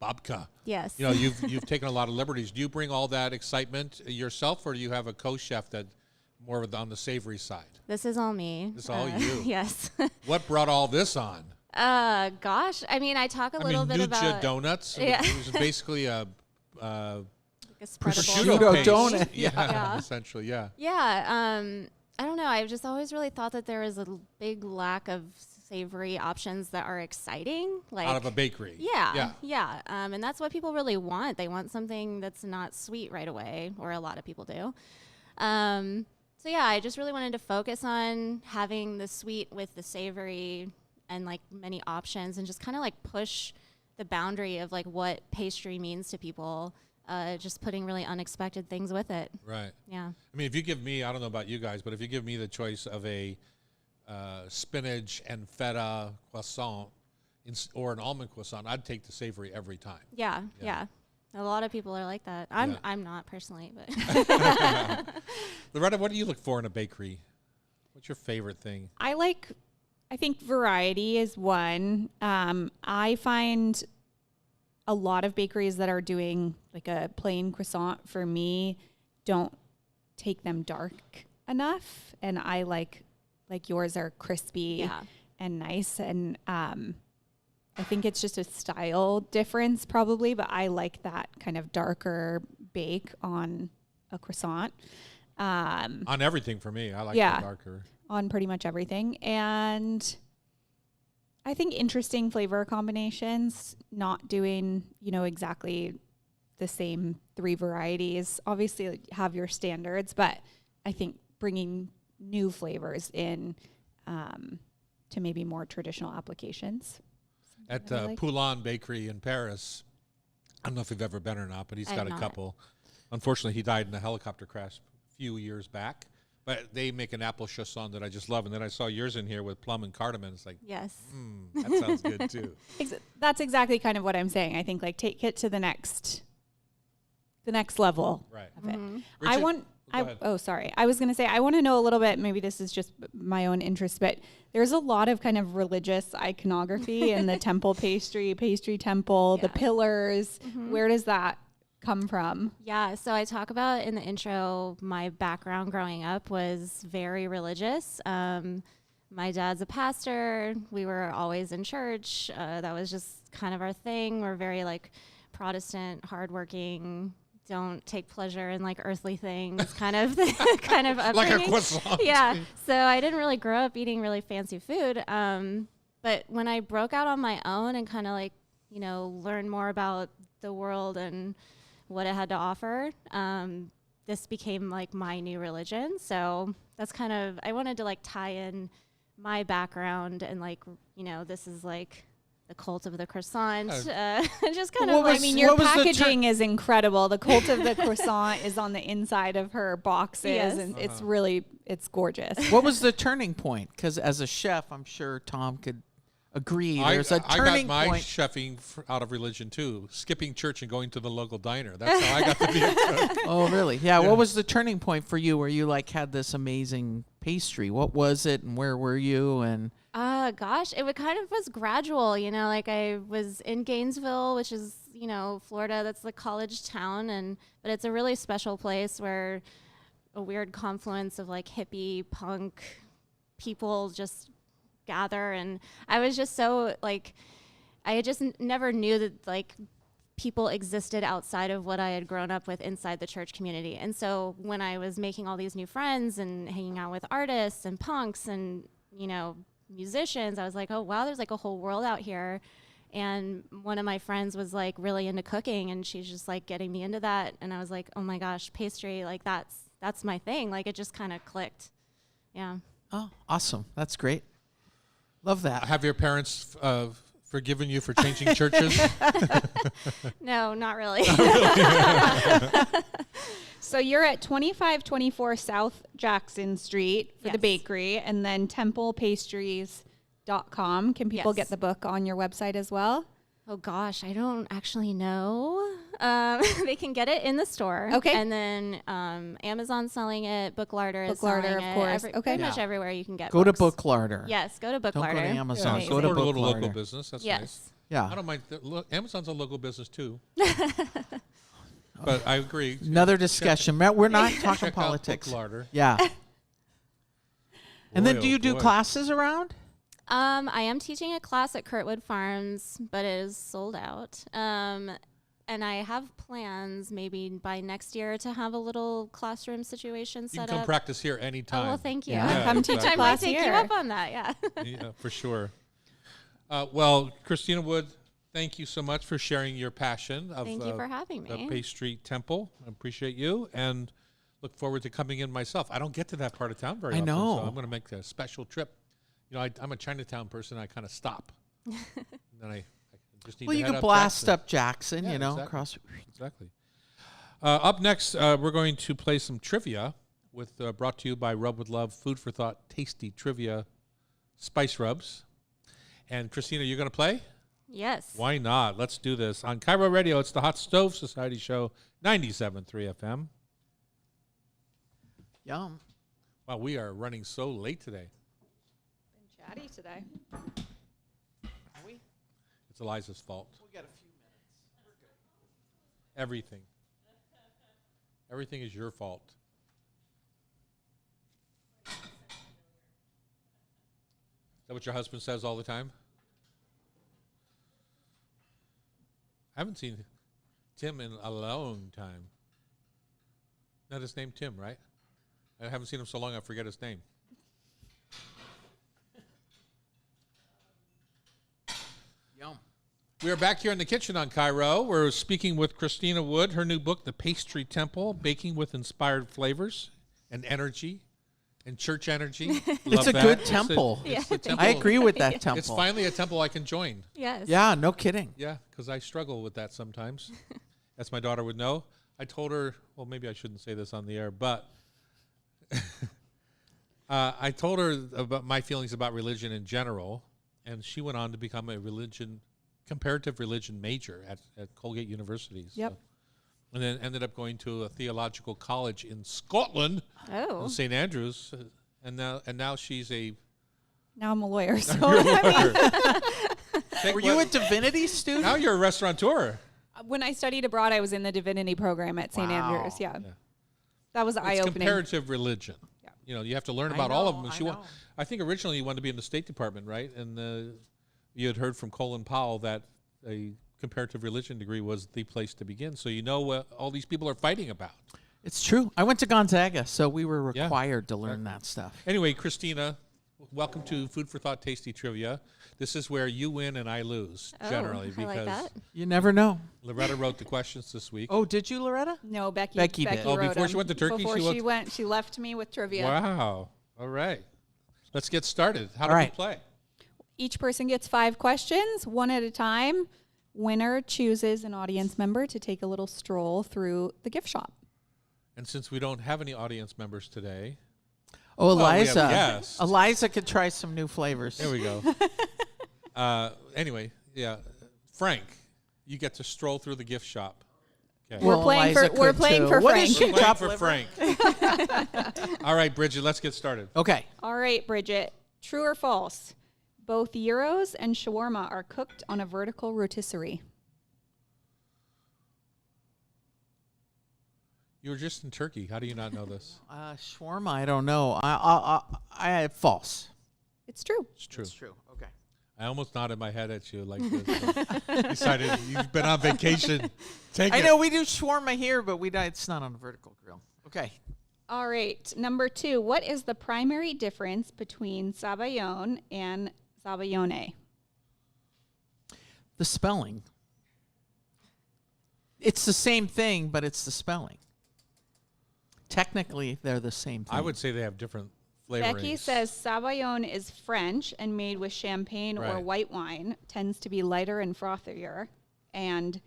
babka. Yes. You know, you've taken a lot of liberties. Do you bring all that excitement yourself, or do you have a co-chef that more on the savory side? This is all me. This is all you. Yes. What brought all this on? Gosh, I mean, I talk a little bit Nucha about donuts. Yeah. It was basically a like a spreadable prosciutto Prosciutto paste. donut. Yeah, essentially, yeah. Yeah. I don't know. I've just always really thought that there is a big lack of savory options that are exciting. Like Out of a bakery. Yeah. And that's what people really want. They want something that's not sweet right away, or a lot of people do. So yeah, I just really wanted to focus on having the sweet with the savory and like many options, and just kind of like push the boundary of like what pastry means to people. Just putting really unexpected things with it. Right. Yeah. I mean, if you give me, I don't know about you guys, but if you give me the choice of a spinach and feta croissant or an almond croissant, I'd take the savory every time. Yeah. A lot of people are like that. I'm Yeah. I'm not personally, but Loretta, what do you look for in a bakery? What's your favorite thing? I think variety is one. I find a lot of bakeries that are doing like a plain croissant for me don't take them dark enough, and I like yours are crispy yeah. and nice, and I think it's just a style difference probably, but I like that kind of darker bake on a croissant. On everything for me. I like Yeah. the darker. On pretty much everything. And I think interesting flavor combinations, not doing, exactly the same 3 varieties. Obviously have your standards, but I think bringing new flavors in to maybe more traditional applications. At that I like. Poulin Bakery in Paris, I don't know if you've ever been or not, but he's I got have a not. couple. Unfortunately, he died in a helicopter crash a few years back. But they make an apple chausson that I just love. And then I saw yours in here with plum and cardamom. It's like, Yes. that sounds good too. That's exactly kind of what I'm saying. I think like take it to the next level Right. of it. Mhm. I Richard, want. go ahead. Sorry. I was going to say I want to know a little bit. Maybe this is just my own interest, but there's a lot of kind of religious iconography in the temple pastry temple, the Yeah. pillars. Mhm. Where does that come from? Yeah, so I talk about in the intro, my background growing up was very religious. My dad's a pastor. We were always in church. That was just kind of our thing. We're very like Protestant, hardworking, don't take pleasure in like earthly things kind of kind of Like a upbringing. croissant. Yeah, so I didn't really grow up eating really fancy food. But when I broke out on my own and kind of like, learn more about the world and what it had to offer, this became like my new religion. So that's kind of, I wanted to like tie in my background and like, this is like the cult of the croissant. Just kind What of like, was- Your what was the packaging is incredible. The cult of the croissant is on the inside of her boxes, Yes. and it's gorgeous. What was the turning point? Because as a chef, I'm sure Tom could agree. There's a I turning got my point. chefing out of religion too, skipping church and going to the local diner. That's how I got to be a cook. Oh, really? Yeah. What was the turning point for you where you like had this amazing pastry? What was it, and where were you? And Gosh, it kind of was gradual, like I was in Gainesville, which is, Florida, that's the college town, but it's a really special place where a weird confluence of like hippie, punk people just gather. And I was just so like, I just never knew that like people existed outside of what I had grown up with inside the church community. And so when I was making all these new friends and hanging out with artists and punks and, musicians, I was like, oh wow, there's like a whole world out here. And one of my friends was like really into cooking, and she's just like getting me into that. And I was like, oh my gosh, pastry, like that's my thing. Like it just kind of clicked. Yeah. oh, awesome. That's great. Love that. Have your parents forgiven you for changing churches? No, not really. So you're at 2524 South Jackson Street for the Yes. bakery, and then templepastries.com. Can people Yes. get the book on your website as well? Oh gosh, I don't actually know. they can get it in the store. Okay. And then Amazon selling it, Booklarder is Booklarder, selling of it. course. Okay. Pretty much everywhere you can get Go to books. Booklarder. Yes, go to Booklarder. Don't go to Amazon. Amazing. Go to Support a little local Booklarder. business. That's Yes. nice. Yeah. I don't mind. Amazon's a local business too. But I agree. Another discussion. Matt, we're not talking Check politics. out Booklarder. Yeah. And then Boy, do oh you do boy. classes around? I am teaching a class at Kurtwood Farms, but it is sold out. And I have plans maybe by next year to have a little classroom situation You can set come up. practice here Oh, anytime. well, thank you. Yeah. Come teach exactly. I might class take you here. up on that, yeah. Yeah, for sure. Well, Christina Wood, thank you so much for sharing your passion of Thank you for having the me. Bay Street Temple. I appreciate you and look forward to coming in myself. I don't get to that part of town very I often, know. so I'm going to make a special trip. You know, I'm a Chinatown person. I kind of stop. And then I just need Well, to you head could up blast Jackson. up Jackson, Yeah, you know, exactly. across. Exactly. Up next, we're going to play some trivia with brought to you by Rub with Love, Food for Thought, Tasty Trivia Spice Rubs. And Christina, you're going to play? Yes. Why not? Let's do this. On Cairo Radio, it's the Hot Stove Society Show, 97.3 FM. Yum. Wow, we are running so late today. Chatty today. It's Eliza's fault. We got a few minutes. Everything. Everything is your fault. Is that what your husband says all the time? I haven't seen Tim in a long time. Not his name Tim, right? I haven't seen him so long I forget his name. Yum. We are back here in the kitchen on Cairo. We're speaking with Christina Wood, her new book, The Pastry Temple, Baking with Inspired Flavors and Energy and Church Energy. It's Love a that. good It's temple. it's Yeah, a thank temple. I agree with that temple. It's finally a temple I can join. Yes. Yeah, no kidding. Yeah, because I struggle with that sometimes. As my daughter would know. I told her, well, maybe I shouldn't say this on the air, but I told her about my feelings about religion in general, and she went on to become a comparative religion major at Colgate University. Yep. So. And then ended up going to a theological college in Scotland, Oh. St. Andrews, and now she's a. Now I'm a lawyer. So You're a lawyer. Were you a divinity student? Now you're a restaurateur. when I studied abroad, I was in the divinity program at St. Wow. Andrews. Yeah. Yeah. That was It's eye-opening. comparative religion. Yeah. You know, you have to learn I about all of know, them. I She wa- know. I think originally you wanted to be in the State Department, right? And you had heard from Colin Powell that a comparative religion degree was the place to begin. So you know what all these people are fighting about. It's true. I went to Gonzaga, so we were Yeah. required to learn that stuff. Anyway, Christina, welcome to Food for Thought Tasty Trivia. This is where you win and I lose, Oh, generally, I like because that. You never know. Loretta wrote the questions this week. Oh, did you, Loretta? No, Becky. Becky did. Oh, wrote before she them. went to Turkey, Before she she left me with trivia. Wow. All right. Let's get started. How do All we right. play? Each person gets 5 questions, one at a time. Winner chooses an audience member to take a little stroll through the gift shop. And since we don't have any audience members today, Oh, Well, we have Eliza. a guest. Eliza could try some new flavors. there we go. Anyway, yeah. Frank, you get to stroll through the gift shop. Okay. We're playing for- Eliza we're could playing too. for What Frank. is We're she, playing top for liver? Frank. All right, Bridget, let's get started. Okay. All right, Bridget. True or false? Both gyros and shawarma are cooked on a vertical rotisserie. You were just in Turkey. How do you not know this? Shawarma, I don't know. I false. It's true. It's true. It's true. Okay. I almost nodded my head at you like this. but decided you've been on vacation. Take I it. know we do shawarma here, but it's not on a vertical grill. Okay. All right. Number 2. What is the primary difference between sabayon and sabayone? The spelling. It's the same thing, but it's the spelling. Technically, they're the same thing. I would say they have different flavorings. Becky says sabayon is French and made with champagne or Right. white wine, tends to be lighter and frothier. And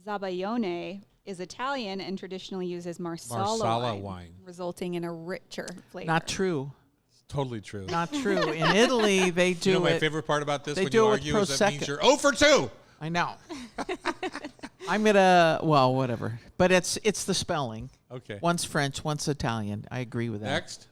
zabayone is Italian and traditionally uses Marsala, Marsala wine, wine. resulting in a richer flavor. Not true. Totally true. Not true. In Italy, they do You know my it. favorite part about this they when do you it with argue is that means Prosecco. you're 0 for 2. I know. I'm gonna whatever. But it's the spelling. Okay. One's French, one's Italian. I agree with that. Next.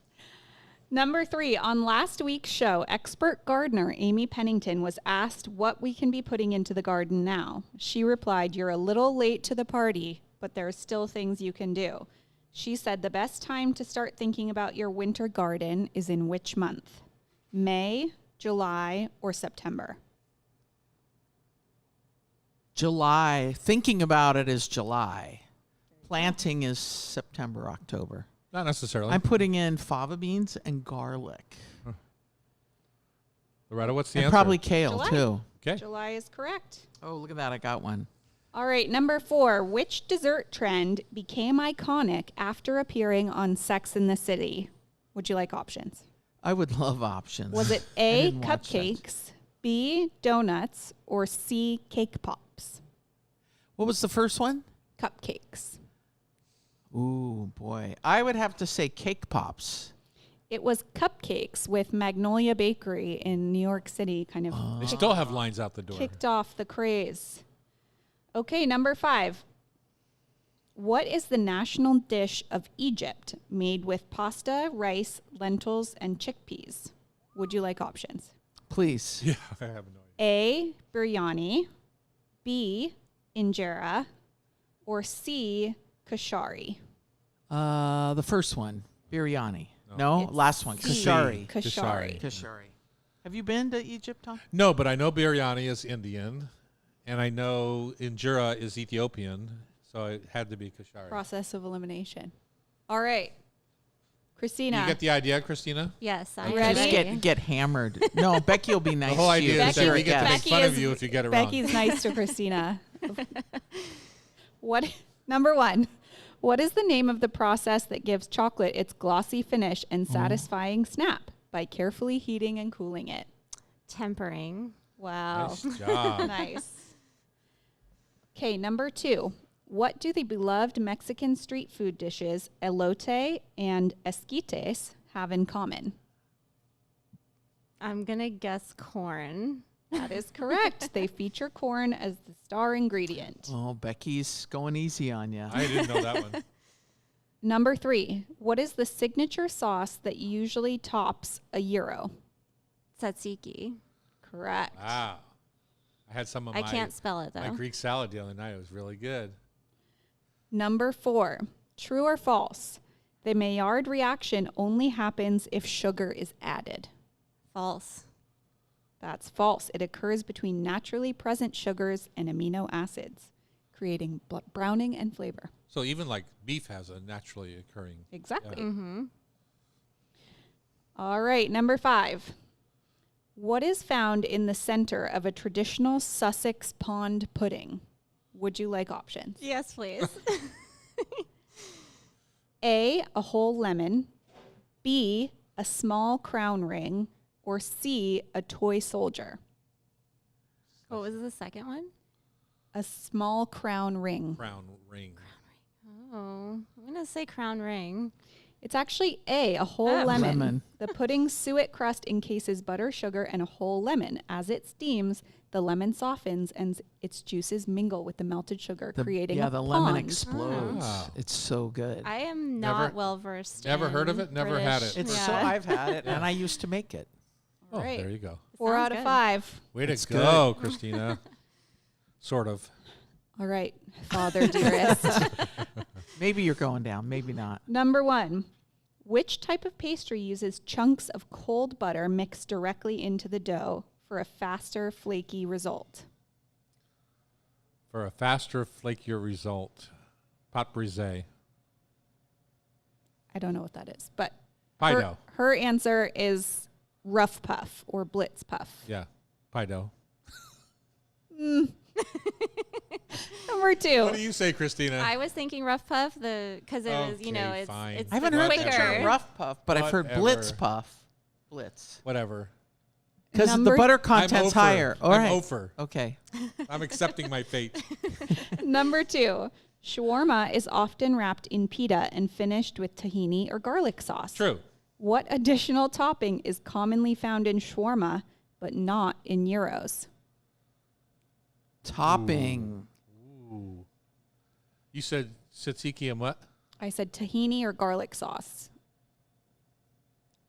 Number 3, on last week's show, expert gardener Amy Pennington was asked what we can be putting into the garden now. She replied, "You're a little late to the party, but there are still things you can do." She said the best time to start thinking about your winter garden is in which month? May, July, or September? July. Thinking about it is July. Planting is September, October. Not necessarily. I'm putting in fava beans and garlic. Loretta, what's the And answer? probably kale, July. too. Okay. July is correct. Oh, look at that. I got one. All right, number 4, which dessert trend became iconic after appearing on Sex and the City? Would you like options? I would love options. Was it I A, didn't watch that. cupcakes, B, donuts, or C, cake pops? What was the first one? Cupcakes. Ooh, boy. I would have to say cake pops. It was cupcakes with Magnolia Bakery in New York City kind of They still have lines out the door. kicked off the craze. Okay, number 5. What is the national dish of Egypt made with pasta, rice, lentils, and chickpeas? Would you like options? Please. Yeah, I have no idea. A, biryani, B, injera, or C, kashari? The first one, biryani. No, It's last one, C, kashari. Kashari. Kashari. Have you been to Egypt, Tom? No, but I know biryani is Indian, and I know injera is Ethiopian, so it had to be kashari. Process of elimination. All right. Christina. You get the idea, Christina? Yes, I'm Ready? Just ready. get hammered. No, Becky will be nice The whole to you. idea is Becky- that we get to make Becky fun of is- you if you get it Becky's nice to Christina. Number 1. What is the name of the process that gives chocolate its glossy finish and satisfying snap by carefully heating and cooling it? Tempering. Wow. wrong. Nice job. Nice. Okay, number 2. What do the beloved Mexican street food dishes elote and esquites have in common? I'm going to guess corn. That is correct. They feature corn as the star ingredient. Oh, Becky's going easy on you. I didn't know that one. Number 3. What is the signature sauce that usually tops a gyro? Tzatziki. Correct. Wow. I had some of I my, can't spell it, my though. Greek salad the other night. It was really good. Number 4. True or false? The Maillard reaction only happens if sugar is added. False. That's false. It occurs between naturally present sugars and amino acids, creating browning and flavor. So even like beef has a naturally occurring. Exactly. Mm-hmm. All right, number 5. What is found in the center of a traditional Sussex pond pudding? Would you like options? Yes, please. A, a whole lemon, B, a small crown ring, or C, a toy soldier? What was the second one? A small crown ring. Crown ring. Oh, I'm going to say crown ring. It's actually A, a whole Oh. lemon. Lemon. The pudding's suet crust encases butter, sugar, and a whole lemon. As it steams, the lemon softens and its juices mingle with the melted sugar, creating a the lemon pond. explodes. Wow. It's so good. I am Never- not well versed. never heard of it, never had British- it. It's yeah. so I've had it, and I used to make it. Oh, Right. there you go. 4 Sounds out of good. 5. Way to It's go, Christina. Sort of. All right, Father dearest. Maybe you're going down, maybe not. Number 1. Which type of pastry uses chunks of cold butter mixed directly into the dough for a faster, flaky result? For a faster, flakier result, pâte brisée. I don't know what that is, but Pie her, dough. her answer is rough puff or blitz puff. Yeah, pie dough. Number 2. What do you say, Christina? I was thinking rough puff, because it was, you know, Okay, it's fine. it's I haven't the heard quicker. the term rough puff, but I've heard blitz Whatever. puff. Blitz. Whatever. Because the Number- butter I'm content's over. higher. All I'm right. over. Okay. I'm accepting my fate. Number 2. Shawarma is often wrapped in pita and finished with tahini or garlic sauce. True. What additional topping is commonly found in shawarma but not in gyros? Topping. Ooh. You said tzatziki and what? I said tahini or garlic sauce.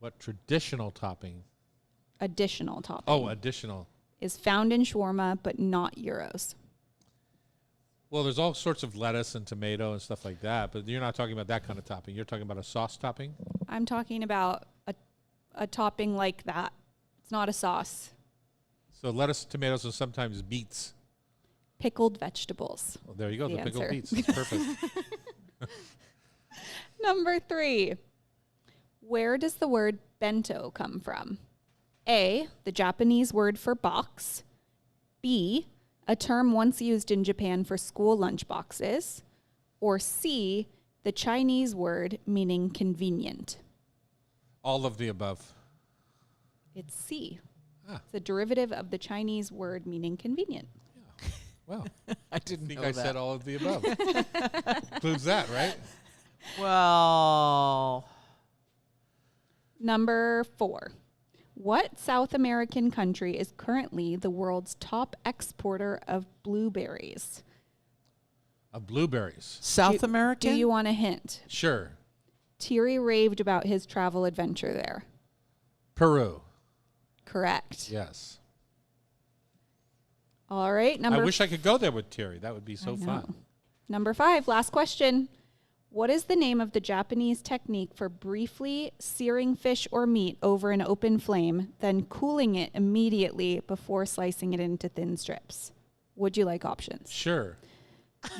What traditional topping? Additional topping. Oh, additional. Is found in shawarma, but not gyros. Well, there's all sorts of lettuce and tomato and stuff like that, but you're not talking about that kind of topping. You're talking about a sauce topping? I'm talking about a topping like that. It's not a sauce. So lettuce, tomatoes, and sometimes beets. Pickled vegetables. Well, there you go. The The pickled answer. beets. It's perfect. Number 3. Where does the word bento come from? A, the Japanese word for box. B, a term once used in Japan for school lunch boxes. Or C, the Chinese word meaning convenient. All of the above. It's C. Ah. It's a derivative of the Chinese word meaning convenient. Well, I didn't I think know I that. said all of the above. Includes that, right? Well, Number 4. What South American country is currently the world's top exporter of blueberries? Of blueberries. South Do American? you want a hint? Sure. Thierry raved about his travel adventure there. Peru. Correct. Yes. All right. I Number wish I could go there with Terry. That would be I so know. fun. Number 5, last question. What is the name of the Japanese technique for briefly searing fish or meat over an open flame, then cooling it immediately before slicing it into thin strips? Would you like options? Sure.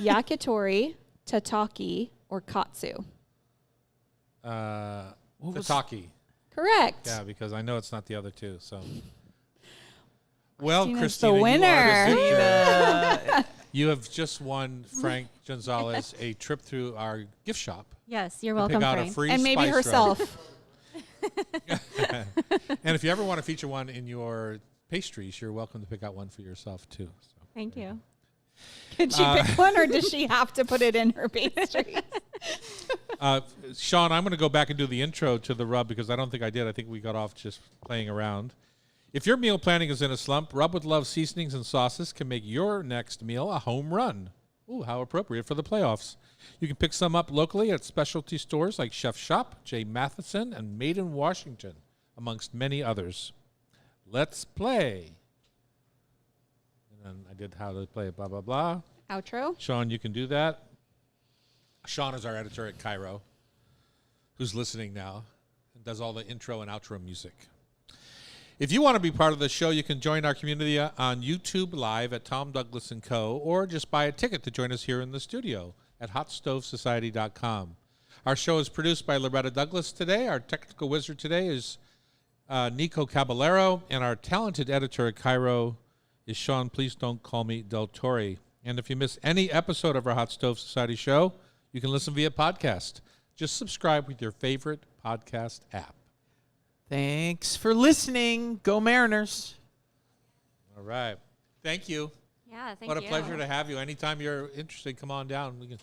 Yakitori, tataki, or katsu? What was- Tataki. Correct. Yeah, because I know it's not the other two. So, well, Christina's the Christina, you are winner. the victor. You have just won Frank Gonzalez a trip through our gift shop. Yes, you're to welcome, pick out Frank. a free And maybe spice rub. herself. And if you ever want to feature one in your pastries, you're welcome to pick out one for yourself too. So. Thank you. Can she pick one, or does she have to put it in her pastry? Sean, I'm going to go back and do the intro to the rub because I don't think I did. I think we got off just playing around. If your meal planning is in a slump, Rub with Love seasonings and sauces can make your next meal a home run. Ooh, how appropriate for the playoffs. You can pick some up locally at specialty stores like Chef Shop, J. Matheson, and Made in Washington, amongst many others. Let's play. And then I did how to play blah, blah, blah. Outro. Sean, you can do that. Sean is our editor at Cairo, who's listening now and does all the intro and outro music. If you want to be part of the show, you can join our community on YouTube Live at Tom Douglas & Co. or just buy a ticket to join us here in the studio at hotstovesociety.com. Our show is produced by Loretta Douglas today. Our technical wizard today is Nico Caballero, and our talented editor at Cairo is Sean, please don't call me Del Torre. And if you miss any episode of our Hot Stove Society show, you can listen via podcast. Just subscribe with your favorite podcast app. Thanks for listening. Go Mariners. All right. Thank you. Yeah, thank you. What a pleasure to have you. Anytime you're interested, come on down. We can.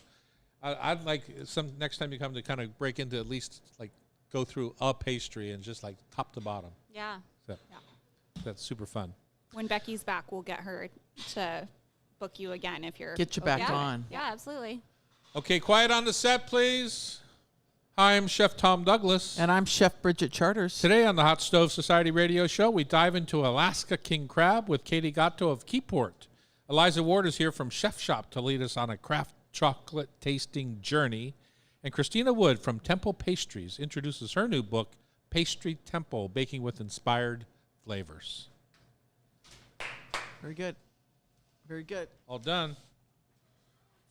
I'd like some next time you come to kind of break into at least like go through a pastry and just like top to bottom. Yeah. So, that's super fun. When Becky's back, we'll get her to book you again if you're. Get you back okay. on. Yeah, absolutely. Okay, quiet on the set, please. Hi, I'm Chef Tom Douglas. And I'm Chef Bridget Charters. Today on the Hot Stove Society radio show, we dive into Alaska King Crab with Katie Gatto of Keyport. Eliza Ward is here from Chef Shop to lead us on a craft chocolate tasting journey. And Christina Wood from Temple Pastries introduces her new book, Pastry Temple, Baking with Inspired Flavors. Very good. Very good. All done.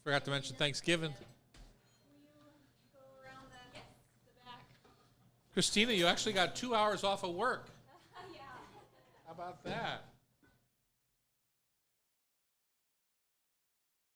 Forgot to mention Thanksgiving. Christina, you actually got 2 hours off of work. How about that?